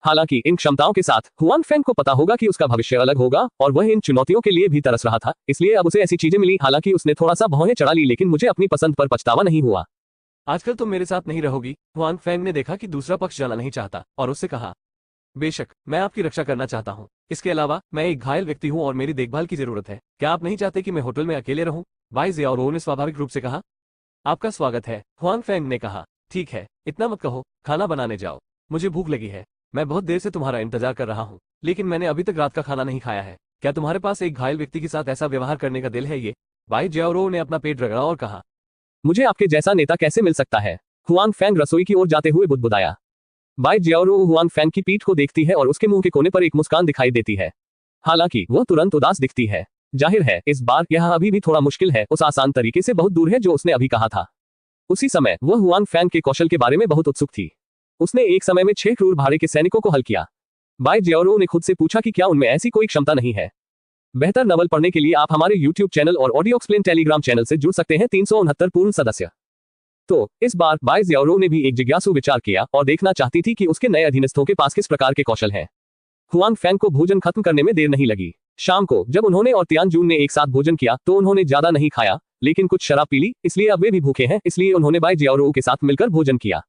हालांकि इन क्षमताओं के साथ हुआन फैंग को पता होगा कि उसका भविष्य अलग होगा और वह इन चुनौतियों के लिए भी तरस रहा था, इसलिए अब उसे ऐसी चीजें मिली। हालांकि उसने थोड़ा सा भौहें चढ़ा ली, लेकिन मुझे अपनी पसंद पर पछतावा नहीं हुआ। आजकल तुम मेरे साथ नहीं रहोगी। हुआन फैंग ने देखा कि दूसरा पक्ष जाना नहीं चाहता और उससे कहा, बेशक मैं आपकी रक्षा करना चाहता हूँ। इसके अलावा मैं एक घायल व्यक्ति हूँ और मेरी देखभाल की जरूरत है। क्या आप नहीं चाहते कि मैं होटल में अकेले रहूं? बाई जियाओरो ने स्वाभाविक रूप से कहा। आपका स्वागत है, हुआन फैंग ने कहा। ठीक है, इतना मत कहो, खाना बनाने जाओ। मुझे भूख लगी है। मैं बहुत देर से तुम्हारा इंतजार कर रहा हूँ, लेकिन मैंने अभी तक रात का खाना नहीं खाया है। क्या तुम्हारे पास एक घायल व्यक्ति के साथ ऐसा व्यवहार करने का दिल है? ये बाई जियाओरो ने अपना पेट रगड़ा और कहा, मुझे आपके जैसा नेता कैसे मिल सकता है? हुआन फैंग रसोई की ओर जाते हुए बुदबुदाया। बाई जियाओरू हुआन फैंग की पीठ को देखती है और उसके मुंह के कोने पर एक मुस्कान दिखाई देती है। हालांकि वह तुरंत उदास दिखती है। जाहिर है इस बार यह अभी भी थोड़ा मुश्किल है, उस आसान तरीके से बहुत दूर है जो उसने अभी कहा था। उसी समय वह हुआन फैंग के कौशल के बारे में बहुत उत्सुक थी। उसने एक समय में 6 क्रूर भाड़े के सैनिकों को हल किया। बाई जियाओरू ने खुद से पूछा कि क्या उनमें ऐसी कोई क्षमता नहीं है। बेहतर नवल पढ़ने के लिए आप हमारे YouTube चैनल और ऑडियो एक्सप्लेन टेलीग्राम चैनल से जुड़ सकते हैं। 369 पूर्ण सदस्य। तो इस बार बाई जियाओरू ने भी एक जिज्ञासु विचार किया और देखना चाहती थी कि उसके नए अधीनस्थों के पास किस प्रकार के कौशल हैं। हुआन फैंग को भोजन खत्म करने में देर नहीं लगी। शाम को जब उन्होंने और तियानजून ने एक साथ भोजन किया तो उन्होंने ज्यादा नहीं खाया, लेकिन कुछ शराब पी ली, इसलिए अब वे भी भूखे हैं, इसलिए उन्होंने बाई जियाओरू के साथ मिलकर भोजन किया।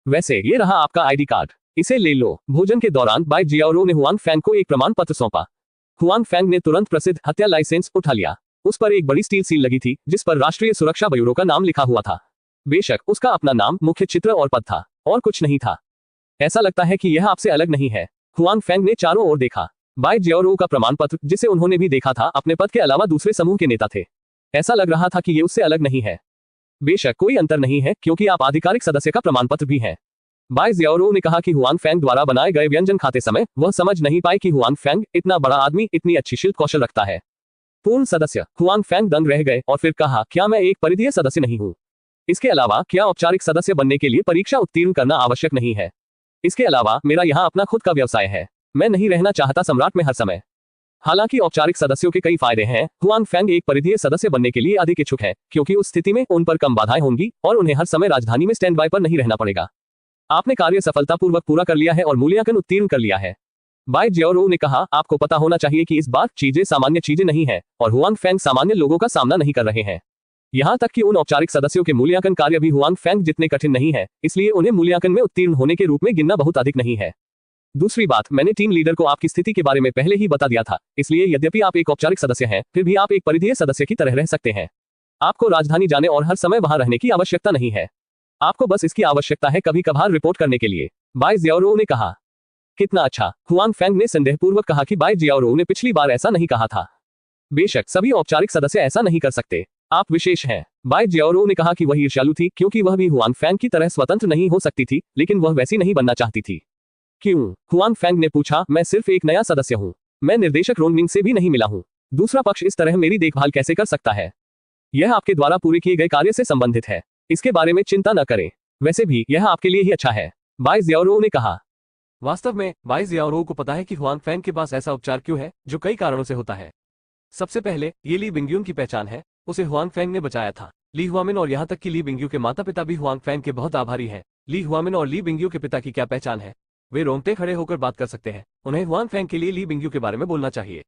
वैसे ये रहा आपका आईडी कार्ड, इसे ले लो। भोजन के दौरान बाई जियाओरू ने हुआन फैंग को एक प्रमाण पत्र सौंपा। हुआन फैंग ने तुरंत प्रसिद्ध हत्या लाइसेंस उठा लिया। उस पर एक बड़ी स्टील सील लगी थी जिस पर राष्ट्रीय सुरक्षा ब्यूरो का नाम लिखा हुआ था। बेशक उसका अपना नाम, मुख्य चित्र और पद था, और कुछ नहीं था। ऐसा लगता है कि यह आपसे अलग नहीं है। हुआन फैंग ने चारों ओर देखा। बाई जियाओरू का प्रमाण पत्र, जिसे उन्होंने भी देखा था, अपने पद के अलावा दूसरे समूह के नेता थे। ऐसा लग रहा था कि ये उससे अलग नहीं है। बेशक कोई अंतर नहीं है क्योंकि आप आधिकारिक सदस्य का प्रमाण पत्र भी हैं। बाई जियाओरू ने कहा कि हुआन फैंग द्वारा बनाए गए व्यंजन खाते समय वह समझ नहीं पाई कि हुआन फैंग इतना बड़ा आदमी इतनी अच्छी शिल्प कौशल रखता है। पूर्ण सदस्य। हुआन फैंग दंग रह गए और फिर कहा, क्या मैं एक परिधीय सदस्य नहीं हूँ? इसके अलावा क्या औपचारिक सदस्य बनने के लिए परीक्षा उत्तीर्ण करना आवश्यक नहीं है? इसके अलावा मेरा यहाँ अपना खुद का व्यवसाय है। मैं नहीं रहना चाहता सम्राट में हर समय। हालांकि औपचारिक सदस्यों के कई फायदे हैं, हुआन फैंग एक परिधीय सदस्य बनने के लिए अधिक इच्छुक है क्योंकि उस स्थिति में उन पर कम बाधाएं होंगी और उन्हें हर समय राजधानी में स्टैंड बाय पर नहीं रहना पड़ेगा। आपने कार्य सफलतापूर्वक पूरा कर लिया है और मूल्यांकन उत्तीर्ण कर लिया है। बाई जियाओरू ने कहा, आपको पता होना चाहिए कि इस बार चीजें सामान्य चीजें नहीं है और हुआन फैंग सामान्य लोगों का सामना नहीं कर रहे हैं। यहाँ तक कि उन औपचारिक सदस्यों के मूल्यांकन कार्य भी हुआन फैंग जितने कठिन नहीं है, इसलिए उन्हें मूल्यांकन में उत्तीर्ण होने के रूप में गिनना बहुत अधिक नहीं है। दूसरी बात, मैंने टीम लीडर को आपकी स्थिति के बारे में पहले ही बता दिया था, इसलिए यद्यपि आप एक औपचारिक सदस्य हैं, फिर भी आप एक परिधीय सदस्य की तरह रह सकते हैं। आपको राजधानी जाने और हर समय वहां रहने की आवश्यकता नहीं है। आपको बस इसकी आवश्यकता है कभी कभार रिपोर्ट करने के लिए। बाई जियाओरू ने कहा। कितना अच्छा। हुआन फैंग ने संदेहपूर्वक कहा कि बाई जियाओरू ने पिछली बार ऐसा नहीं कहा था। बेशक सभी औपचारिक सदस्य ऐसा नहीं कर सकते। आप विशेष हैं। बाई जियाओरू ने कहा कि वह ईर्ष्यालु थी क्योंकि वह भी हुआन फैंग की तरह स्वतंत्र नहीं हो सकती थी, लेकिन वह वैसी नहीं बनना चाहती थी। क्यों? हुआन फैंग ने पूछा। मैं सिर्फ एक नया सदस्य हूँ। मैं निर्देशक रोंगमिंग से भी नहीं मिला हूँ। दूसरा पक्ष इस तरह मेरी देखभाल कैसे कर सकता है? यह आपके द्वारा पूरे किए गए कार्य से संबंधित है। इसके बारे में चिंता न करें। वैसे भी यह आपके लिए ही अच्छा है, बाई जियाओरू ने कहा। वास्तव में बाई जियाओरू को पता है कि हुआन फैंग के पास ऐसा उपचार क्यों है, जो कई कारणों से होता है। सबसे पहले ये ली बिंगयून की पहचान है। उसे हुआन फैंग ने बचाया था। ली हुआमिन और यहाँ तक कि ली बिंगयू के माता पिता भी हुआन फैंग के बहुत आभारी हैं। ली हुआमिन और ली बिंगयू के पिता की क्या पहचान है? वे रोंगटे खड़े होकर बात कर सकते हैं। उन्हें हुआन फैंग के लिए ली बिंगयू के बारे में बोलना चाहिए।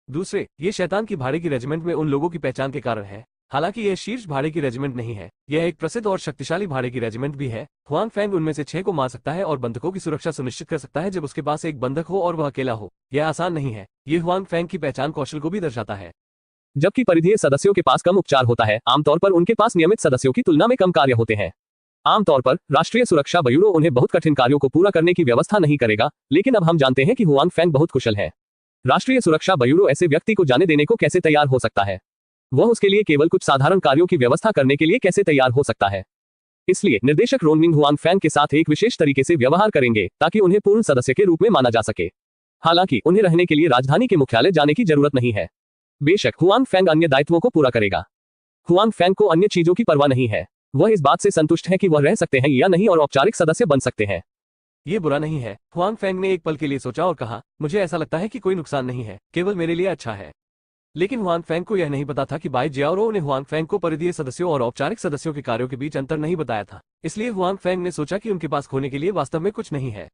दूसरे, ये शैतान की भाड़े की रेजिमेंट में उन लोगों की पहचान के कारण है। हालांकि यह शीर्ष भाड़े की रेजिमेंट नहीं है, यह एक प्रसिद्ध और शक्तिशाली भाड़े की रेजिमेंट भी है। हुआन फैंग उनमें से 6 को मार सकता है और बंधकों की सुरक्षा सुनिश्चित कर सकता है जब उसके पास एक बंधक हो और वह अकेला हो। यह आसान नहीं है। ये हुआन फैंग की पहचान कौशल को भी दर्शाता है। जबकि परिधीय सदस्यों के पास कम उपचार होता है, आमतौर पर उनके पास नियमित सदस्यों की तुलना में कम कार्य होते हैं। आमतौर पर राष्ट्रीय सुरक्षा ब्यूरो उन्हें बहुत कठिन कार्यों को पूरा करने की व्यवस्था नहीं करेगा, लेकिन अब हम जानते हैं कि हुआन फैंग बहुत कुशल है। राष्ट्रीय सुरक्षा ब्यूरो ऐसे व्यक्ति को जाने देने को कैसे तैयार हो सकता है? वह उसके लिए केवल कुछ साधारण कार्यों की व्यवस्था करने के लिए कैसे तैयार हो सकता है? इसलिए निर्देशक रोनमिंग हुआन फैंग के साथ एक विशेष तरीके से व्यवहार करेंगे ताकि उन्हें पूर्ण सदस्य के रूप में माना जा सके। हालांकि उन्हें रहने के लिए राजधानी के मुख्यालय जाने की जरूरत नहीं है। बेशक हुआन फैंग अन्य दायित्वों को पूरा करेगा। हुआन फैंग को अन्य चीजों की परवाह नहीं है। वह इस बात से संतुष्ट है कि वह रह सकते हैं या नहीं और औपचारिक सदस्य बन सकते हैं। ये बुरा नहीं है। हुआन फैंग ने एक पल के लिए सोचा और कहा, मुझे ऐसा लगता है कि कोई नुकसान नहीं है, केवल मेरे लिए अच्छा है। लेकिन हुआन फैंग को यह नहीं पता था कि बाई जियाओरू ने हुआन फैंग को परिधीय सदस्यों और औपचारिक सदस्यों के कार्यों के बीच अंतर नहीं बताया था। इसलिए हुआन फैंग ने सोचा कि उनके पास खोने के लिए वास्तव में कुछ नहीं है।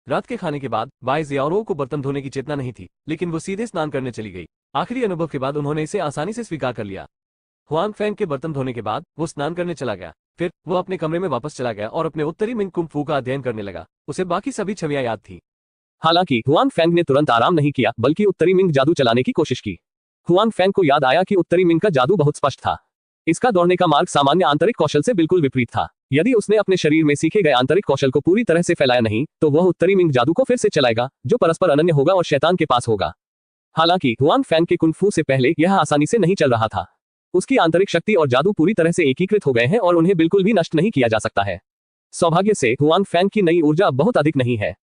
रात के खाने के बाद बाई जियाओरू को बर्तन धोने की चेतना नहीं थी, लेकिन वो सीधे स्नान करने चली गई। आखिरी अनुभव के बाद उन्होंने इसे आसानी से स्वीकार कर लिया। हुआन फैंग के बर्तन धोने के बाद वो स्नान करने चला गया। फिर वो अपने कमरे में वापस चला गया और अपने उत्तरी मिंग कुंग फू का अध्ययन करने लगा। उसे बाकी सभी छवियां याद थी। हालांकि हुआन फैंग ने तुरंत आराम नहीं किया, बल्कि उत्तरी मिंग जादू चलाने की कोशिश की। हुआन फैंग को याद आया कि उत्तरी मिंग का जादू बहुत स्पष्ट था। इसका दौड़ने का मार्ग सामान्य आंतरिक कौशल से बिल्कुल विपरीत था। यदि उसने अपने शरीर में सीखे गए आंतरिक कौशल को पूरी तरह से फैलाया नहीं, तो वह उत्तरी मिंग जादू को फिर से चलाएगा, जो परस्पर अनन्य होगा और शैतान के पास होगा। हालांकि हुआन फैंग के कुंग फू से पहले यह आसानी से नहीं चल रहा था। उसकी आंतरिक शक्ति और जादू पूरी तरह से एकीकृत हो गए हैं और उन्हें बिल्कुल भी नष्ट नहीं किया जा सकता है। सौभाग्य से हुआन फैंग की नई ऊर्जा अब बहुत अधिक नहीं है।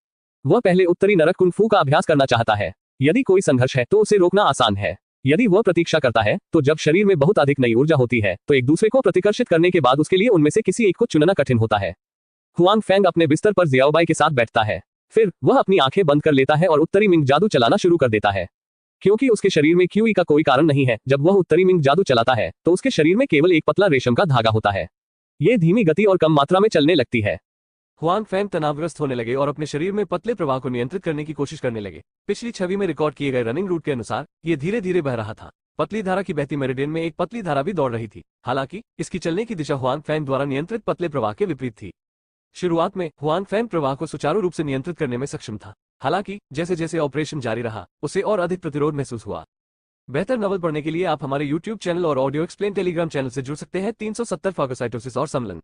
वह पहले उत्तरी नरक कुंग फू का अभ्यास करना चाहता है। यदि कोई संघर्ष है तो उसे रोकना आसान है। यदि वह प्रतीक्षा करता है तो जब शरीर में बहुत अधिक नई ऊर्जा होती है तो एक दूसरे को प्रतिकर्षित करने के बाद उसके लिए उनमें से किसी एक को चुनना कठिन होता है। हुआन फैंग अपने बिस्तर पर जियाओबाई के साथ बैठता है। फिर वह अपनी आंखें बंद कर लेता है और उत्तरी मिंग जादू चलाना शुरू कर देता है। क्योंकि उसके शरीर में क्यूई का कोई कारण नहीं है, जब वह उत्तरी मिंग जादू चलाता है तो उसके शरीर में केवल एक पतला रेशम का धागा होता है। ये धीमी गति और कम मात्रा में चलने लगती है। हुआन फैंग तनावग्रस्त होने लगे और अपने शरीर में पतले प्रवाह को नियंत्रित करने की कोशिश करने लगे। पिछली छवि में रिकॉर्ड किए गए रनिंग रूट के अनुसार ये धीरे धीरे बह रहा था। पतली धारा की बहती मेरिडियन में एक पतली धारा भी दौड़ रही थी। हालांकि इसकी चलने की दिशा हुआन फैंग द्वारा नियंत्रित पतले प्रवाह के विपरीत थी। शुरुआत में हुआन फैंग प्रवाह को सुचारू रूप से नियंत्रित करने में सक्षम था। हालांकि जैसे जैसे ऑपरेशन जारी रहा उसे और अधिक प्रतिरोध महसूस हुआ। बेहतर नॉवल पढ़ने के लिए आप हमारे यूट्यूब चैनल और ऑडियो एक्सप्लेन टेलीग्राम चैनल से जुड़ सकते हैं। 370 फागोसाइटोसिस और समलन।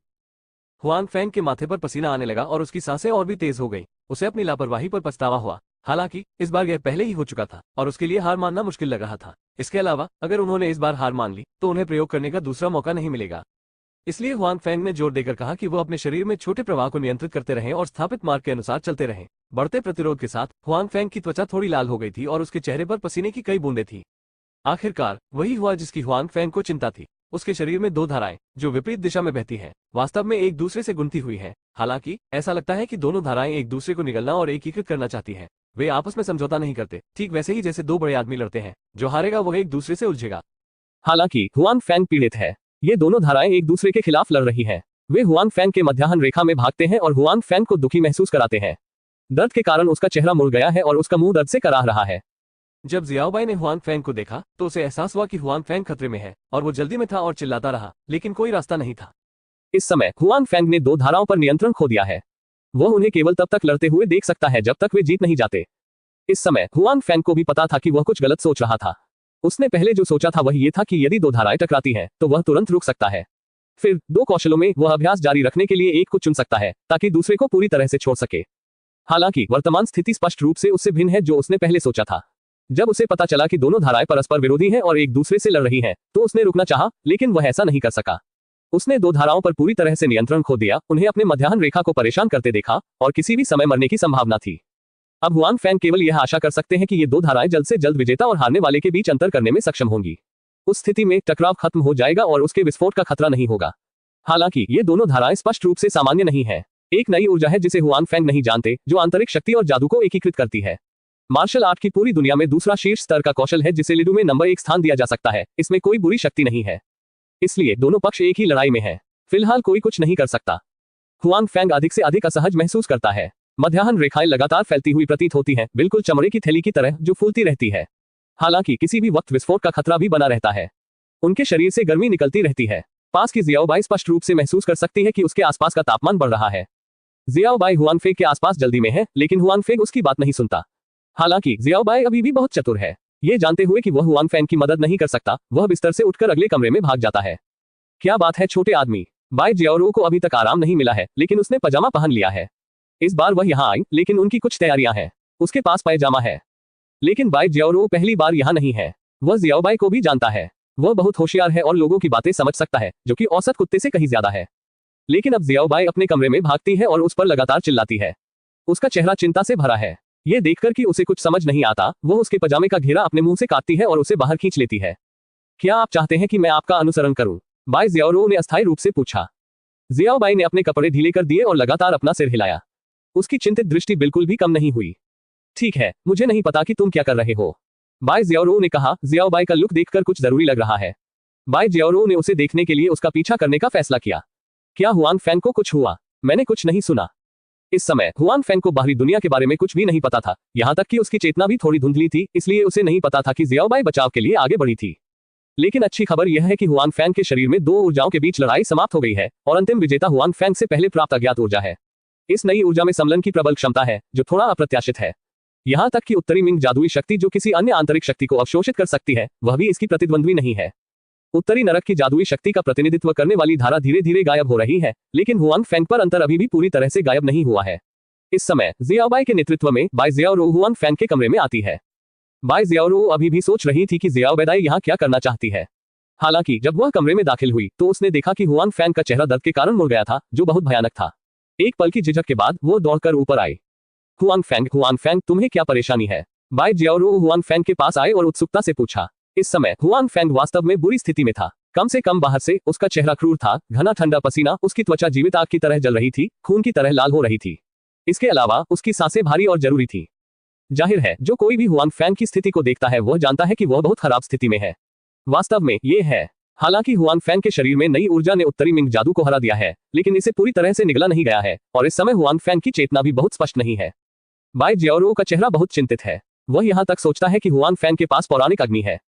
हुआन फैंग के माथे पर पसीना आने लगा और उसकी सांसें और भी तेज हो गई। उसे अपनी लापरवाही पर पछतावा हुआ। हालांकि इस बार यह पहले ही हो चुका था और उसके लिए हार मानना मुश्किल लग रहा था। इसके अलावा अगर उन्होंने इस बार हार मान ली तो उन्हें प्रयोग करने का दूसरा मौका नहीं मिलेगा। इसलिए हुआन फैंग ने जोर देकर कहा कि वो अपने शरीर में छोटे प्रवाह को नियंत्रित करते रहें और स्थापित मार्ग के अनुसार चलते रहें। बढ़ते प्रतिरोध के साथ हुआन फैंग की त्वचा थोड़ी लाल हो गई थी और उसके चेहरे पर पसीने की कई बूंदें थी। आखिरकार वही हुआ जिसकी हुआन फैंग को चिंता थी। उसके शरीर में दो धाराएं जो विपरीत दिशा में बहती हैं, वास्तव में एक दूसरे से गुंथी हुई हैं। हालांकि ऐसा लगता है कि दोनों धाराएं एक दूसरे को निगलना और एकीकृत करना चाहती हैं। वे आपस में समझौता नहीं करते, ठीक वैसे ही जैसे दो बड़े आदमी लड़ते हैं। जो हारेगा वह एक दूसरे से उलझेगा। हालांकि हुआन फैंग पीड़ित है। ये दोनों धाराएं एक दूसरे के खिलाफ लड़ रही हैं। वे हुआन फैंग के मध्याह्न रेखा में भागते हैं और हुआन फैंग को दुखी महसूस कराते हैं। दर्द के कारण उसका चेहरा मुड़ गया है और उसका मुंह दर्द से कराह रहा है। जब जियाओबाई ने हुआन फैंग को देखा तो उसे एहसास हुआ कि हुआन फैंग खतरे में है और वो जल्दी में था और चिल्लाता रहा, लेकिन कोई रास्ता नहीं था। इस समय हुआन फैंग ने दो धाराओं पर नियंत्रण खो दिया है। वह उन्हें केवल तब तक लड़ते हुए देख सकता है जब तक वे जीत नहीं जाते। इस समय हुआन फैंग को भी पता था कि वह कुछ गलत सोच रहा था। उसने पहले जो सोचा था वह ये था कि यदि दो धाराएं टकराती हैं तो वह तुरंत रुक सकता है। फिर दो कौशलों में वह अभ्यास जारी रखने के लिए एक को चुन सकता है ताकि दूसरे को पूरी तरह से छोड़ सके। हालांकि वर्तमान स्थिति स्पष्ट रूप से उससे भिन्न है जो उसने पहले सोचा था। जब उसे पता चला कि दोनों धाराएं परस्पर विरोधी हैं और एक दूसरे से लड़ रही हैं, तो उसने रुकना चाहा, लेकिन वह ऐसा नहीं कर सका। उसने दो धाराओं पर पूरी तरह से नियंत्रण खो दिया, उन्हें अपने मध्याह्न रेखा को परेशान करते देखा और किसी भी समय मरने की संभावना थी। अब हुआन फैंग केवल यह आशा कर सकते हैं कि ये दो धाराएं जल्द से जल्द विजेता और हारने वाले के बीच अंतर करने में सक्षम होंगी। उस स्थिति में टकराव खत्म हो जाएगा और उसके विस्फोट का खतरा नहीं होगा। हालांकि ये दोनों धाराएं स्पष्ट रूप से सामान्य नहीं है। एक नई ऊर्जा है जिसे हुआन फैंग नहीं जानते, जो आंतरिक शक्ति और जादू को एकीकृत करती है। मार्शल आर्ट की पूरी दुनिया में दूसरा शीर्ष स्तर का कौशल है जिसे लिडू में नंबर 1 स्थान दिया जा सकता है। इसमें कोई बुरी शक्ति नहीं है, इसलिए दोनों पक्ष एक ही लड़ाई में हैं। फिलहाल कोई कुछ नहीं कर सकता। हुआन फैंग अधिक से अधिक असहज महसूस करता है। मध्याह्न रेखाएं लगातार फैलती हुई प्रतीत होती हैं, बिल्कुल चमड़े की थैली की तरह जो फूलती रहती है। हालांकि किसी भी वक्त विस्फोट का खतरा भी बना रहता है। उनके शरीर से गर्मी निकलती रहती है। पास की जियाओबाई स्पष्ट रूप से महसूस कर सकती है कि उसके आसपास का तापमान बढ़ रहा है। जियाओबाई हुआन फेंग के आसपास जल्दी में है, लेकिन हुआन फेंग उसकी बात नहीं सुनता। हालांकि जियाओबाई अभी भी बहुत चतुर है। ये जानते हुए कि वह हुआन फैंग की मदद नहीं कर सकता, वह बिस्तर से उठकर अगले कमरे में भाग जाता है। क्या बात है छोटे आदमी, बाई जियाओरू को अभी तक आराम नहीं मिला है, लेकिन उसने पजामा पहन लिया है। इस बार वह यहाँ आई, लेकिन उनकी कुछ तैयारियां हैं। उसके पास पायजामा है, लेकिन बाई जियाओरू पहली बार यहाँ नहीं है। वह जियाओबाई को भी जानता है। वह बहुत होशियार है और लोगों की बातें समझ सकता है, जो कि औसत कुत्ते से कहीं ज्यादा है। लेकिन अब जियाओबाई अपने कमरे में भागती है और उस पर लगातार चिल्लाती है। उसका चेहरा चिंता से भरा है। ये देखकर कि उसे कुछ समझ नहीं आता, वह उसके पजामे का घेरा अपने मुंह से काटती है और उसे बाहर खींच लेती है। क्या आप चाहते हैं कि मैं आपका अनुसरण करूं? बाई जियाओरू ने अस्थायी रूप से पूछा। जियाओबाई ने अपने कपड़े ढीले कर दिए और लगातार अपना सिर हिलाया। उसकी चिंतित दृष्टि बिल्कुल भी कम नहीं हुई। ठीक है, मुझे नहीं पता कि तुम क्या कर रहे हो, बाई जियाओरू ने कहा। जियाओबाई का लुक देखकर कुछ जरूरी लग रहा है। बाई जियाओरू ने उसे देखने के लिए उसका पीछा करने का फैसला किया। क्या हुआन फैंग को कुछ हुआ? मैंने कुछ नहीं सुना। इस समय हुआन फैंग को बाहरी दुनिया के बारे में कुछ भी नहीं पता था, यहाँ तक कि उसकी चेतना भी थोड़ी धुंधली थी, इसलिए उसे नहीं पता था कि जियाओबाई बचाव के लिए आगे बढ़ी थी। लेकिन अच्छी खबर यह है कि हुआन फैंग के शरीर में दो ऊर्जाओं के बीच लड़ाई समाप्त हो गई है और अंतिम विजेता हुआन फैंग से पहले प्राप्त अज्ञात ऊर्जा है। इस नई ऊर्जा में समलन की प्रबल क्षमता है, जो थोड़ा अप्रत्याशित है। यहाँ तक कि उत्तरी मिंग जादुई शक्ति जो किसी अन्य आंतरिक शक्ति को अवशोषित कर सकती है, वह भी इसकी प्रतिद्वंद्वी नहीं है। उत्तरी नरक की जादुई शक्ति का प्रतिनिधित्व करने वाली धारा धीरे धीरे गायब हो रही है, लेकिन हुआन फैंग पर अंतर अभी भी पूरी तरह से गायब नहीं हुआ है। इस समय जियाओबाई के नेतृत्व में बाई जियाओरू हुआन फैंग के कमरे में आती है। बाई जियाओरू अभी भी सोच रही थी कि जियाओबेदाई यहाँ क्या करना चाहती है। हालांकि जब वह कमरे में दाखिल हुई तो उसने देखा कि हुआन फैंग का चेहरा दर्द के कारण मुड़ गया था, जो बहुत भयानक था। एक पल की झिझक के बाद वो दौड़कर ऊपर आई। हुआन फैंग, तुम्हें क्या परेशानी है? बाई जियाओरू हुआन फैंग के पास आए और उत्सुकता से पूछा। इस समय हुआन फैंग वास्तव में बुरी स्थिति में था। कम से कम बाहर से उसका चेहरा क्रूर था, घना ठंडा पसीना, उसकी त्वचा जीवित आग की तरह जल रही थी, खून की तरह लाल हो रही थी। इसके अलावा उसकी सांसें भारी और जरूरी थी। जाहिर है जो कोई भी हुआन फैंग की स्थिति को देखता है वह जानता है कि वह बहुत खराब स्थिति में है। वास्तव में ये है। हालांकि हुआन फैंग के शरीर में नई ऊर्जा ने उत्तरी मिंग जादू को हरा दिया है, लेकिन इसे पूरी तरह से निगला नहीं गया है और इस समय हुआन फैंग की चेतना भी बहुत स्पष्ट नहीं है। बाई जियाओरू का चेहरा बहुत चिंतित है। वह यहाँ तक सोचता है कि हुआन फैंग के पास पौराणिक अग्नि है।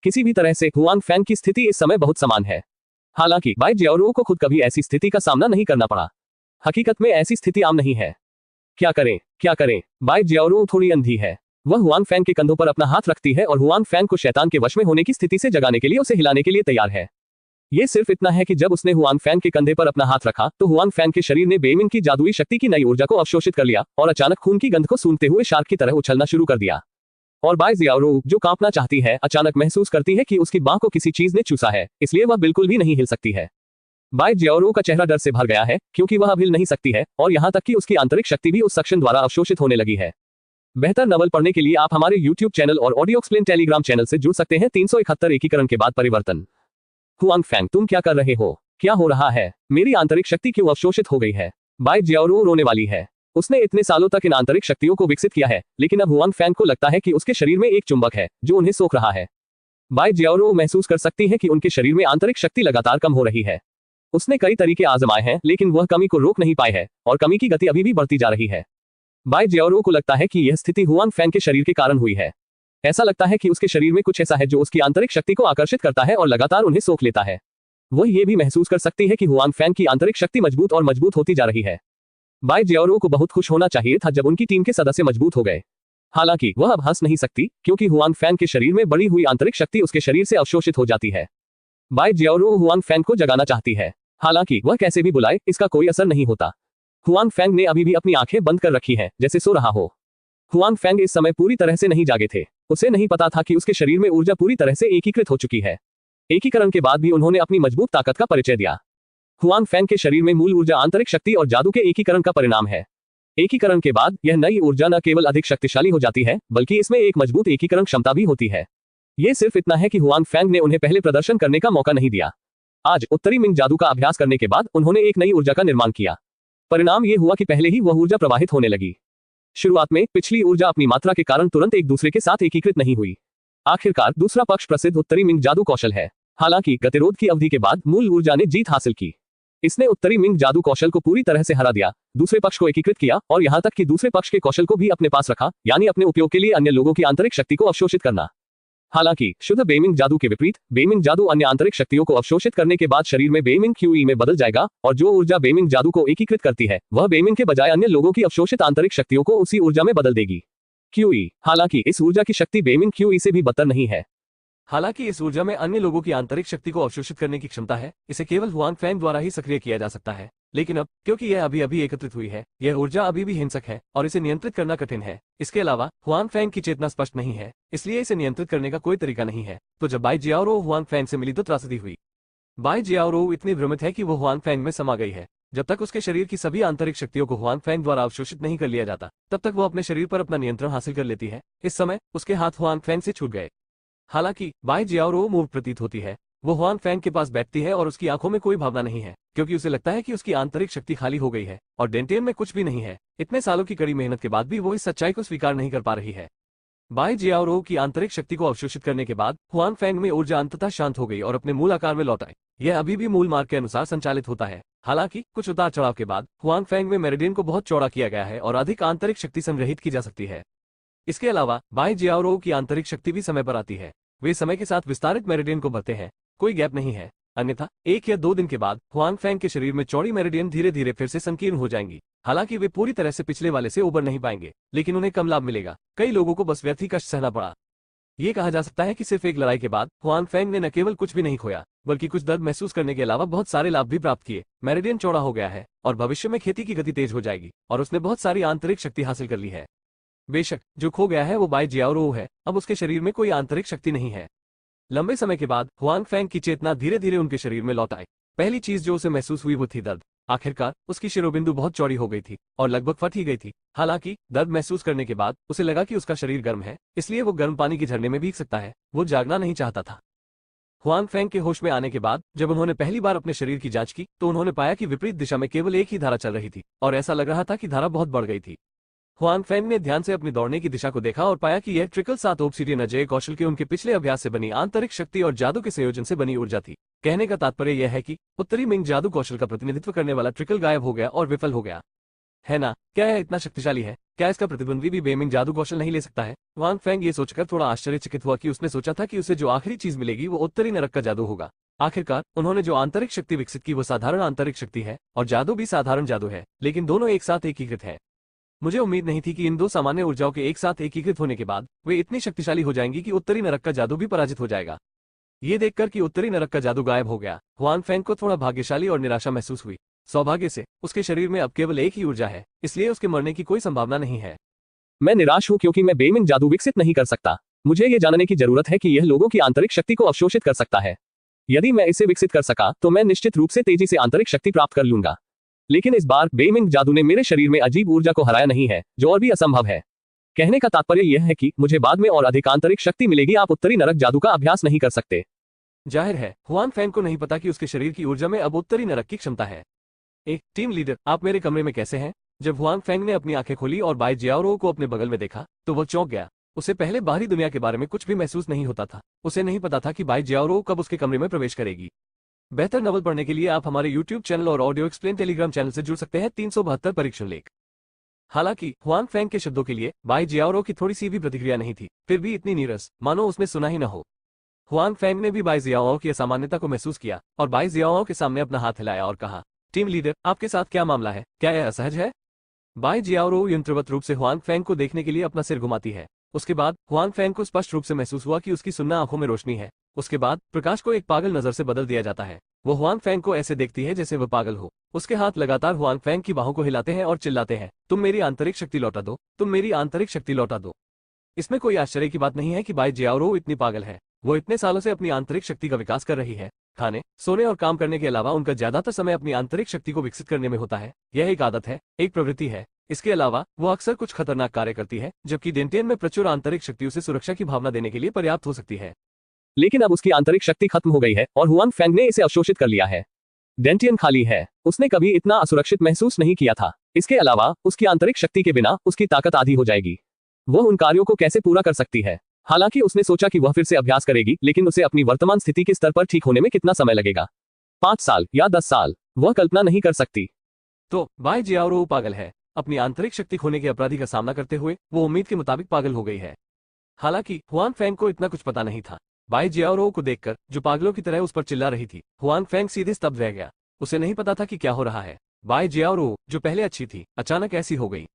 किसी भी तरह से हुआन फैंग की स्थिति इस समय बहुत समान है। हालांकि बाई जियाओरू को खुद कभी ऐसी स्थिति का सामना नहीं करना पड़ा। हकीकत में ऐसी स्थिति आम नहीं है। क्या करें? बाई जियाओरू थोड़ी अंधी है। वह हुआन फैंग के कंधों पर अपना हाथ रखती है और हुआन फैंग को शैतान के वश में होने की स्थिति से जगाने के लिए उसे हिलाने के लिए तैयार है। ये सिर्फ इतना है कि जब उसने हुआन फैंग के कंधे पर अपना हाथ रखा तो हुआन फैंग के शरीर ने बेइमिंग की जादुई शक्ति की नई ऊर्जा को अवशोषित कर लिया और अचानक खून की गंध को सूंघते हुए शार्क की तरह उछलना शुरू कर दिया। और बाई जियाओरू जो कांपना चाहती है अचानक महसूस करती है कि उसकी बाह को किसी चीज ने चूसा है, इसलिए वह बिल्कुल भी नहीं हिल सकती है। बाई जियाओरू का चेहरा डर से भर गया है क्योंकि वह अब हिल नहीं सकती है और यहाँ तक कि उसकी आंतरिक शक्ति भी उस सक्शन द्वारा अवशोषित होने लगी है। बेहतर नवल पढ़ने के लिए आप हमारे YouTube चैनल और ऑडियो एक्सप्लेन टेलीग्राम चैनल से जुड़ सकते हैं। 371 एकीकरण के बाद परिवर्तन। हुआन फैंग, तुम क्या कर रहे हो? क्या हो रहा है? मेरी आंतरिक शक्ति क्यों अवशोषित हो गई है? बाई जियाओरू रोने वाली है। उसने इतने सालों तक इन आंतरिक शक्तियों को विकसित किया है, लेकिन अब हुआन फैंग को लगता है कि उसके शरीर में एक चुंबक है जो उन्हें सोख रहा है। बाई जियाओरू महसूस कर सकती है कि उनके शरीर में आंतरिक शक्ति लगातार कम हो रही है। उसने कई तरीके आजमाए हैं लेकिन वह कमी को रोक नहीं पाए है और कमी की गति अभी भी बढ़ती जा रही है। बाई जियाओरू को लगता है कि यह स्थिति हुआन फैंग के शरीर के कारण हुई है। ऐसा लगता है कि उसके शरीर में कुछ ऐसा है जो उसकी आंतरिक शक्ति को आकर्षित करता है और लगातार उन्हें सोख लेता है। वह ये भी महसूस कर सकती है कि हुआन फैंग की आंतरिक शक्ति मजबूत और मजबूत होती जा रही है। बाई जियाओरू को बहुत खुश होना चाहिए था जब उनकी टीम के सदस्य मजबूत हो गए। हालांकि वह अब हंस नहीं सकती क्योंकि हुआन फैंग के शरीर में बढ़ी हुई आंतरिक शक्ति उसके शरीर से अवशोषित हो जाती है। बाई जियाओरू हुआन फैंग को जगाना चाहती है, हालांकि वह कैसे भी बुलाए इसका कोई असर नहीं होता। हुआन फैंग ने अभी भी अपनी आंखें बंद कर रखी हैं, जैसे सो रहा हो। हुआन फैंग इस समय पूरी तरह से नहीं जागे थे। उसे नहीं पता था कि उसके शरीर में ऊर्जा पूरी तरह से एकीकृत हो चुकी है। एकीकरण के बाद भी उन्होंने अपनी मजबूत ताकत का परिचय दिया। हुआन फैंग के शरीर में मूल ऊर्जा आंतरिक शक्ति और जादू के एकीकरण का परिणाम है। एकीकरण के बाद यह नई ऊर्जा न केवल अधिक शक्तिशाली हो जाती है बल्कि इसमें एक मजबूत एकीकरण क्षमता भी होती है। यह सिर्फ इतना है कि हुआन फैंग ने उन्हें पहले प्रदर्शन करने का मौका नहीं दिया। आज उत्तरी मिंग जादू का अभ्यास करने के बाद उन्होंने एक नई ऊर्जा का निर्माण किया। परिणाम यह हुआ कि पहले ही वह ऊर्जा प्रवाहित होने लगी। शुरुआत में पिछली ऊर्जा अपनी मात्रा के कारण तुरंत एक दूसरे के साथ एकीकृत नहीं हुई। आखिरकार दूसरा पक्ष प्रसिद्ध उत्तरी मिंग जादू कौशल है। हालांकि गतिरोध की अवधि के बाद मूल ऊर्जा ने जीत हासिल की। इसने उत्तरी मिंग जादू कौशल को पूरी तरह से हरा दिया, दूसरे पक्ष को एकीकृत किया और यहाँ तक कि दूसरे पक्ष के कौशल को भी अपने पास रखा, यानी अपने उपयोग के लिए अन्य लोगों की आंतरिक शक्ति को अवशोषित करना। हालांकि शुद्ध बेइमिंग जादू के विपरीत बेइमिंग जादू अन्य आंतरिक शक्तियों को अवशोषित करने के बाद शरीर में बेइमिंग क्यूई में बदल जाएगा और जो ऊर्जा बेइमिंग जादू को एकीकृत करती है वह बेइमिंग के बजाय अन्य लोगों की अवशोषित आंतरिक शक्तियों को उसी ऊर्जा में बदल देगी। क्यूई, हालांकि इस ऊर्जा की शक्ति बेइमिंग क्यूई से भी बदतर नहीं है। हालांकि इस ऊर्जा में अन्य लोगों की आंतरिक शक्ति को अवशोषित करने की क्षमता है, इसे केवल हुआन फैंग द्वारा ही सक्रिय किया जा सकता है। लेकिन अब क्योंकि यह अभी अभी एकत्रित हुई है, यह ऊर्जा अभी भी हिंसक है और इसे नियंत्रित करना कठिन है। इसके अलावा हुआन फैंग की चेतना स्पष्ट नहीं है, इसलिए इसे नियंत्रित करने का कोई तरीका नहीं है। तो जब बाई जियाओरू हुआन फैंग से मिली तो त्रासदी हुई। बाई जियाओरू इतनी भ्रमित है कि वो हुआन फैंग में समा गई है। जब तक उसके शरीर की सभी आंतरिक शक्तियों को हुआन फैंग द्वारा अवशोषित नहीं कर लिया जाता, तब तक वो अपने शरीर पर अपना नियंत्रण हासिल कर लेती है। इस समय उसके हाथ हुआन फैंग से छूट गए। हालांकि बाई जियाओरू मूर्ख प्रतीत होती है। वो हुआन फैंग के पास बैठती है और उसकी आंखों में कोई भावना नहीं है, क्योंकि उसे लगता है कि उसकी आंतरिक शक्ति खाली हो गई है और डेंटेन में कुछ भी नहीं है। इतने सालों की कड़ी मेहनत के बाद भी वो इस सच्चाई को स्वीकार नहीं कर पा रही है। बाई जियाओरू की आंतरिक शक्ति को अवशोषित करने के बाद हुआन फैंग में ऊर्जा अंततः शांत हो गई और अपने मूल आकार में लौट आई। यह अभी भी मूल मार्ग के अनुसार संचालित होता है। हालांकि कुछ उतार चढ़ाव के बाद हुआन फैंग में मेरिडियन को बहुत चौड़ा किया गया है और अधिक आंतरिक शक्ति संग्रहित की जा सकती है। इसके अलावा बाई जियाओरू की आंतरिक शक्ति भी समय पर आती है। वे समय के साथ विस्तारित मेरिडियन को भरते हैं, कोई गैप नहीं है। अन्यथा 1 या 2 दिन के बाद हुआन फैंग के शरीर में चौड़ी मेरिडियन धीरे धीरे फिर से संकीर्ण हो जाएंगी। हालांकि वे पूरी तरह से पिछले वाले से उबर नहीं पाएंगे, लेकिन उन्हें कम लाभ मिलेगा। कई लोगों को बस व्यर्थ ही कष्ट सहना पड़ा। ये कहा जा सकता है कि सिर्फ एक लड़ाई के बाद हुआन फैंग ने न केवल कुछ भी नहीं खोया, बल्कि कुछ दर्द महसूस करने के अलावा बहुत सारे लाभ भी प्राप्त किए। मेरिडियन चौड़ा हो गया है और भविष्य में खेती की गति तेज हो जाएगी और उसने बहुत सारी आंतरिक शक्ति हासिल कर ली है। बेशक जो खो गया है वो बाई जियाओरू है, अब उसके शरीर में कोई आंतरिक शक्ति नहीं है। लंबे समय के बाद हुआन फैंग की चेतना धीरे धीरे उनके शरीर में लौट आई। पहली चीज जो उसे महसूस हुई वो थी दर्द। आखिरकार उसकी शिरोबिंदु बहुत चौड़ी हो गई थी और लगभग फट ही गई थी। हालांकि दर्द महसूस करने के बाद उसे लगा कि उसका शरीर गर्म है, इसलिए वो गर्म पानी के झरने में भीग सकता है। वो जागना नहीं चाहता था। हुआंग फेंग के होश में आने के बाद जब उन्होंने पहली बार अपने शरीर की जांच की तो उन्होंने पाया कि विपरीत दिशा में केवल एक ही धारा चल रही थी और ऐसा लग रहा था कि धारा बहुत बढ़ गई थी। हुआंग फेंग ने ध्यान से अपनी दौड़ने की दिशा को देखा और पाया कि यह ट्रिकल 7 ऑब्सीडियन अजय कौशल के उनके पिछले अभ्यास से बनी आंतरिक शक्ति और जादू के संयोजन से बनी ऊर्जा थी। कहने का तात्पर्य यह है कि उत्तरी मिंग जादू कौशल का प्रतिनिधित्व करने वाला ट्रिकल गायब हो गया और विफल हो गया। है ना? क्या यह इतना शक्तिशाली है? क्या इसका प्रतिद्वंद्वी भी बेमिंग जादू कौशल नहीं ले सकता है? हुआंग फेंग ये सोचकर थोड़ा आश्चर्यचकित हुआ कि उसने सोचा था कि उसे जो आखिरी चीज मिलेगी वो उत्तरी नरक का जादू होगा। आखिरकार उन्होंने जो आंतरिक शक्ति विकसित की वो साधारण आंतरिक शक्ति है और जादू भी साधारण जादू है, लेकिन दोनों एक साथ एकीकृत है। मुझे उम्मीद नहीं थी कि इन दो सामान्य ऊर्जाओं के एक साथ एकीकृत होने के बाद वे इतनी शक्तिशाली हो जाएंगी कि उत्तरी नरक का जादू भी पराजित हो जाएगा। ये देखकर कि उत्तरी नरक का जादू गायब हो गया, हुआंग फेंग को थोड़ा भाग्यशाली और निराशा महसूस हुई। सौभाग्य से उसके शरीर में अब केवल एक ही ऊर्जा है, इसलिए उसके मरने की कोई संभावना नहीं है। मैं निराश हूं क्योंकि मैं बेमिंग जादू विकसित नहीं कर सकता। मुझे ये जानने की जरूरत है कि यह लोगों की आंतरिक शक्ति को अवशोषित कर सकता है। यदि मैं इसे विकसित कर सका तो मैं निश्चित रूप से तेजी से आंतरिक शक्ति प्राप्त कर लूंगा। लेकिन इस बार बेमिंग जादू ने मेरे शरीर में अजीब ऊर्जा को हराया नहीं है, जो और भी असंभव है। कहने का तात्पर्य यह है कि मुझे बाद में और अधिक आंतरिक शक्ति मिलेगी। आप उत्तरी नरक जादू का अभ्यास नहीं कर सकते। जाहिर है हुआंग फेंग को नहीं पता कि उसके शरीर की ऊर्जा में अब उत्तरी नरक की क्षमता है। एक टीम लीडर, आप मेरे कमरे में कैसे हैं? जब हुआंग फेंग ने अपनी आंखें खोली और बाई जियाओरो को अपने बगल में देखा तो वह चौंक गया। उसे पहले बाहरी दुनिया के बारे में कुछ भी महसूस नहीं होता था। उसे नहीं पता था कि बाई जियाओरो कब उसके कमरे में प्रवेश करेगी। बेहतर नवल पढ़ने के लिए आप हमारे YouTube चैनल और ऑडियो एक्सप्लेन टेलीग्राम चैनल से जुड़ सकते हैं। 372 परीक्षण लेख। हालांकि हुआंग फेंग के शब्दों के लिए बाई जियाओरो की थोड़ी सी भी प्रतिक्रिया नहीं थी, फिर भी इतनी नीरस मानो उसने सुना ही न हो। हुआंग फेंग ने भी बाई जियाओ की असामान्यता को महसूस किया और बाई जियाओ के सामने अपना हाथ हिलाया और कहा, टीम लीडर, आपके साथ क्या मामला है? क्या यह असहज है? बाई जियाओ यंत्रवत रूप से हुआंग फेंग को देखने के लिए अपना सिर घुमाती है। उसके बाद हुआंग फेंग को स्पष्ट रूप से महसूस हुआ कि उसकी सुन्ना आंखों में रोशनी है। उसके बाद प्रकाश को एक पागल नजर से बदल दिया जाता है। वो हुआंग फेंग को ऐसे देखती है जैसे वह पागल हो। उसके हाथ लगातार हुआंग फेंग की बाहों को हिलाते हैं और चिल्लाते हैं, तुम मेरी आंतरिक शक्ति लौटा दो, तुम मेरी आंतरिक शक्ति लौटा दो। इसमें कोई आश्चर्य की बात नहीं है कि बाई जियाओ इतनी पागल है। वो इतने सालों से अपनी आंतरिक शक्ति का विकास कर रही है। खाने, सोने और काम करने के अलावा उनका ज्यादातर समय अपनी आंतरिक शक्ति को विकसित करने में होता है। यह एक आदत है, एक प्रवृत्ति है। इसके अलावा वो अक्सर कुछ खतरनाक कार्य करती है, जबकि डेंटियन में प्रचुर आंतरिक शक्ति उसे सुरक्षा की भावना देने के लिए पर्याप्त हो सकती है। लेकिन अब उसकी आंतरिक शक्ति खत्म हो गई है और हुआंग फेंग ने इसे अवशोषित कर लिया है। डेंटियन खाली है। उसने कभी इतना असुरक्षित महसूस नहीं किया था। इसके अलावा उसकी आंतरिक शक्ति के बिना उसकी ताकत आधी हो जाएगी। वह उन कार्यों को कैसे पूरा कर सकती है? हालांकि उसने सोचा कि वह फिर से अभ्यास करेगी, लेकिन उसे अपनी वर्तमान स्थिति के स्तर पर ठीक होने में कितना समय लगेगा? 5 साल या 10 साल? वह कल्पना नहीं कर सकती। तो बाई जियाओ पागल है। अपनी आंतरिक शक्ति खोने के अपराधी का सामना करते हुए वो उम्मीद के मुताबिक पागल हो गई है। हालांकि हुआंग फेंग को इतना कुछ पता नहीं था। बाई जियाओ को देखकर जो पागलों की तरह उस पर चिल्ला रही थी, हुआंग फेंग सीधे स्तब्ध रह गया। उसे नहीं पता था कि क्या हो रहा है। बाई जियाओ, जो पहले अच्छी थी, अचानक ऐसी हो गई।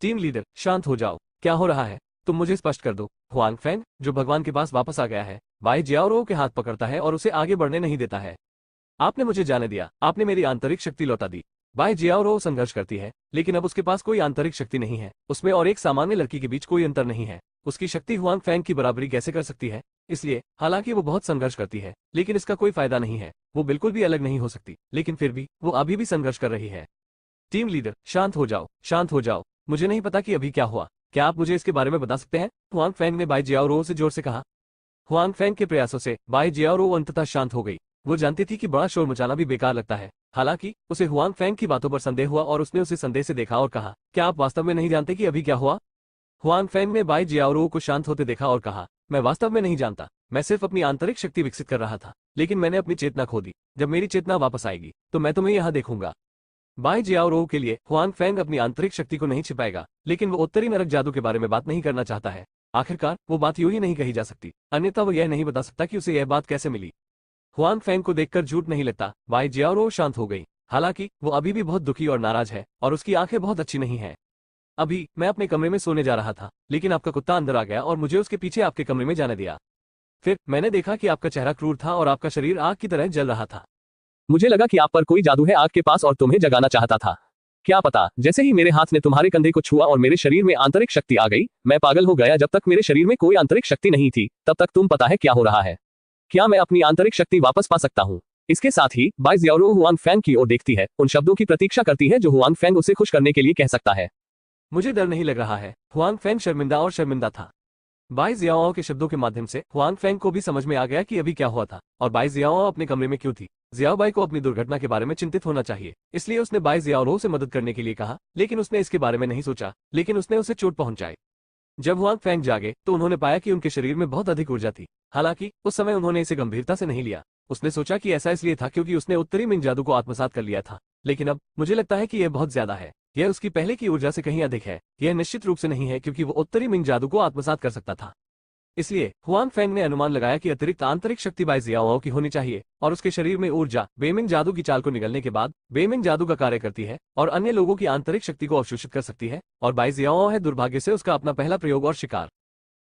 टीम लीडर, शांत हो जाओ। क्या हो रहा है? तुम मुझे स्पष्ट कर दो। हुआंग फेंग, जो भगवान के पास वापस आ गया है, बाई जियाओ के हाथ पकड़ता है और उसे आगे बढ़ने नहीं देता है। आपने मुझे जाने दिया, आपने मेरी आंतरिक शक्ति लौटा दी। बाई जियाओ संघर्ष करती है, लेकिन अब उसके पास कोई आंतरिक शक्ति नहीं है। उसमें और एक सामान्य लड़की के बीच कोई अंतर नहीं है। उसकी शक्ति हुआंग फेंग की बराबरी कैसे कर सकती है? इसलिए हालांकि वो बहुत संघर्ष करती है, लेकिन इसका कोई फायदा नहीं है। वो बिल्कुल भी अलग नहीं हो सकती, लेकिन फिर भी वो अभी भी संघर्ष कर रही है। टीम लीडर, शांत हो जाओ, शांत हो जाओ। मुझे नहीं पता कि अभी क्या हुआ। क्या आप मुझे इसके बारे में बता सकते हैं? हुआंग फेंग ने बाई जियाओ से जोर से कहा। हुआंग फेंग के प्रयासों से बाई जियाओ अंततः शांत हो गई। वो जानती थी कि बड़ा शोर मचाना भी बेकार लगता है। हालांकि उसे हुआंग फेंग की बातों पर संदेह हुआ और उसने उसे संदेह से देखा और कहा, क्या आप वास्तव में नहीं जानते कि अभी क्या हुआ? हुआंग फेंग ने बाई जियाओ को शांत होते देखा और कहा, मैं वास्तव में नहीं जानता। मैं सिर्फ अपनी आंतरिक शक्ति विकसित कर रहा था, लेकिन मैंने अपनी चेतना खो दी। जब मेरी चेतना वापस आएगी तो मैं तुम्हें यहाँ देखूंगा। बाई जियाओ के लिए हुआंग फेंग अपनी आंतरिक शक्ति को नहीं छिपाएगा, लेकिन वो उत्तरी नरक जादू के बारे में बात नहीं करना चाहता है। आखिरकार वो बात यूं ही नहीं कही जा सकती, अन्यथा वो यह नहीं बता सकता कि उसे यह बात कैसे मिली। हुआंग फेंग को देखकर झूठ नहीं लगता। बाई जियाओ शांत हो गई। हालांकि वो अभी भी बहुत दुखी और नाराज है और उसकी आंखें बहुत अच्छी नहीं हैं। अभी मैं अपने कमरे में सोने जा रहा था, लेकिन आपका कुत्ता अंदर आ गया और मुझे उसके पीछे आपके कमरे में जाने दिया। फिर मैंने देखा कि आपका चेहरा क्रूर था और आपका शरीर आग की तरह जल रहा था। मुझे लगा कि आप पर कोई जादू है आग के पास और तुम्हें जगाना चाहता था। क्या पता, जैसे ही मेरे हाथ ने तुम्हारे कंधे को छुआ और मेरे शरीर में आंतरिक शक्ति आ गई, मैं पागल हो गया। जब तक मेरे शरीर में कोई आंतरिक शक्ति नहीं थी, तब तक तुम पता है क्या हो रहा है? क्या मैं अपनी आंतरिक शक्ति वापस पा सकता हूँ? इसके साथ ही बाई जियाओरो हुआन फैंग की ओर देखती है, उन शब्दों की प्रतीक्षा करती है जो हुआन फैंग उसे खुश करने के लिए कह सकता है। मुझे डर नहीं लग रहा है। हुआन फैंग शर्मिंदा और शर्मिंदा था। बाई जियाओ के शब्दों के माध्यम से हुआन फैंग को भी समझ में आ गया कि अभी क्या हुआ था और बाई जियाओ अपने कमरे में क्यों थी। जियाओ बाई को अपनी दुर्घटना के बारे में चिंतित होना चाहिए, इसलिए उसने बाई जियाओ से मदद करने के लिए कहा, लेकिन उसने इसके बारे में नहीं सोचा, लेकिन उसने उसे चोट पहुंचाई। जब हुआन फैंग जागे तो उन्होंने पाया कि उनके शरीर में बहुत अधिक ऊर्जा थी। हालांकि उस समय उन्होंने इसे गंभीरता से नहीं लिया। उसने सोचा कि ऐसा इसलिए था क्योंकि उसने उत्तरी मिंग जादू को आत्मसात कर लिया था, लेकिन अब मुझे लगता है कि यह बहुत ज्यादा है। यह उसकी पहले की ऊर्जा से कहीं अधिक है। यह निश्चित रूप से नहीं है क्योंकि वो उत्तरी मिंग जादू को आत्मसात कर सकता था। इसलिए हुआन फैंग ने अनुमान लगाया कि अतिरिक्त आंतरिक शक्ति बाई जियाओ की होनी चाहिए और उसके शरीर में ऊर्जा बेमिंग जादू की चाल को निगलने के बाद बेमिंग जादू का कार्य करती है और अन्य लोगों की आंतरिक शक्ति को अवशोषित कर सकती है, और बाई जियाओ है दुर्भाग्य से उसका अपना पहला प्रयोग और शिकार।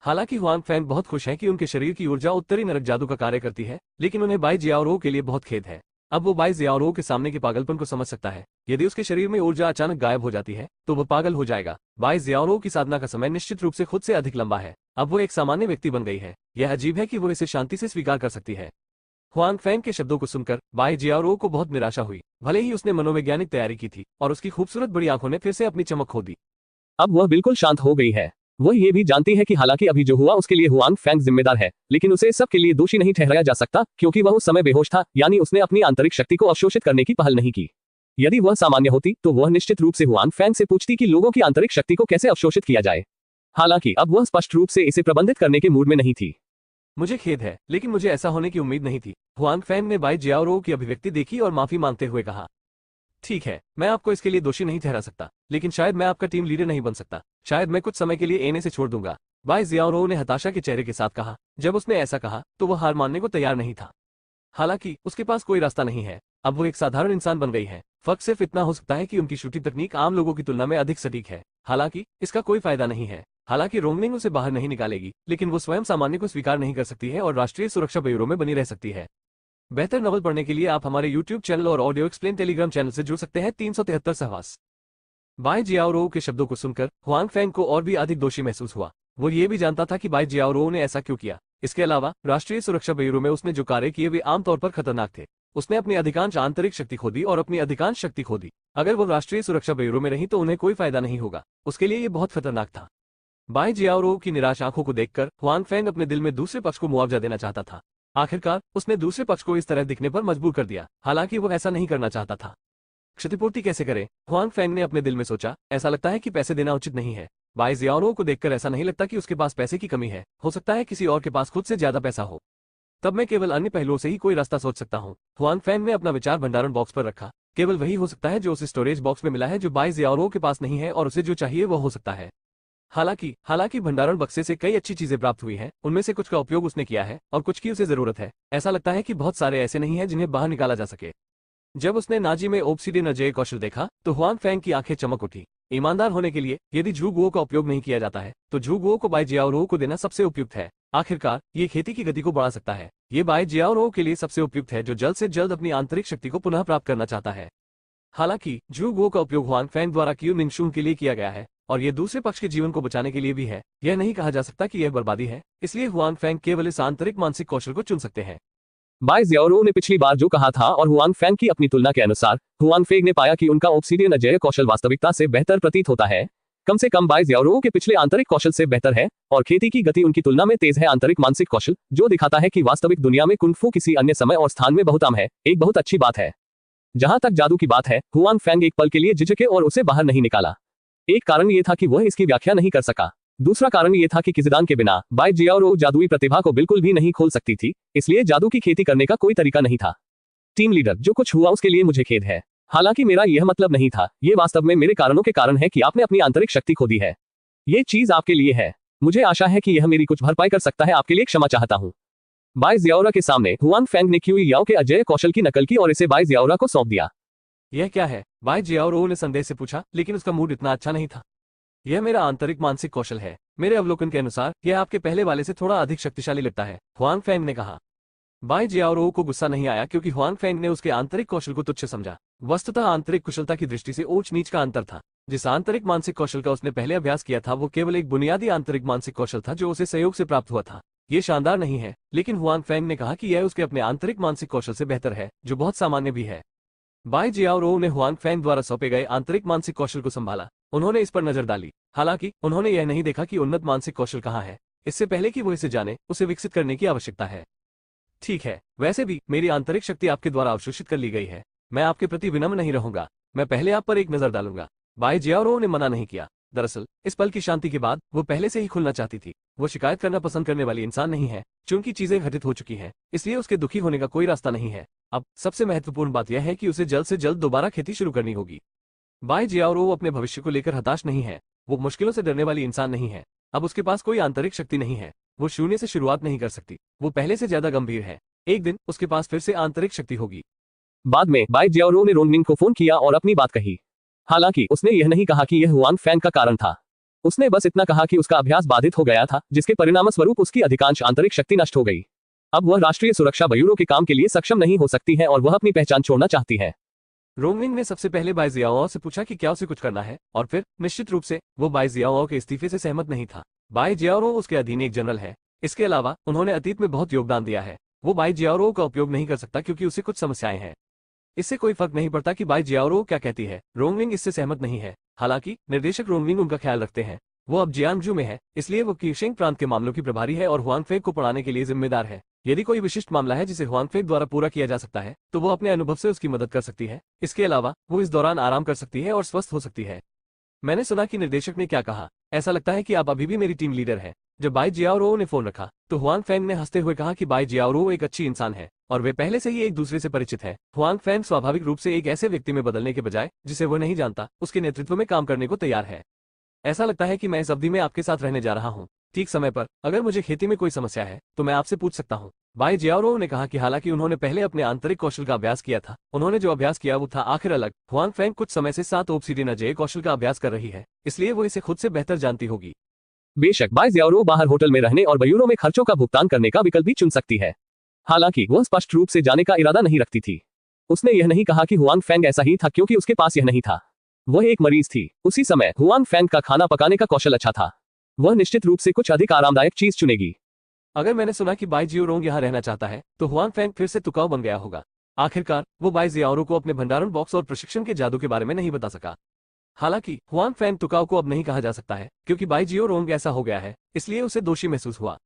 हालांकि हुआन फैंग बहुत खुश हैं कि उनके शरीर की ऊर्जा उत्तरी नरक जादू का कार्य करती है, लेकिन उन्हें बाई जियाओ के लिए बहुत खेद है। अब वो बाई जियाओ के सामने के पागलपन को समझ सकता है। यदि उसके शरीर में ऊर्जा अचानक गायब हो जाती है तो वह पागल हो जाएगा। बाई जियाओ की साधना का समय निश्चित रूप से खुद से अधिक लंबा है। अब वो एक सामान्य व्यक्ति बन गई है। यह अजीब है कि वो इसे शांति से स्वीकार कर सकती है। हुआन फैंग के शब्दों को सुनकर बाई जियाओ को बहुत निराशा हुई। भले ही उसने मनोवैज्ञानिक तैयारी की थी और उसकी खूबसूरत बड़ी आंखों ने फिर से अपनी चमक खो दी। अब वह बिल्कुल शांत हो गई है। वह ये भी जानती है कि हालांकि अभी जो हुआ उसके लिए हुआन फैंग जिम्मेदार है, लेकिन उसे सब के लिए दोषी नहीं ठहराया जा सकता क्योंकि वह उस समय बेहोश था, यानी उसने अपनी आंतरिक शक्ति को अवशोषित करने की पहल नहीं की। यदि वह सामान्य होती तो वह निश्चित रूप से हुआन फैंग से पूछती कि लोगों की आंतरिक शक्ति को कैसे अवशोषित किया जाए। हालांकि अब वह स्पष्ट रूप से इसे प्रबंधित करने के मूड में नहीं थी। मुझे खेद है, लेकिन मुझे ऐसा होने की उम्मीद नहीं थी। हुआन फैंग ने बाई जियाओ की अभिव्यक्ति देखी और माफी मांगते हुए कहा, ठीक है, मैं आपको इसके लिए दोषी नहीं ठहरा सकता, लेकिन शायद मैं आपका टीम लीडर नहीं बन सकता। शायद मैं कुछ समय के लिए एने से छोड़ दूंगा। बाई जियाओ ने हताशा के चेहरे के साथ कहा। जब उसने ऐसा कहा तो वह हार मानने को तैयार नहीं था। हालांकि उसके पास कोई रास्ता नहीं है। अब वो एक साधारण इंसान बन गई है। फर्क सिर्फ इतना हो सकता है कि उनकी शूटिंग तकनीक आम लोगों की तुलना में अधिक सटीक है। हालांकि इसका कोई फायदा नहीं है। हालांकि रोंगलिंग उसे बाहर नहीं निकालेगी, लेकिन वो स्वयं सामान्य को स्वीकार नहीं कर सकती है और राष्ट्रीय सुरक्षा ब्यूरो में बनी रह सकती है। बेहतर नॉवल पढ़ने के लिए आप हमारे YouTube चैनल और ऑडियो एक्सप्लेन टेलीग्राम चैनल से जुड़ सकते हैं। 373 सहवास। बाई जियाओ के शब्दों को सुनकर हुआन फैंग को और भी अधिक दोषी महसूस हुआ। वो ये भी जानता था कि बाई जियाओ ने ऐसा क्यों किया। इसके अलावा राष्ट्रीय सुरक्षा ब्यूरो में उसने जो कार्य किए वे आमतौर पर खतरनाक थे। उसने अपनी अधिकांश आंतरिक शक्ति खो दी और अपनी अधिकांश शक्ति खो दी। अगर वो राष्ट्रीय सुरक्षा ब्यूरो में रही तो उन्हें कोई फायदा नहीं होगा। उसके लिए ये बहुत खतरनाक था। बाई जियाओ की निराश आंखों को देखकर हुआन फैंग अपने दिल में दूसरे पक्ष को मुआवजा देना चाहता था। आखिरकार उसने दूसरे पक्ष को इस तरह दिखने पर मजबूर कर दिया, हालांकि वो ऐसा नहीं करना चाहता था। क्षतिपूर्ति कैसे करें? हुआन फैंग ने अपने दिल में सोचा। ऐसा लगता है कि पैसे देना उचित नहीं है। बाई जियाओ को देखकर ऐसा नहीं लगता कि उसके पास पैसे की कमी है। हो सकता है किसी और के पास खुद से ज्यादा पैसा हो। तब मैं केवल अन्य पहलुओं से ही कोई रास्ता सोच सकता हूँ। हुआन फैंग ने अपना विचार भंडारण बॉक्स पर रखा। केवल वही हो सकता है जो उस स्टोरेज बॉक्स में मिला है जो बाई जियाओ के पास नहीं है, और उसे जो चाहिए वह हो सकता है। हालांकि भंडारण बक्से से कई अच्छी चीजें प्राप्त हुई हैं। उनमें से कुछ का उपयोग उसने किया है और कुछ की उसे जरूरत है। ऐसा लगता है कि बहुत सारे ऐसे नहीं हैं जिन्हें बाहर निकाला जा सके। जब उसने नाजी में ऑब्सिडियन अजय कौशल देखा तो हुआन फैंग की आंखें चमक उठी। ईमानदार होने के लिए यदि झू गुओ का उपयोग नहीं किया जाता है तो झू गुओ को बाई जियाओ को देना सबसे उपयुक्त है। आखिरकार ये खेती की गति को बढ़ा सकता है। ये बाई जियाओ के लिए सबसे उपयुक्त है जो जल्द से जल्द अपनी आंतरिक शक्ति को पुनः प्राप्त करना चाहता है। हालांकि झू गुओ का उपयोग हुआन फैंग द्वारा क्यू निंगशुंग के लिए किया गया है और यह दूसरे पक्ष के जीवन को बचाने के लिए भी है। यह नहीं कहा जा सकता कि यह बर्बादी है, इसलिए हुआन फैंग केवल इस आंतरिक मानसिक कौशल को चुन सकते हैं। बाई जियाओ ने पिछली बार जो कहा था और हुआन फैंग की अपनी तुलना के अनुसार हुआन फैंग ने पाया कि उनका ऑब्सिडियन अजय कौशल वास्तविकता से बेहतर प्रतीत होता है। कम से कम बाई जियाओ के पिछले आंतरिक कौशल से बेहतर है और खेती की गति उनकी तुलना में तेज है। आंतरिक मानसिक कौशल जो दिखाता है कि वास्तविक दुनिया में कुंग-फू किसी अन्य समय और स्थान में बहुत आम है, एक बहुत अच्छी बात है। जहां तक जादू की बात है, हुआन फैंग एक पल के लिए झिझके और उसे बाहर नहीं निकाला। एक कारण ये था कि वह इसकी व्याख्या नहीं कर सका। दूसरा कारण ये था कि किजदान के बिना बाई जियाओ जादुई प्रतिभा को बिल्कुल भी नहीं खोल सकती थी, इसलिए जादू की खेती करने का कोई तरीका नहीं था। टीम लीडर, जो कुछ हुआ उसके लिए मुझे खेद है। हालांकि मेरा यह मतलब नहीं था। ये वास्तव में मेरे कारणों के कारण है कि आपने अपनी आंतरिक शक्ति खो दी है। ये चीज आपके लिए है। मुझे आशा है कि यह मेरी कुछ भरपाई कर सकता है। आपके लिए क्षमा चाहता हूँ। बाई जियाओ के सामने हुआन फैंग ने क्यू याओ के अजय कौशल की नकल की और इसे बाई जियाओ को सौंप दिया। यह क्या है? बाई जियाओ ने संदेह से पूछा, लेकिन उसका मूड इतना अच्छा नहीं था। यह मेरा आंतरिक मानसिक कौशल है। मेरे अवलोकन के अनुसार यह आपके पहले वाले से थोड़ा अधिक शक्तिशाली लगता है, हुआन फैंग ने कहा। बाई जियाओ को गुस्सा नहीं आया क्योंकि हुआन फैंग ने उसके आंतरिक कौशल को तुच्छ समझा। वस्तुतः आंतरिक कुशलता की दृष्टि से ऊंच नीच का अंतर था। जिस आंतरिक मानसिक कौशल का उसने पहले अभ्यास किया था वो केवल एक बुनियादी आंतरिक मानसिक कौशल था जो उसे सहयोग से प्राप्त हुआ था। ये शानदार नहीं है, लेकिन हुआन फेंग ने कहा कि यह उसके अपने आंतरिक मानसिक कौशल से बेहतर है, जो बहुत सामान्य भी है। बाई जियाओरो ने हुआन फेंग द्वारा सौंपे गए आंतरिक मानसिक कौशल को संभाला। उन्होंने इस पर नजर डाली। हालांकि उन्होंने यह नहीं देखा कि उन्नत मानसिक कौशल कहाँ है। इससे पहले कि वो इसे जाने, उसे विकसित करने की आवश्यकता है। ठीक है, वैसे भी मेरी आंतरिक शक्ति आपके द्वारा अवशोषित कर ली गई है। मैं आपके प्रति विनम्र नहीं रहूंगा। मैं पहले आप पर एक नजर डालूंगा। बाई जियाओरो ने मना नहीं किया। दरअसल इस पल की शांति के बाद वो पहले से ही खुलना चाहती थी। वो शिकायत करना पसंद करने वाली इंसान नहीं है। चूंकि चीजें घटित हो चुकी हैं, इसलिए उसके दुखी होने का कोई रास्ता नहीं है। अब सबसे महत्वपूर्ण बात यह है कि उसे जल्द से जल्द दोबारा खेती शुरू करनी होगी। बाई जियाओरो अपने भविष्य को लेकर हताश नहीं है। वो मुश्किलों से डरने वाली इंसान नहीं है। अब उसके पास कोई आंतरिक शक्ति नहीं है। वो शून्य से शुरुआत नहीं कर सकती। वो पहले से ज्यादा गंभीर है। एक दिन उसके पास फिर से आंतरिक शक्ति होगी। बाद में बाई जियाओरो ने रोननिंग को फोन किया और अपनी बात कही। हालांकि उसने यह नहीं कहा कि यह हुआन फेंग का कारण था। उसने बस इतना कहा कि उसका अभ्यास बाधित हो गया था, जिसके परिणामस्वरूप उसकी अधिकांश आंतरिक शक्ति नष्ट हो गई। अब वह राष्ट्रीय सुरक्षा ब्यूरो के काम के लिए सक्षम नहीं हो सकती है और वह अपनी पहचान छोड़ना चाहती है। रोंगनिंग ने सबसे पहले बाई जियाओ से पूछा कि क्या उसे कुछ करना है, और फिर निश्चित रूप से वो बाई जियाओ के इस्तीफे से सहमत नहीं था। बाई जियाओ उसके अधीन एक जनरल है। इसके अलावा उन्होंने अतीत में बहुत योगदान दिया है। वो बाई जियाओ का उपयोग नहीं कर सकता क्योंकि उसे कुछ समस्याएं हैं। इससे कोई फर्क नहीं पड़ता कि बाई जियाओ क्या कहती है। रोंगनिंग इससे सहमत नहीं है। हालांकि निर्देशक रोंगनिंग उनका ख्याल रखते हैं। वो अब जियांगजू में है, इसलिए वो कीशिंग प्रांत के मामलों की प्रभारी है और हुआंगफेंग को पढ़ाने के लिए जिम्मेदार है। यदि कोई विशिष्ट मामला है जिसे हुआंगफेंग द्वारा पूरा किया जा सकता है, तो वो अपने अनुभव से उसकी मदद कर सकती है। इसके अलावा वो इस दौरान आराम कर सकती है और स्वस्थ हो सकती है। मैंने सुना कि निर्देशक ने क्या कहा। ऐसा लगता है कि आप अभी भी मेरी टीम लीडर हैं। जब बाई जियाओ ने फोन रखा, तो हुआंगफेंग ने हंसते हुए कहा कि बाई जियाओ एक अच्छी इंसान है और वे पहले से ही एक दूसरे से परिचित हैं। हुआंगफेंग स्वाभाविक रूप से एक ऐसे व्यक्ति में बदलने के बजाय, जिसे वो नहीं जानता, उसके नेतृत्व में काम करने को तैयार है। ऐसा लगता है कि मैं इस अवधि में आपके साथ रहने जा रहा हूँ, ठीक समय पर। अगर मुझे खेती में कोई समस्या है तो मैं आपसे पूछ सकता हूँ। बाई जियाओ ने कहा कि हालांकि उन्होंने पहले अपने आंतरिक कौशल का अभ्यास किया था, उन्होंने जो अभ्यास किया वो था आखिर अलग। हुआंगफेंग कुछ समय से 7 ऑब्सीडियन अजय कौशल का अभ्यास कर रही है, इसलिए वो इसे खुद से बेहतर जानती होगी। बेशक बाई जियाओ बाहर होटल में रहने और ब्यूरो में खर्चों का भुगतान करने का विकल्प भी चुन सकती है। हालांकि वह स्पष्ट रूप से जाने का इरादा नहीं रखती थी। उसने यह नहीं कहा कि हुआंगफेंग ऐसा ही था क्योंकि उसके पास यह नहीं था। वह एक मरीज थी। उसी समय हुआंगफेंग का खाना पकाने का कौशल अच्छा था। वह निश्चित रूप से कुछ अधिक आरामदायक चीज चुनेगी। अगर मैंने सुना कि बाई जियाओ यहाँ रहना चाहता है, तो हुआंगफेंग फिर से तुकाऊ बन गया होगा। आखिरकार वो बाई जियाओ को अपने भंडारण बॉक्स और प्रशिक्षण के जादू के बारे में नहीं बता सका। हालांकि हुआंगफेंग तुकाऊ को अब नहीं कहा जा सकता है क्योंकि बाई जियाओ ऐसा हो गया है, इसलिए उसे दोषी महसूस हुआ।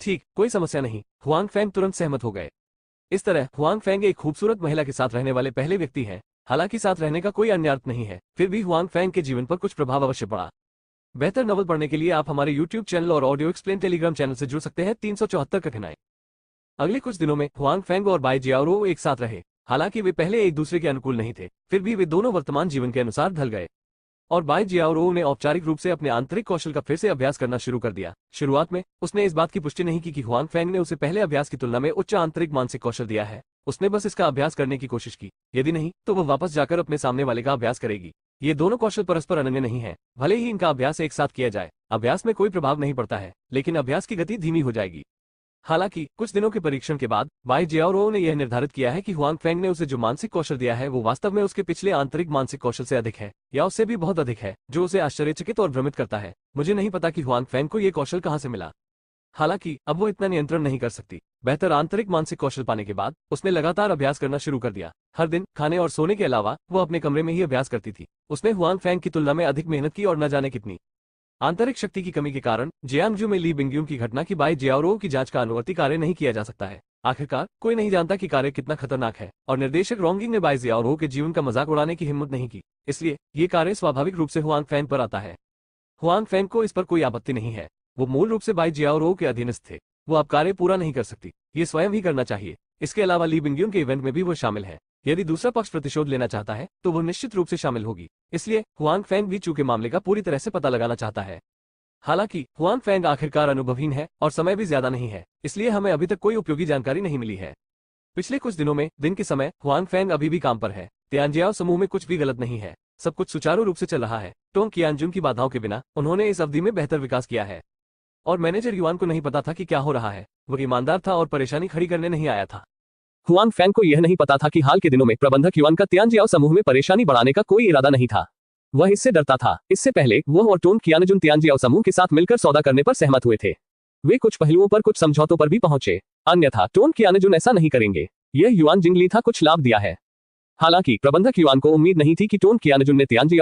ठीक, कोई समस्या नहीं। हुआंगफेंग तुरंत सहमत हो गए। इस तरह हुआंगफेंग एक खूबसूरत महिला के साथ रहने वाले पहले व्यक्ति हैं। हालांकि साथ रहने का कोई अन्य अर्थ नहीं है, फिर भी हुआंगफेंग के जीवन पर कुछ प्रभाव अवश्य पड़ा। बेहतर नॉवल पढ़ने के लिए आप हमारे YouTube चैनल और ऑडियो एक्सप्लेन टेलीग्राम चैनल से जुड़ सकते हैं। 374 कठिनाई। अगले कुछ दिनों में हुआंगफेंग और बाई जियाओ एक साथ रहे। हालांकि वे पहले एक दूसरे के अनुकूल नहीं थे, फिर भी वे दोनों वर्तमान जीवन के अनुसार ढल गए और बाई जियाओ ने औपचारिक रूप से अपने आंतरिक कौशल का फिर से अभ्यास करना शुरू कर दिया। शुरुआत में उसने इस बात की पुष्टि नहीं की कि हुआंगफेंग ने उसे पहले अभ्यास की तुलना में उच्च आंतरिक मानसिक कौशल दिया है। उसने बस इसका अभ्यास करने की कोशिश की। यदि नहीं, तो वह वापस जाकर अपने सामने वाले का अभ्यास करेगी। ये दोनों कौशल परस्पर अनन्य नहीं है। भले ही इनका अभ्यास एक साथ किया जाए, अभ्यास में कोई प्रभाव नहीं पड़ता है, लेकिन अभ्यास की गति धीमी हो जाएगी। हालांकि कुछ दिनों के परीक्षण के बाद बाई जियाओ ने यह निर्धारित किया है कि हुआंगफेंग ने उसे जो मानसिक कौशल दिया है वो वास्तव में उसके पिछले आंतरिक मानसिक कौशल से अधिक है, या उससे भी बहुत अधिक है, जो उसे आश्चर्यचकित और भ्रमित करता है। मुझे नहीं पता कि हुआंगफेंग को यह कौशल कहां से मिला। हालांकि अब वो इतना नियंत्रण नहीं कर सकती। बेहतर आंतरिक मानसिक कौशल पाने के बाद उसने लगातार अभ्यास करना शुरू कर दिया। हर दिन खाने और सोने के अलावा वो अपने कमरे में ही अभ्यास करती थी। उसने हुआंगफेंग की तुलना में अधिक मेहनत की और न जाने कितनी। आंतरिक शक्ति की कमी के कारण जियांगजू में ली बिंगयूम की घटना की बाई जियाओ की जांच का अनुवर्ती कार्य नहीं किया जा सकता है। आखिरकार कोई नहीं जानता कि कार्य कितना खतरनाक है, और निर्देशक रोंगिंग ने बाई जियाओ के जीवन का मजाक उड़ाने की हिम्मत नहीं की। इसलिए ये कार्य स्वाभाविक रूप से हुआंगफेंग पर आता है। हुआंगफेंग को इस पर कोई आपत्ति नहीं है। वो मूल रूप से बाई जियाओ के अधीनस्थ थे। वो अब कार्य पूरा नहीं कर सकती, ये स्वयं ही करना चाहिए। इसके अलावा ली बिंगयूम के इवेंट में भी वो शामिल है। यदि दूसरा पक्ष प्रतिशोध लेना चाहता है तो वो निश्चित रूप से शामिल होगी। इसलिए हुआंगफेंग भी चू के मामले का पूरी तरह से पता लगाना चाहता है। हालांकि हुआंगफेंग आखिरकार अनुभवहीन है और समय भी ज्यादा नहीं है, इसलिए हमें अभी तक कोई उपयोगी जानकारी नहीं मिली है। पिछले कुछ दिनों में दिन के समय हुआंगफेंग अभी भी काम पर है। तियानजियाओ समूह में कुछ भी गलत नहीं है, सब कुछ सुचारू रूप से चल रहा है। टोंग कियानजुन की बाधाओं के बिना उन्होंने इस अवधि में बेहतर विकास किया है, और मैनेजर युआन को नहीं पता था कि क्या हो रहा है। वह ईमानदार था और परेशानी खड़ी करने नहीं आया था। हुआंगफेंग को यह नहीं पता था कि हाल के दिनों में प्रबंधक युआन का तियानजियाओ समूह में परेशानी बढ़ाने का कोई इरादा नहीं था। वह इससे डरता था। इससे पहले वह और टोंग कियानजुन तियानजियाओ समूह के साथ मिलकर सौदा करने पर सहमत हुए थे। वे कुछ पहलुओं पर कुछ समझौतों पर भी पहुंचे, अन्यथा टोन कियानजुन ऐसा नहीं करेंगे। यह युआन जिंगली था कुछ लाभ दिया है। हालांकि प्रबंधक युआन को उम्मीद नहीं थी कि टोन कियानजुन ने तियानजी